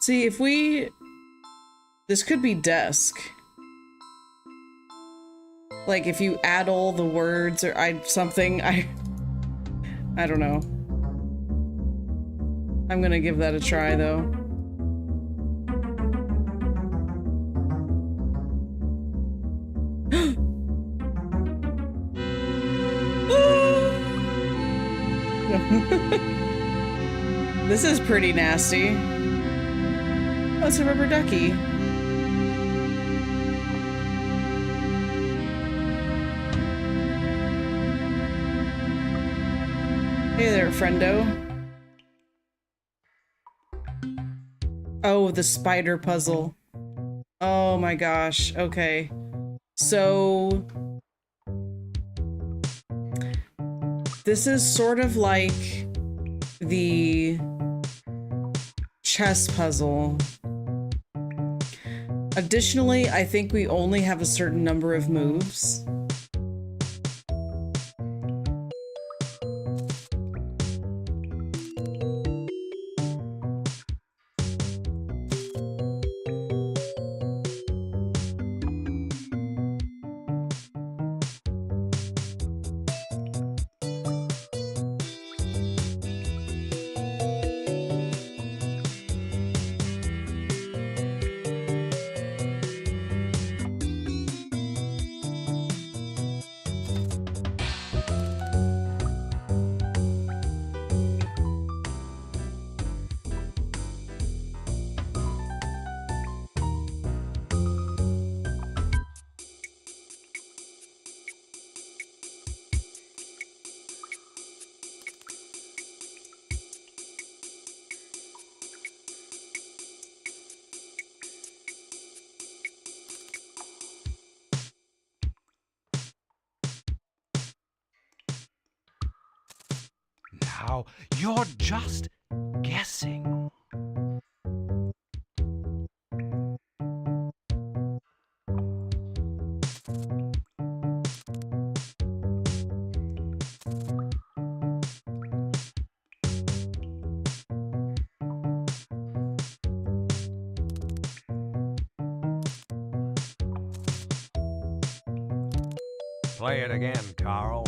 Speaker 2: See, if we... This could be desk. Like, if you add all the words or something, I don't know. I'm gonna give that a try, though. This is pretty nasty. Oh, it's a rubber ducky. Hey there, friendo. Oh, the spider puzzle. Oh my gosh, okay. So... This is sort of like the chess puzzle. Additionally, I think we only have a certain number of moves.
Speaker 3: Now, you're just guessing. Play it again, Carl.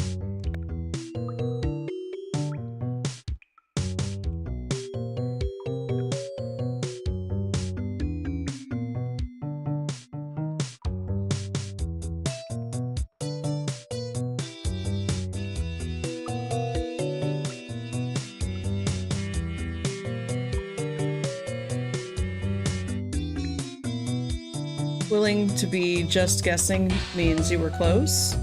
Speaker 2: Willing to be just guessing means you were close.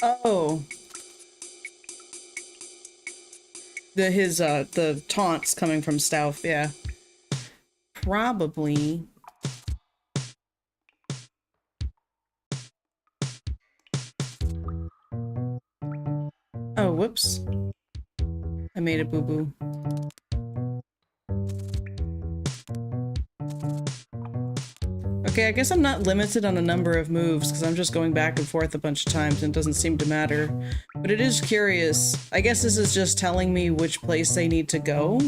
Speaker 2: Oh. The taunts coming from Stauff, yeah. Probably. Oh, whoops. I made a boo-boo. Okay, Okay, I guess I'm not limited on a number of moves because I'm just going back and forth a bunch of times and it doesn't seem to matter. But it is curious. I guess this is just telling me which place they need to go.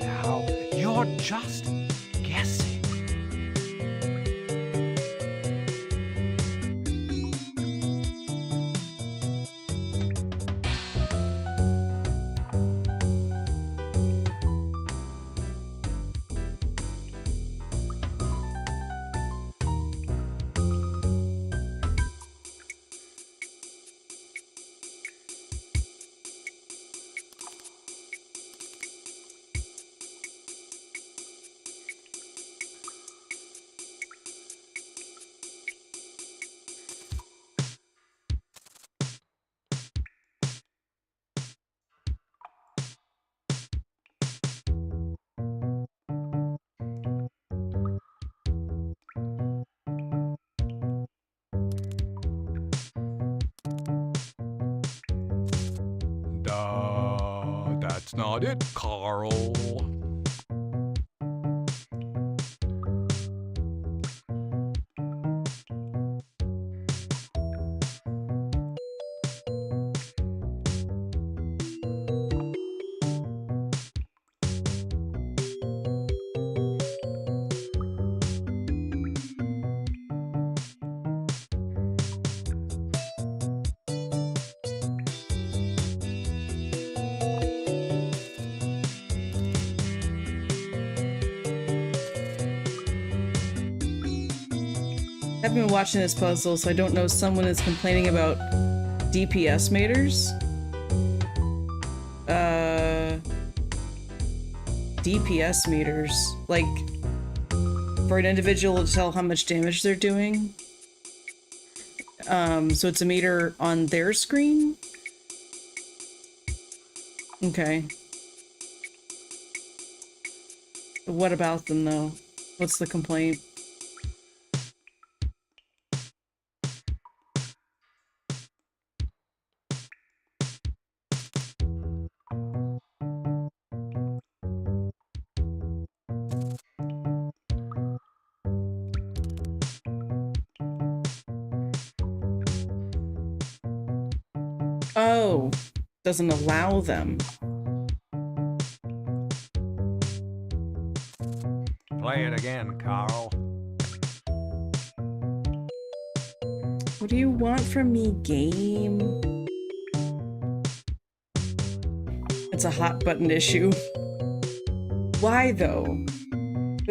Speaker 3: Now, you're just guessing. That's not it, Carl.
Speaker 2: I've been watching this puzzle, so I don't know. Someone is complaining about DPS meters. DPS meters. Like, for an individual to tell how much damage they're doing. So it's a meter on their screen? Okay. What about them, though? What's the complaint? Oh, doesn't allow them.
Speaker 3: Play it again, Carl.
Speaker 2: What do you want from me, game? It's a hot button issue. Why though?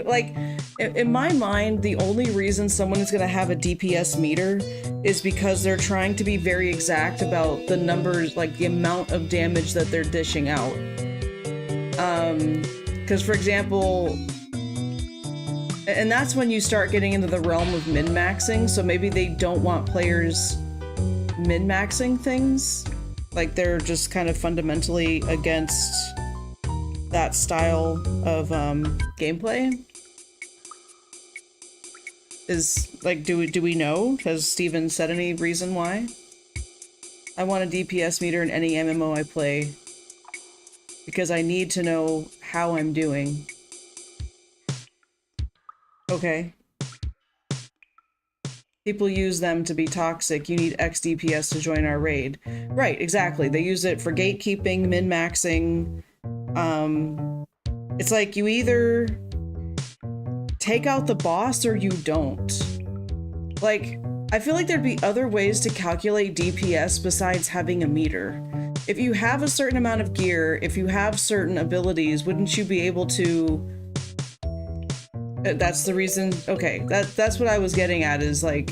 Speaker 2: Like, in my mind, the only reason someone is gonna have a DPS meter is because they're trying to be very exact about the numbers, like the amount of damage that they're dishing out. Because for example, and that's when you start getting into the realm of min-maxing, so maybe they don't want players min-maxing things. Like they're just kind of fundamentally against that style of gameplay. Is like, do we know? Has Steven said any reason why? I want a DPS meter in any MMO I play because I need to know how I'm doing. Okay. People use them to be toxic. You need X DPS to join our raid. Right, exactly. They use it for gatekeeping, min-maxing. It's like you either take out the boss or you don't. Like, I feel like there'd be other ways to calculate DPS besides having a meter. If you have a certain amount of gear, if you have certain abilities, wouldn't you be able to... That's the reason... Okay, that's what I was getting at, is like,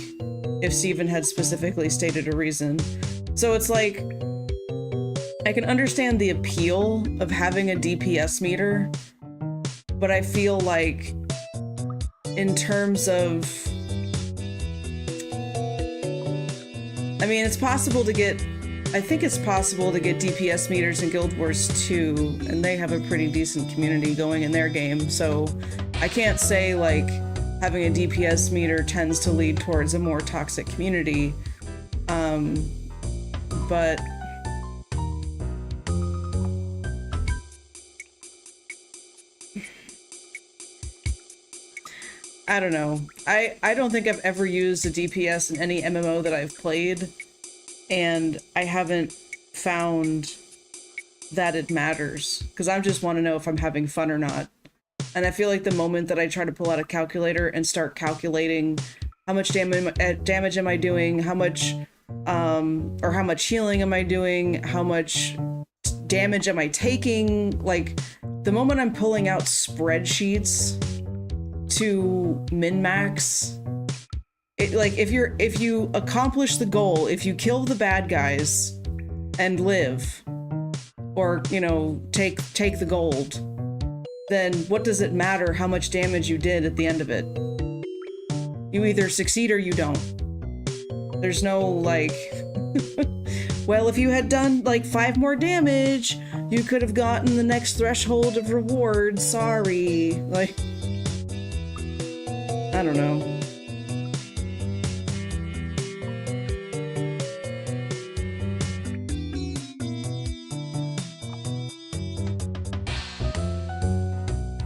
Speaker 2: if Steven had specifically stated a reason. So it's like, I can understand the appeal of having a DPS meter, but I feel like in terms of... I mean, it's possible to get I think it's possible to get DPS meters in Guild Wars 2, and they have a pretty decent community going in their game, so I can't say, like, having a DPS meter tends to lead towards a more toxic community, but... I don't know. I don't think I've ever used a DPS in any MMO that I've played, and I haven't found that it matters, because I just want to know if I'm having fun or not. And I feel like the moment that I try to pull out a calculator and start calculating how much damage am I doing, how much, or how much healing am I doing, how much damage am I taking, like, the moment I'm pulling out spreadsheets to min-max, like, if you accomplish the goal, if you kill the bad guys and live, or, you know, take the gold, then what does it matter how much damage you did at the end of it? You either succeed or you don't. There's no, like, well, if you had done, like, 5 more damage, you could have gotten the next threshold of reward, sorry. Like, I don't know.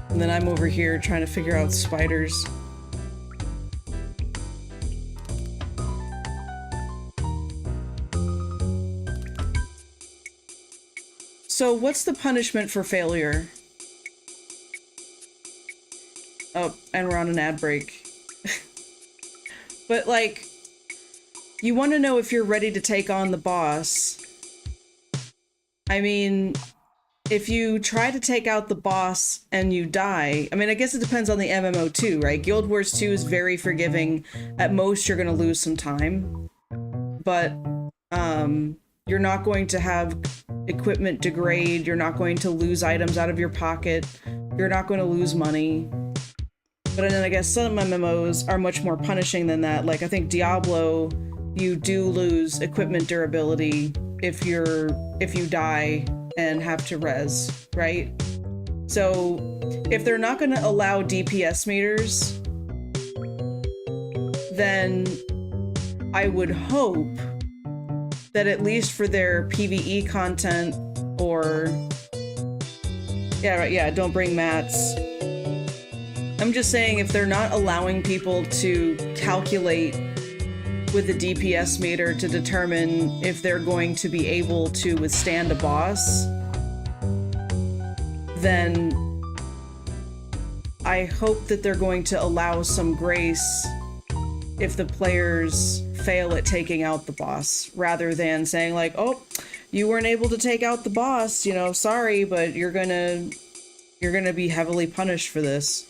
Speaker 2: And then I'm over here trying to figure out spiders. So what's the punishment for failure? Oh, and we're on an ad break. But, like, you want to know if you're ready to take on the boss. I mean, if you try to take out the boss and you die, I mean, I guess it depends on the MMO too, right? Guild Wars 2 is very forgiving. At most, you're going to lose some time. But, you're not going to have equipment degrade. You're not going to lose items out of your pocket. You're not going to lose money. But then I guess some MMOs are much more punishing than that. Like, I think Diablo, you do lose equipment durability if you die and have to res, right? So if they're not going to allow DPS meters, then I would hope that at least for their PvE content, or don't bring mats. I'm just saying, if they're not allowing people to calculate with the DPS meter to determine if they're going to be able to withstand a boss, then I hope that they're going to allow some grace if the players fail at taking out the boss, rather than saying, like, oh, you weren't able to take out the boss, you know, sorry, but you're gonna be heavily punished for this.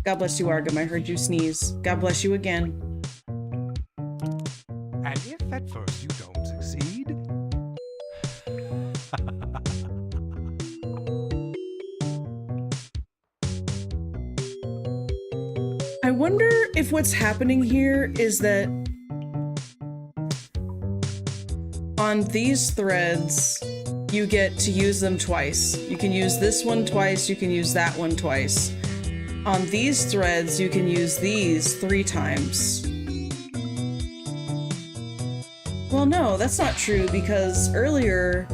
Speaker 2: God bless you, Argam. I heard you sneeze. God bless you again.
Speaker 3: And if at first you don't succeed...
Speaker 2: I wonder if what's happening here is that on these threads, you get to use them twice. You can use this one twice, you can use that one twice. On these threads, you can use these 3 times. Well, no, that's not true, because earlier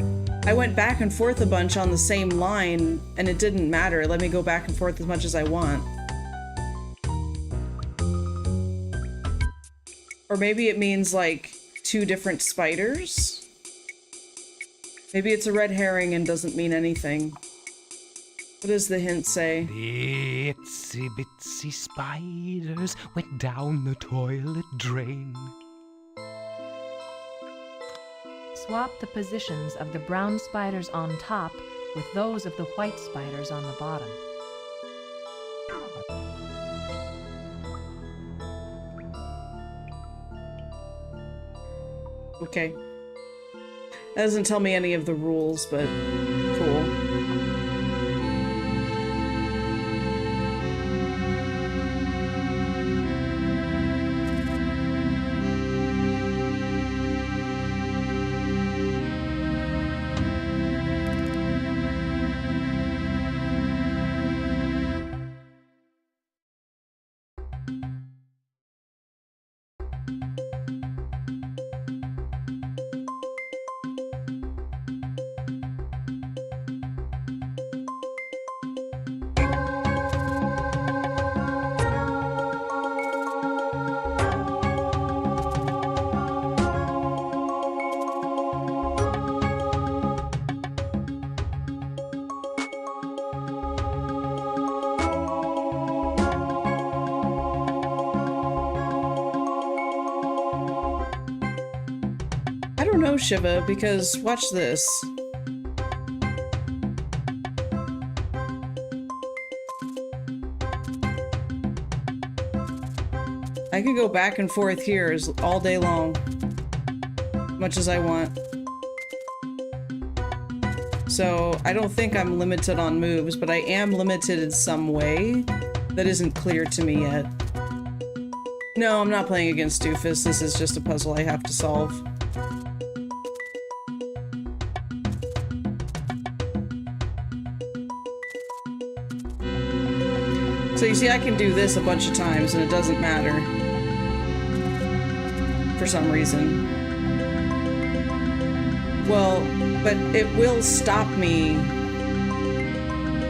Speaker 2: I went back and forth a bunch on the same line and it didn't matter. It let me go back and forth as much as I want. Or maybe it means, like, 2 different spiders? Maybe it's a red herring and doesn't mean anything. What does the hint say?
Speaker 3: The itsy bitsy spiders went down the toilet drain.
Speaker 4: Swap the positions of the brown spiders on top with those of the white spiders on the bottom.
Speaker 2: Okay. That doesn't tell me any of the rules, but cool. I don't know, Shiva, because watch this. I could go back and forth here all day long, much as I want. So I don't think I'm limited on moves, but I am limited in some way that isn't clear to me yet. No, I'm not playing against Doofus. This is just a puzzle I have to solve. So you see, I can do this a bunch of times and it doesn't matter. For some reason. Well, but it will stop me,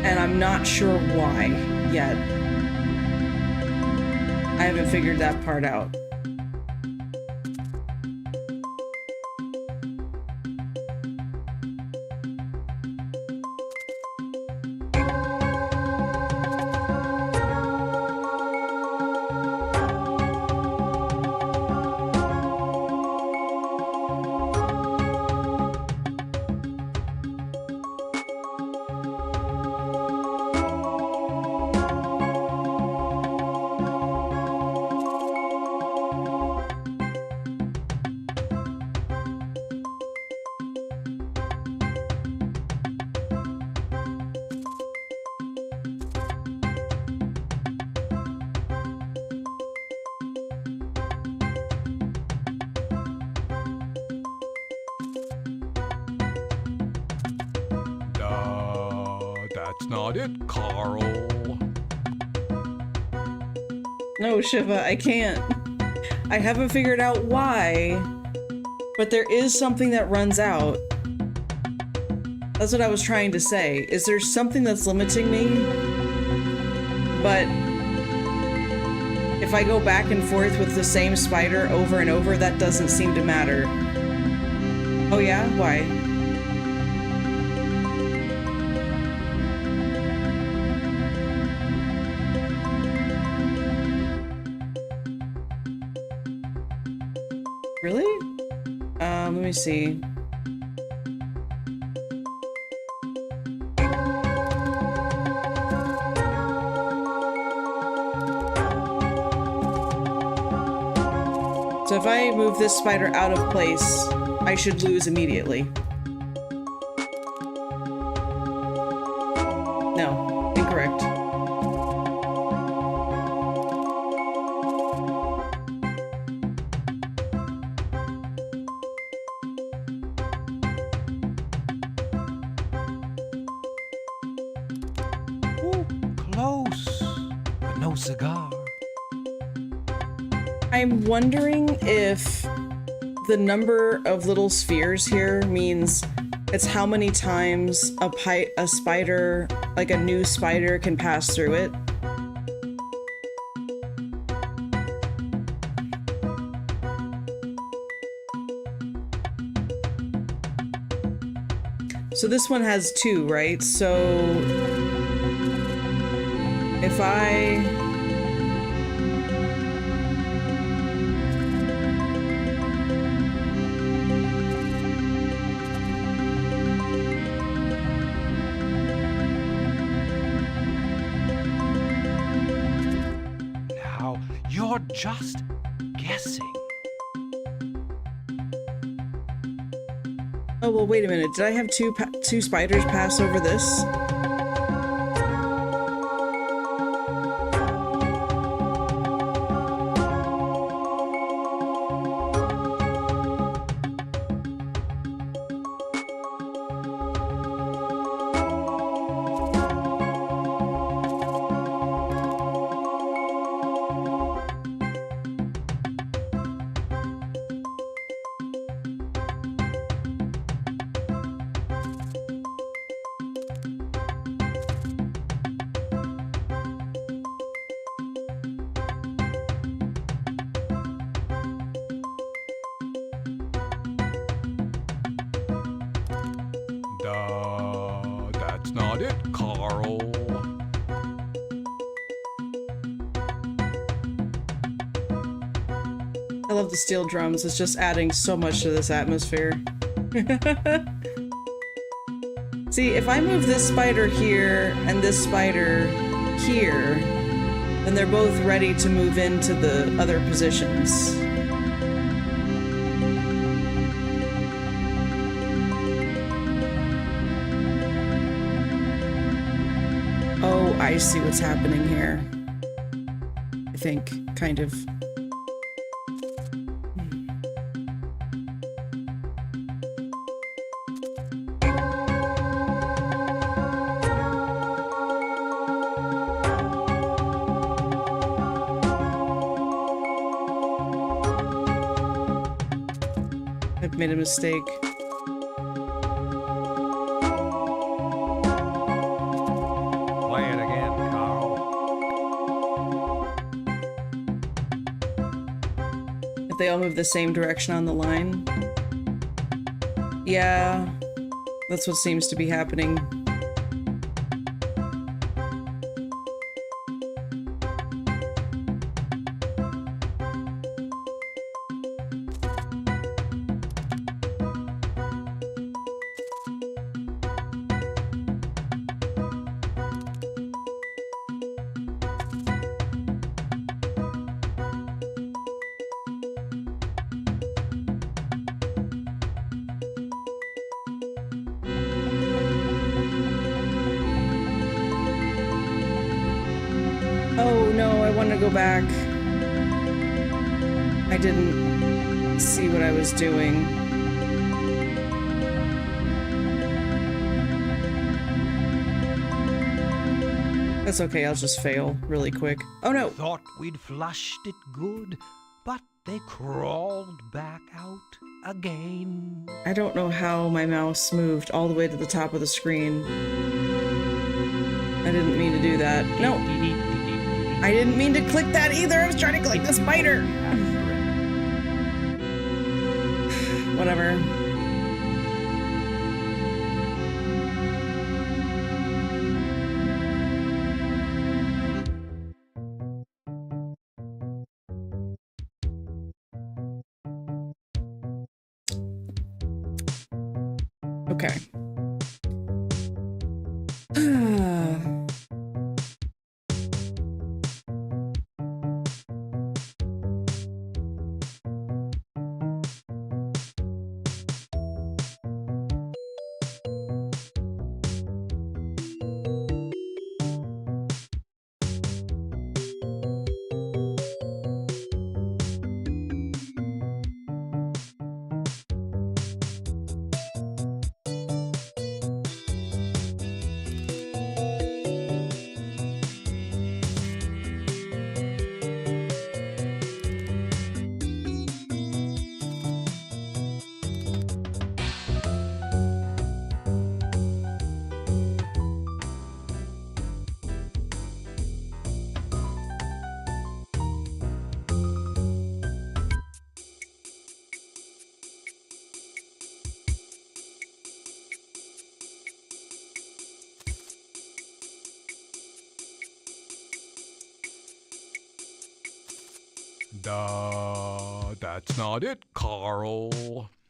Speaker 2: and I'm not sure why yet. I haven't figured that part out.
Speaker 3: That's not it, Carl.
Speaker 2: No, Shiva, I can't. I haven't figured out why, but there is something that runs out. That's what I was trying to say. Is there something that's limiting me? But if I go back and forth with the same spider over and over, that doesn't seem to matter. Oh yeah? Why? Really? Let me see. So if I move this spider out of place, I should lose immediately. No, incorrect.
Speaker 3: Ooh, close, but no cigar.
Speaker 2: I'm wondering if the number of little spheres here means it's how many times a spider, like a new spider, can pass through it. So this one has 2, right? So if I...
Speaker 3: just guessing.
Speaker 2: Oh, well, wait a minute. Did I have two spiders pass over this?
Speaker 3: That's not it, Carl.
Speaker 2: I love the steel drums. It's just adding so much to this atmosphere. See, if I move this spider here and this spider here, then they're both ready to move into the other positions. Oh, I see what's happening here. I think, kind of. I've made a mistake.
Speaker 3: Play it again, Carl.
Speaker 2: If they all move the same direction on the line. Yeah, that's what seems to be happening. Oh no, I want to go back. I didn't see what I was doing. That's okay, I'll just fail really quick. Oh no!
Speaker 3: Thought we'd flushed it good, but they crawled back out again.
Speaker 2: I don't know how my mouse moved all the way to the top of the screen. I didn't mean to do that. No! I didn't mean to click that either! I was trying to click the spider! Whatever. Okay.
Speaker 3: That's not it, Carl.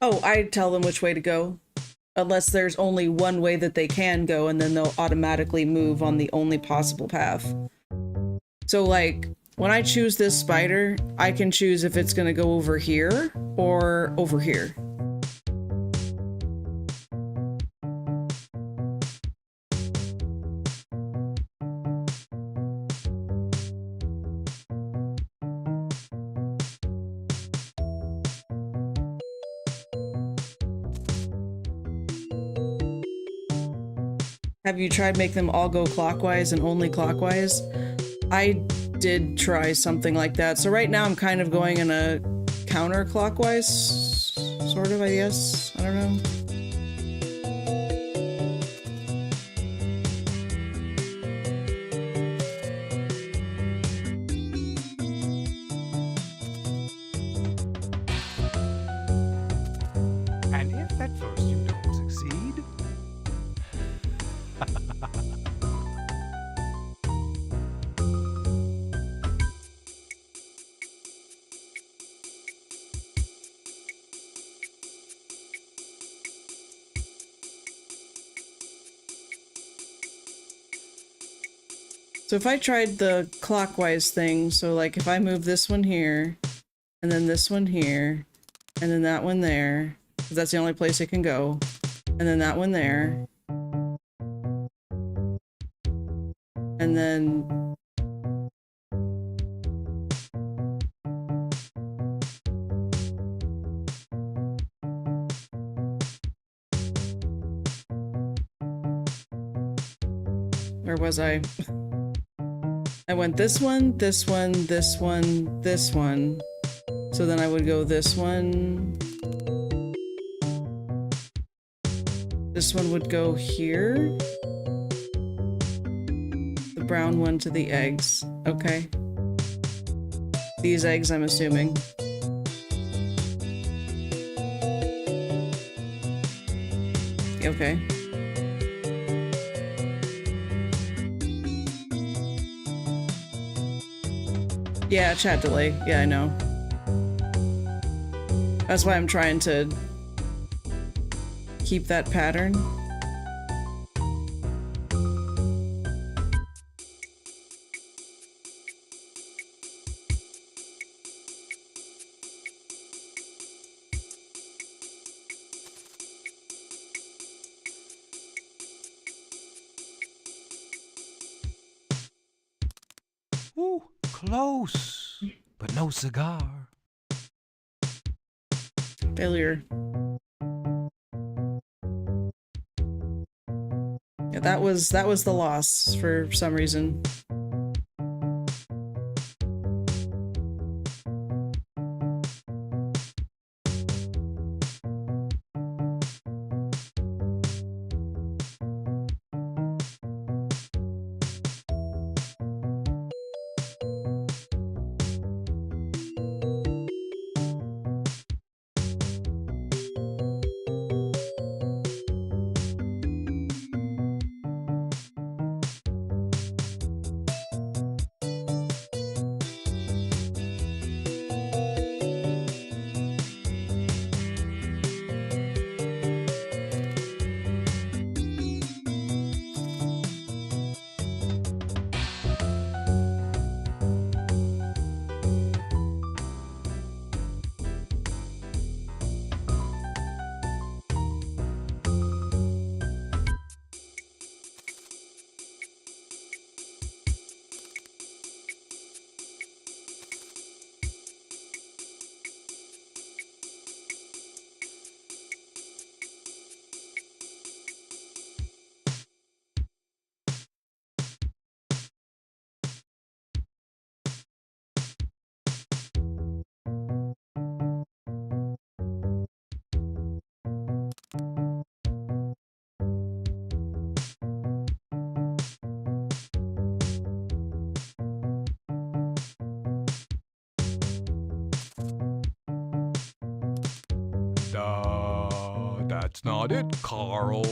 Speaker 2: Oh, I tell them which way to go. Unless there's only one way that they can go, and then they'll automatically move on the only possible path. So, like, when I choose this spider, I can choose if it's gonna go over here or over here. Have you tried make them all go clockwise and only clockwise? I did try something like that. So right now I'm kind of going in a counterclockwise, sort of, I guess. I don't know.
Speaker 3: And if at first you don't succeed,
Speaker 2: So if I tried the clockwise thing, so like if I move this one here, and then this one here, and then that one there, 'cause that's the only place it can go, and then that one there, and then where was I? I went this one, this one, this one, this one. So then I would go this one. This one would go here. The brown one to the eggs. Okay. These eggs, I'm assuming. Okay. Yeah, chat delay. Yeah, I know. That's why I'm trying to keep that pattern.
Speaker 3: ooh, close, but no cigar.
Speaker 2: Failure. Yeah, that was the loss for some reason.
Speaker 3: That's not it, Carl.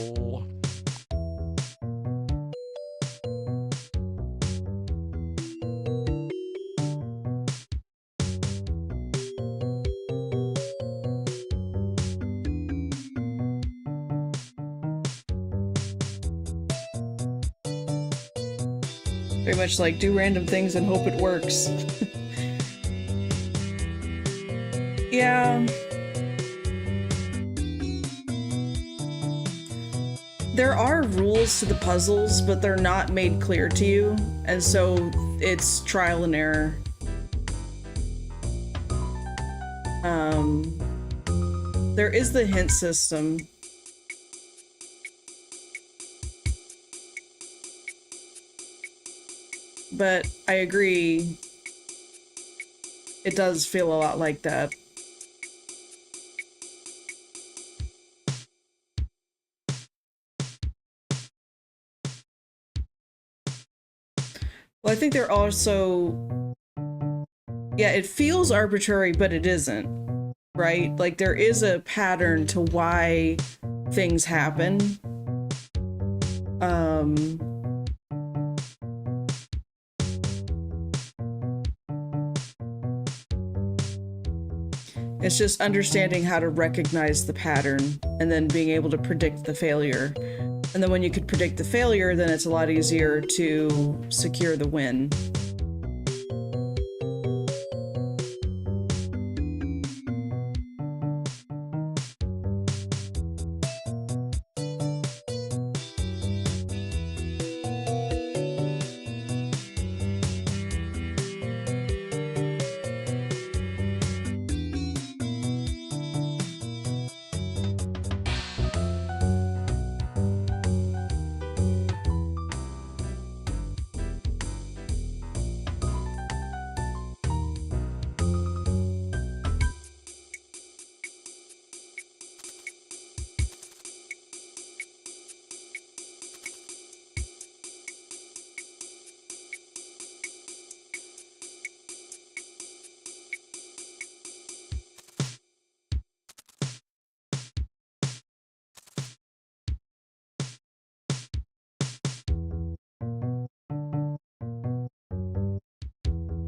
Speaker 2: Very much like do random things and hope it works. Yeah. There are rules to the puzzles, but they're not made clear to you, and so it's trial and error. There is the hint system. But I agree, it does feel a lot like that. Well, I think they're also... Yeah, it feels arbitrary, but it isn't, right? Like, there is a pattern to why things happen. It's just understanding how to recognize the pattern and then being able to predict the failure. And then when you could predict the failure, then it's a lot easier to secure the win.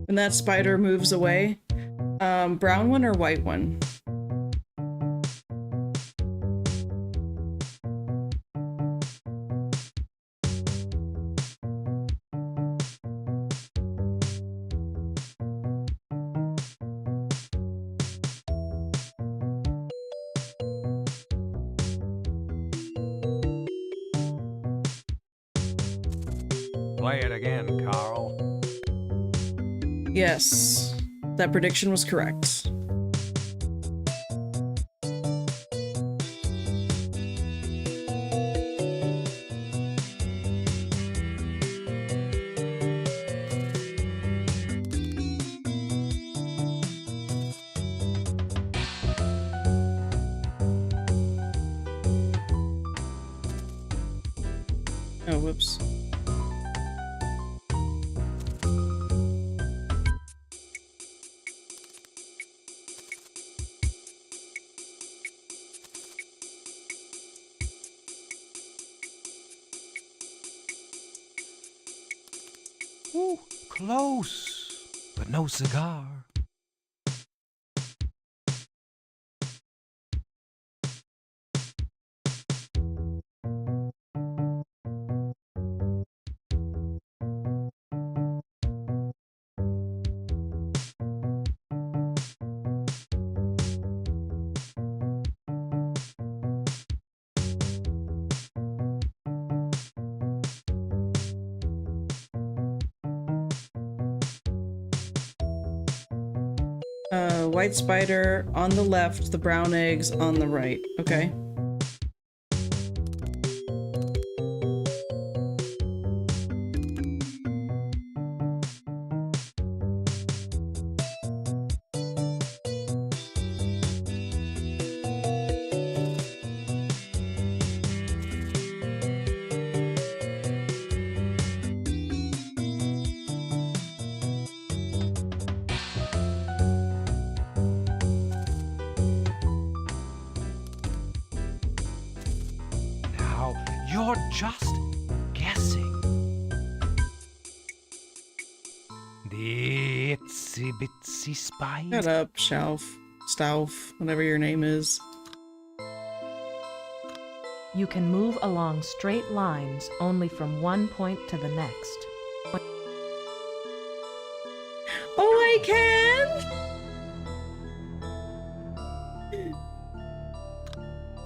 Speaker 2: And that spider moves away. Brown one or white one?
Speaker 3: Play it again, Carl.
Speaker 2: Yes, that prediction was correct. Oh, whoops.
Speaker 3: Ooh, close, but no cigar.
Speaker 2: White spider on the left, the brown eggs on the right. Okay.
Speaker 3: You're just guessing. The itsy bitsy spider.
Speaker 2: Shut up, Stauf, whatever your name is.
Speaker 4: You can move along straight lines only from one point to the next.
Speaker 2: can?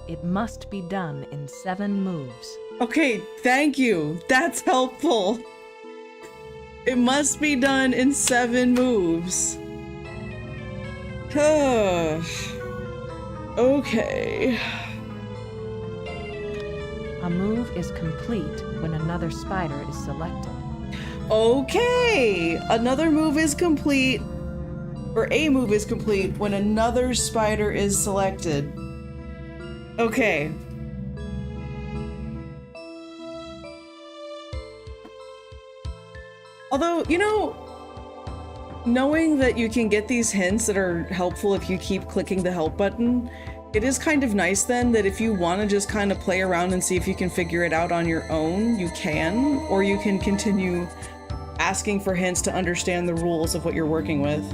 Speaker 4: It must be done in 7 moves.
Speaker 2: Okay, thank you. That's helpful. It must be done in 7 moves. Okay.
Speaker 4: A move is complete when another spider is selected.
Speaker 2: Okay! Another move is complete, or a move is complete when another spider is selected. Okay. Although, you know, knowing that you can get these hints that are helpful if you keep clicking the help button, it is kind of nice then that if you want to just kind of play around and see if you can figure it out on your own, you can, or you can continue asking for hints to understand the rules of what you're working with.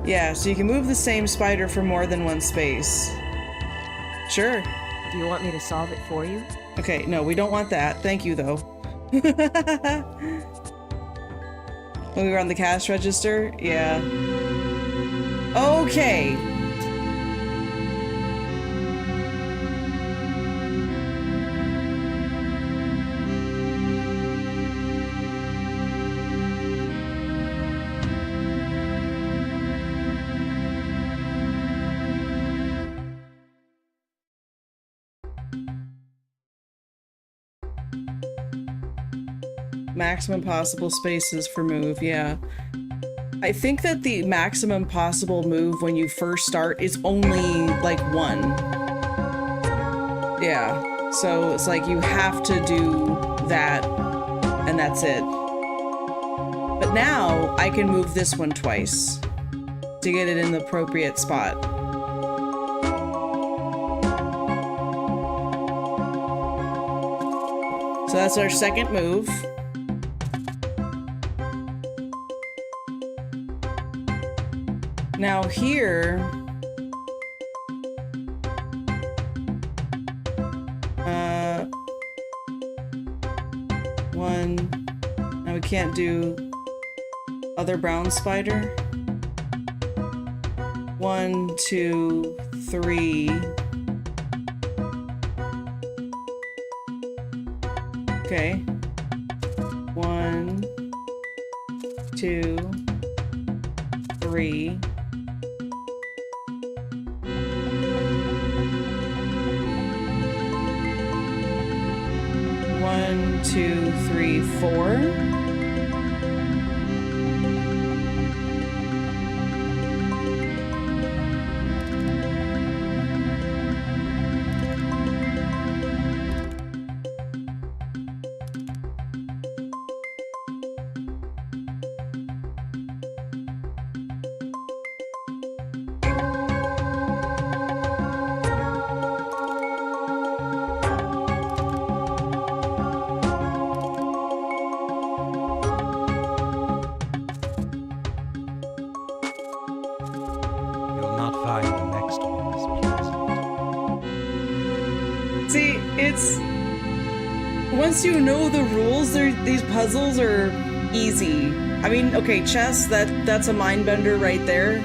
Speaker 2: Yeah, so you can move the same spider for more than one space. Sure.
Speaker 4: Do you want me to solve it for you?
Speaker 2: Okay, no, we don't want that. Thank you, though. When we were on the cash register? Yeah. Okay. Maximum possible spaces for move, yeah. I think that the maximum possible move when you first start is only like 1. Yeah, so it's like you have to do that and that's it. But now I can move this one twice to get it in the appropriate spot. So that's our second move. Now here, one, now we can't do other brown spider. 1, 2, 3. Okay. 1, 2, 3. 1, 2, 3, 4. See, it's... Once you know the rules, these puzzles are easy. I mean, okay, chess, that's a mind bender right there.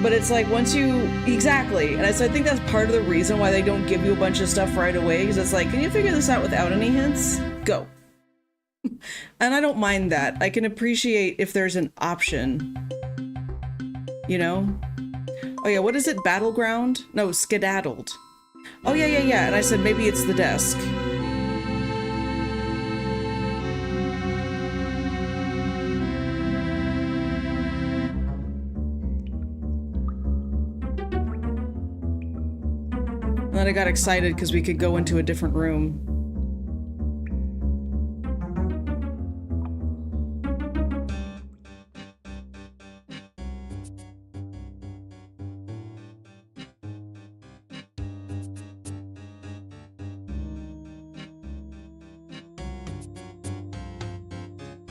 Speaker 2: But it's like, once you... Exactly. And so I think that's part of the reason why they don't give you a bunch of stuff right away, because it's like, can you figure this out without any hints? Go. And I don't mind that. I can appreciate if there's an option. You know? Oh yeah, what is it? Battleground? No, skedaddled. Oh yeah. And I said maybe it's the desk. And then I got excited because we could go into a different room.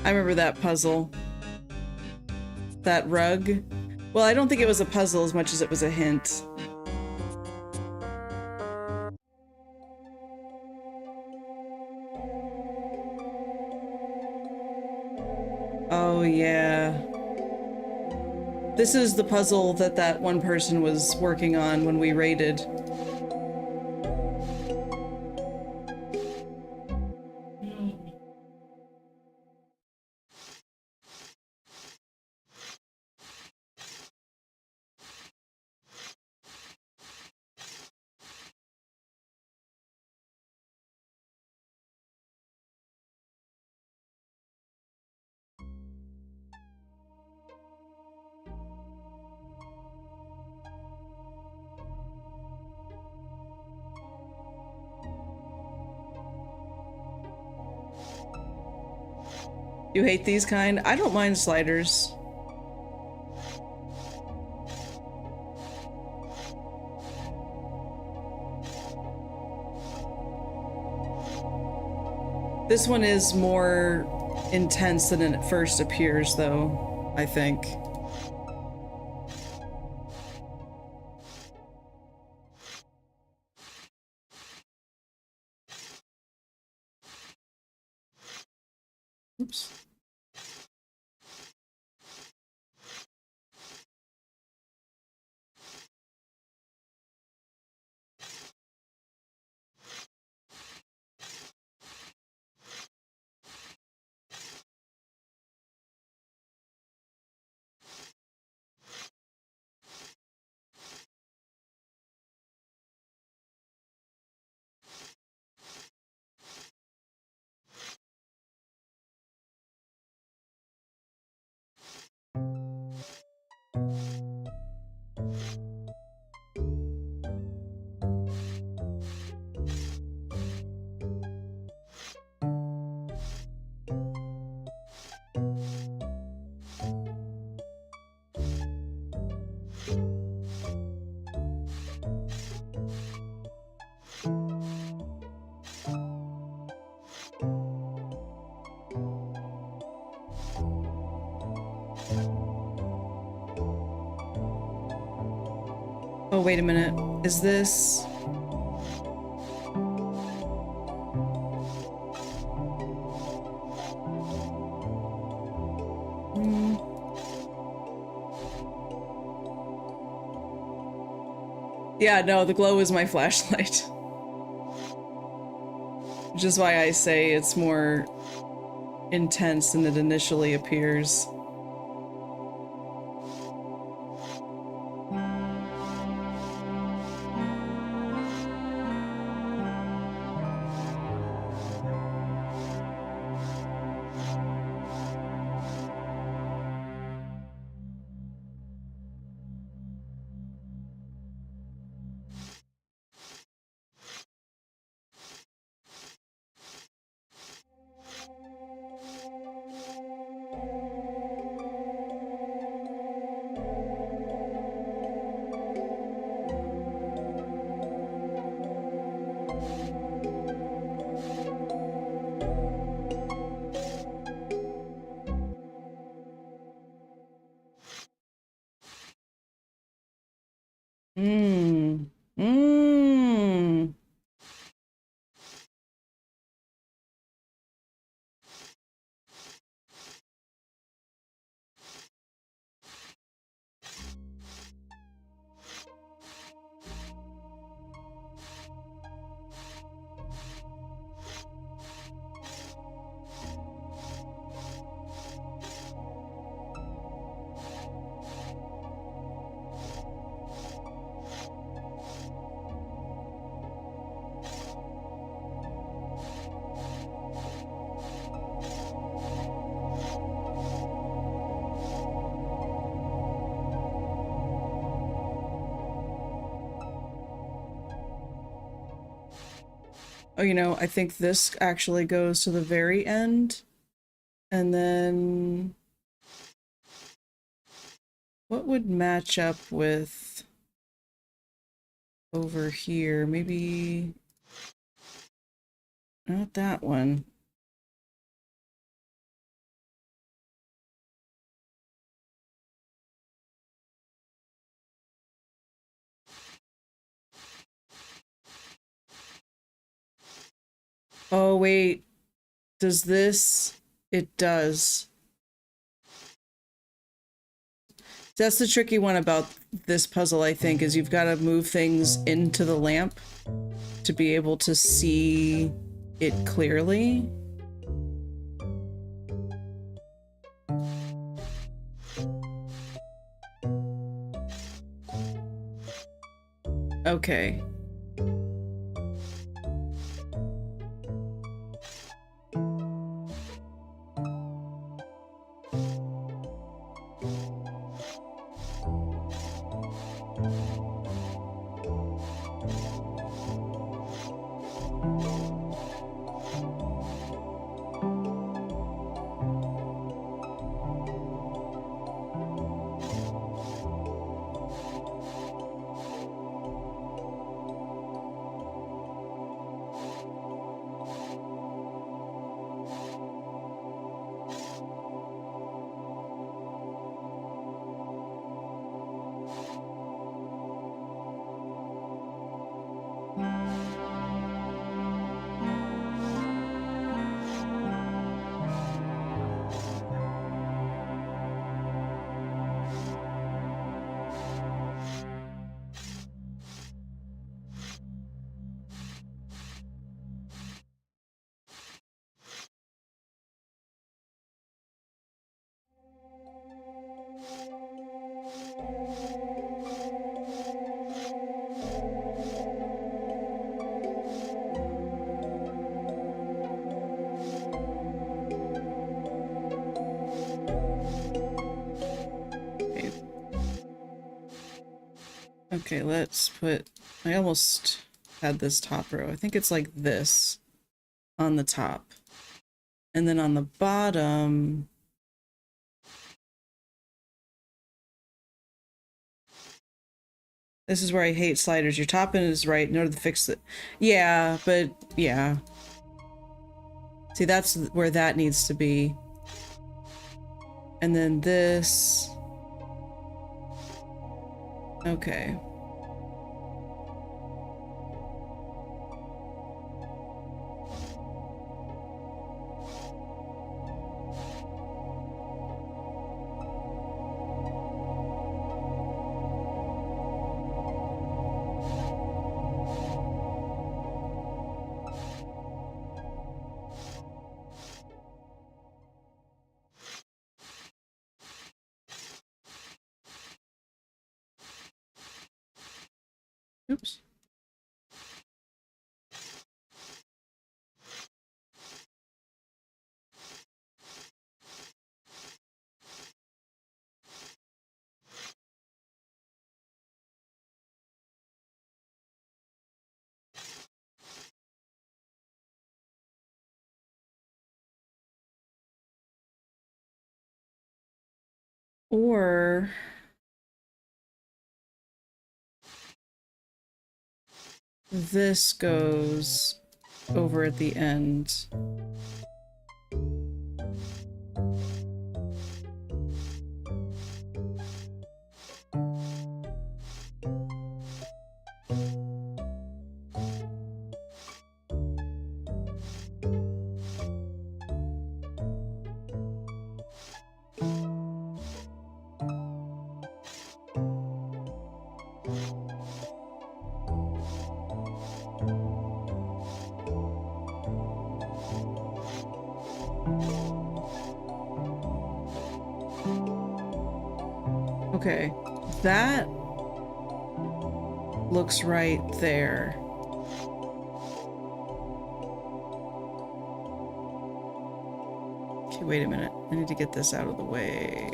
Speaker 2: I remember that puzzle. That rug. Well, I don't think it was a puzzle as much as it was a hint. Oh, yeah. This is the puzzle that that one person was working on when we raided. You hate these kind? I don't mind sliders. This one is more intense than it first appears, though, I think. Oops. Oh, wait a minute. Is this... Yeah, no, the glow is my flashlight. Which is why I say it's more intense than it initially appears. Mmm. Mmm. Oh, you know, I think this actually goes to the very end. And then... what would match up with... over here? Maybe... not that one. Oh, wait. Does this... it does. That's the tricky one about this puzzle, I think, is you've got to move things into the lamp to be able to see it clearly. Okay. Okay, let's put... I almost had this top row. I think it's like this on the top. And then on the bottom... This is where I hate sliders. Your top end is right in order to fix it. Yeah, but yeah. See, that's where that needs to be. And then this... Okay. Oops. Or... this goes over at the end. Okay, that looks right there. Okay, wait a minute. I need to get this out of the way.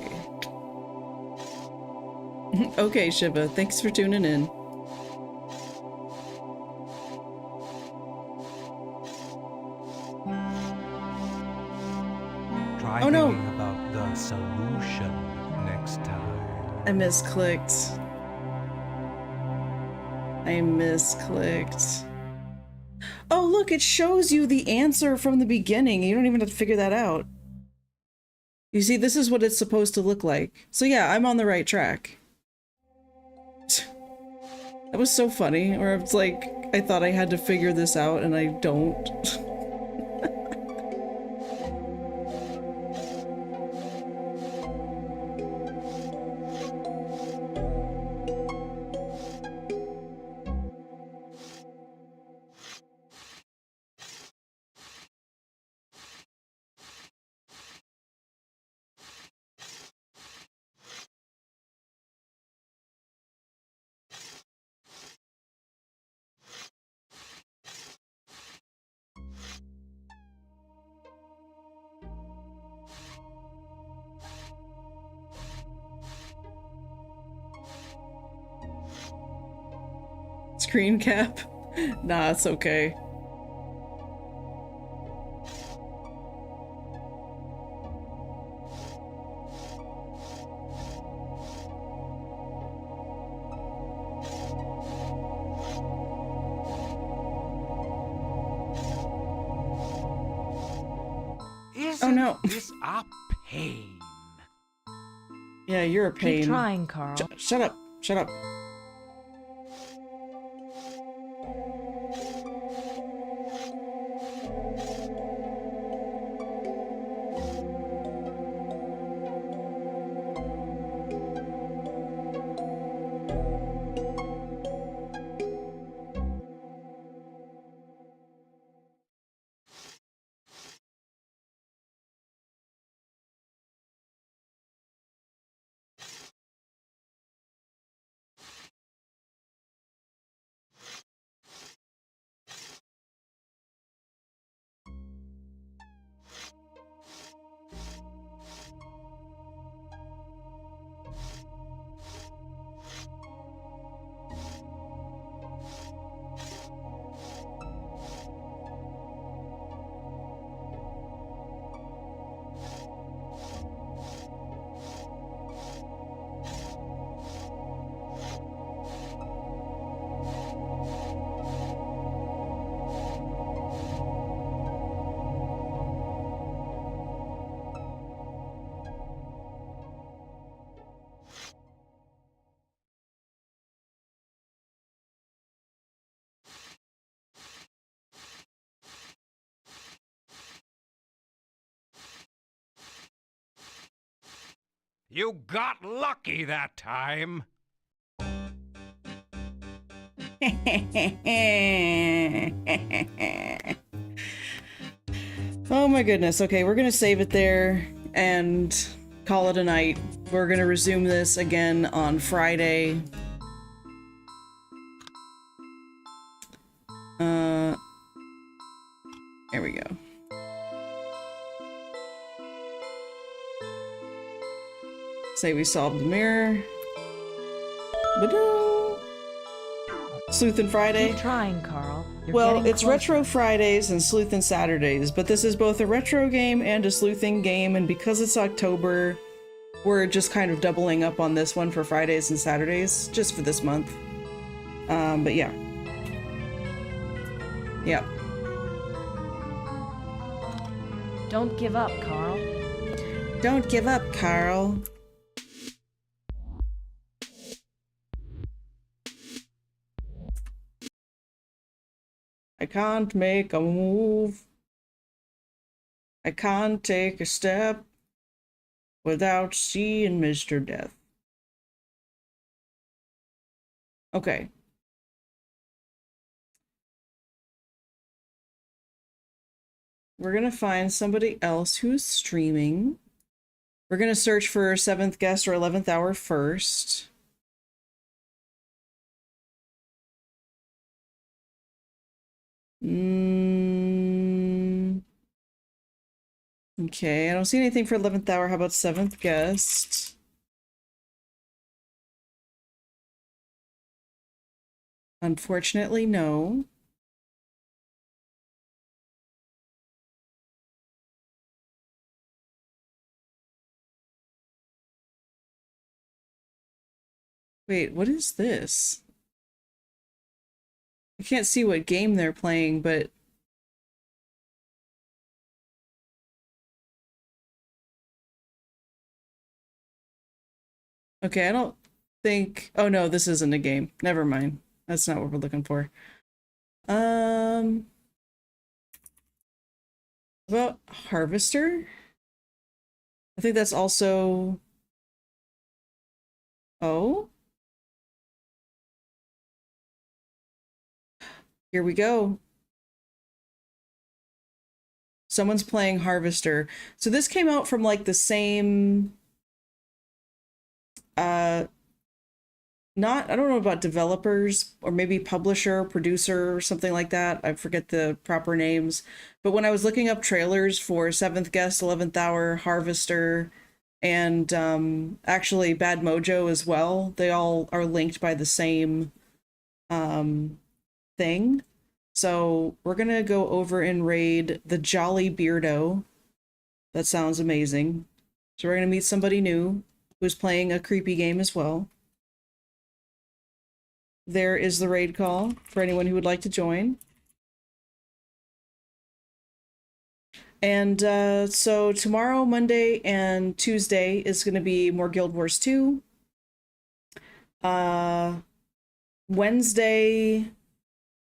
Speaker 2: Okay, Shiva, thanks for tuning in.
Speaker 3: Try
Speaker 2: Oh, no.
Speaker 3: thinking about the solution next time.
Speaker 2: I misclicked. I misclicked. Oh, look, it shows you the answer from the beginning. You don't even have to figure that out. You see, this is what it's supposed to look like. So yeah, I'm on the right track. That was so funny, where it's like, I thought I had to figure this out and I don't. screen cap. Nah, it's okay.
Speaker 3: Isn't
Speaker 2: no.
Speaker 3: this a pain?
Speaker 2: Yeah, you're a pain.
Speaker 4: Keep trying, Carl.
Speaker 2: Shut up. Shut up.
Speaker 3: You got lucky that time.
Speaker 2: Oh my goodness. Okay, we're gonna save it there and call it a night. We're gonna resume this again on Friday. There we go. Say we solved the mirror. Ba-doo! Sleuthin' Friday.
Speaker 4: Keep trying, Carl. You're
Speaker 2: Well,
Speaker 4: getting
Speaker 2: it's
Speaker 4: closer.
Speaker 2: Retro Fridays and Sleuthin' Saturdays, but this is both a retro game and a sleuthing game, and because it's October, we're just kind of doubling up on this one for Fridays and Saturdays, just for this month. But yeah. Yep.
Speaker 4: Don't give up, Carl.
Speaker 2: Don't give up, Carl. I can't make a move. I can't take a step without seeing Mr. Death. Okay. We're gonna find somebody else who's streaming. We're gonna search for 7th guest or 11th hour first. Okay, I don't see anything for 11th hour. How about 7th guest? Unfortunately, no. Wait, what is this? I can't see what game they're playing, but... Okay, I don't think... Oh no, this isn't a game. Never mind. That's not what we're looking for. About Harvester? I think that's also... Oh? Here we go. Someone's playing Harvester. So this came out from like the same... I don't know about developers or maybe publisher, producer, or something like that. I forget the proper names. But when I was looking up trailers for 7th Guest, 11th Hour, Harvester, and actually Bad Mojo as well, they all are linked by the same thing. So we're gonna go over and raid the Jolly Beardo. That sounds amazing. So we're gonna meet somebody new who's playing a creepy game as well. There is the raid call for anyone who would like to join. And so tomorrow, Monday, and Tuesday is going to be more Guild Wars 2. Wednesday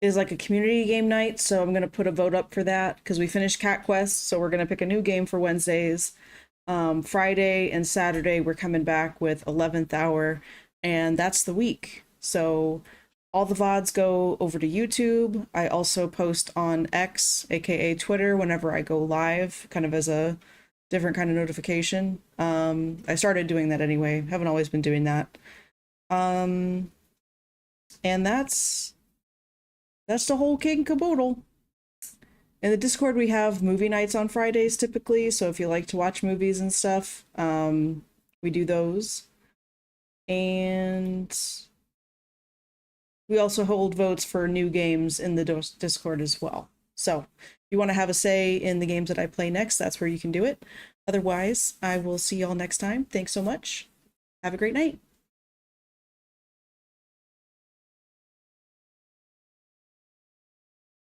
Speaker 2: is like a community game night, so I'm going to put a vote up for that because we finished Cat Quest, so we're going to pick a new game for Wednesdays. Friday and Saturday, we're coming back with 11th Hour, and that's the week. So all the VODs go over to YouTube. I also post on X, aka Twitter, whenever I go live, kind of as a different kind of notification. I started doing that anyway. Haven't always been doing that. And that's the whole kit and caboodle. In the Discord, we have movie nights on Fridays typically, so if you like to watch movies and stuff, we do those. And we also hold votes for new games in the Discord as well. So if you want to have a say in the games that I play next, that's where you can do it. Otherwise, I will see y'all next time. Thanks so much. Have a great night.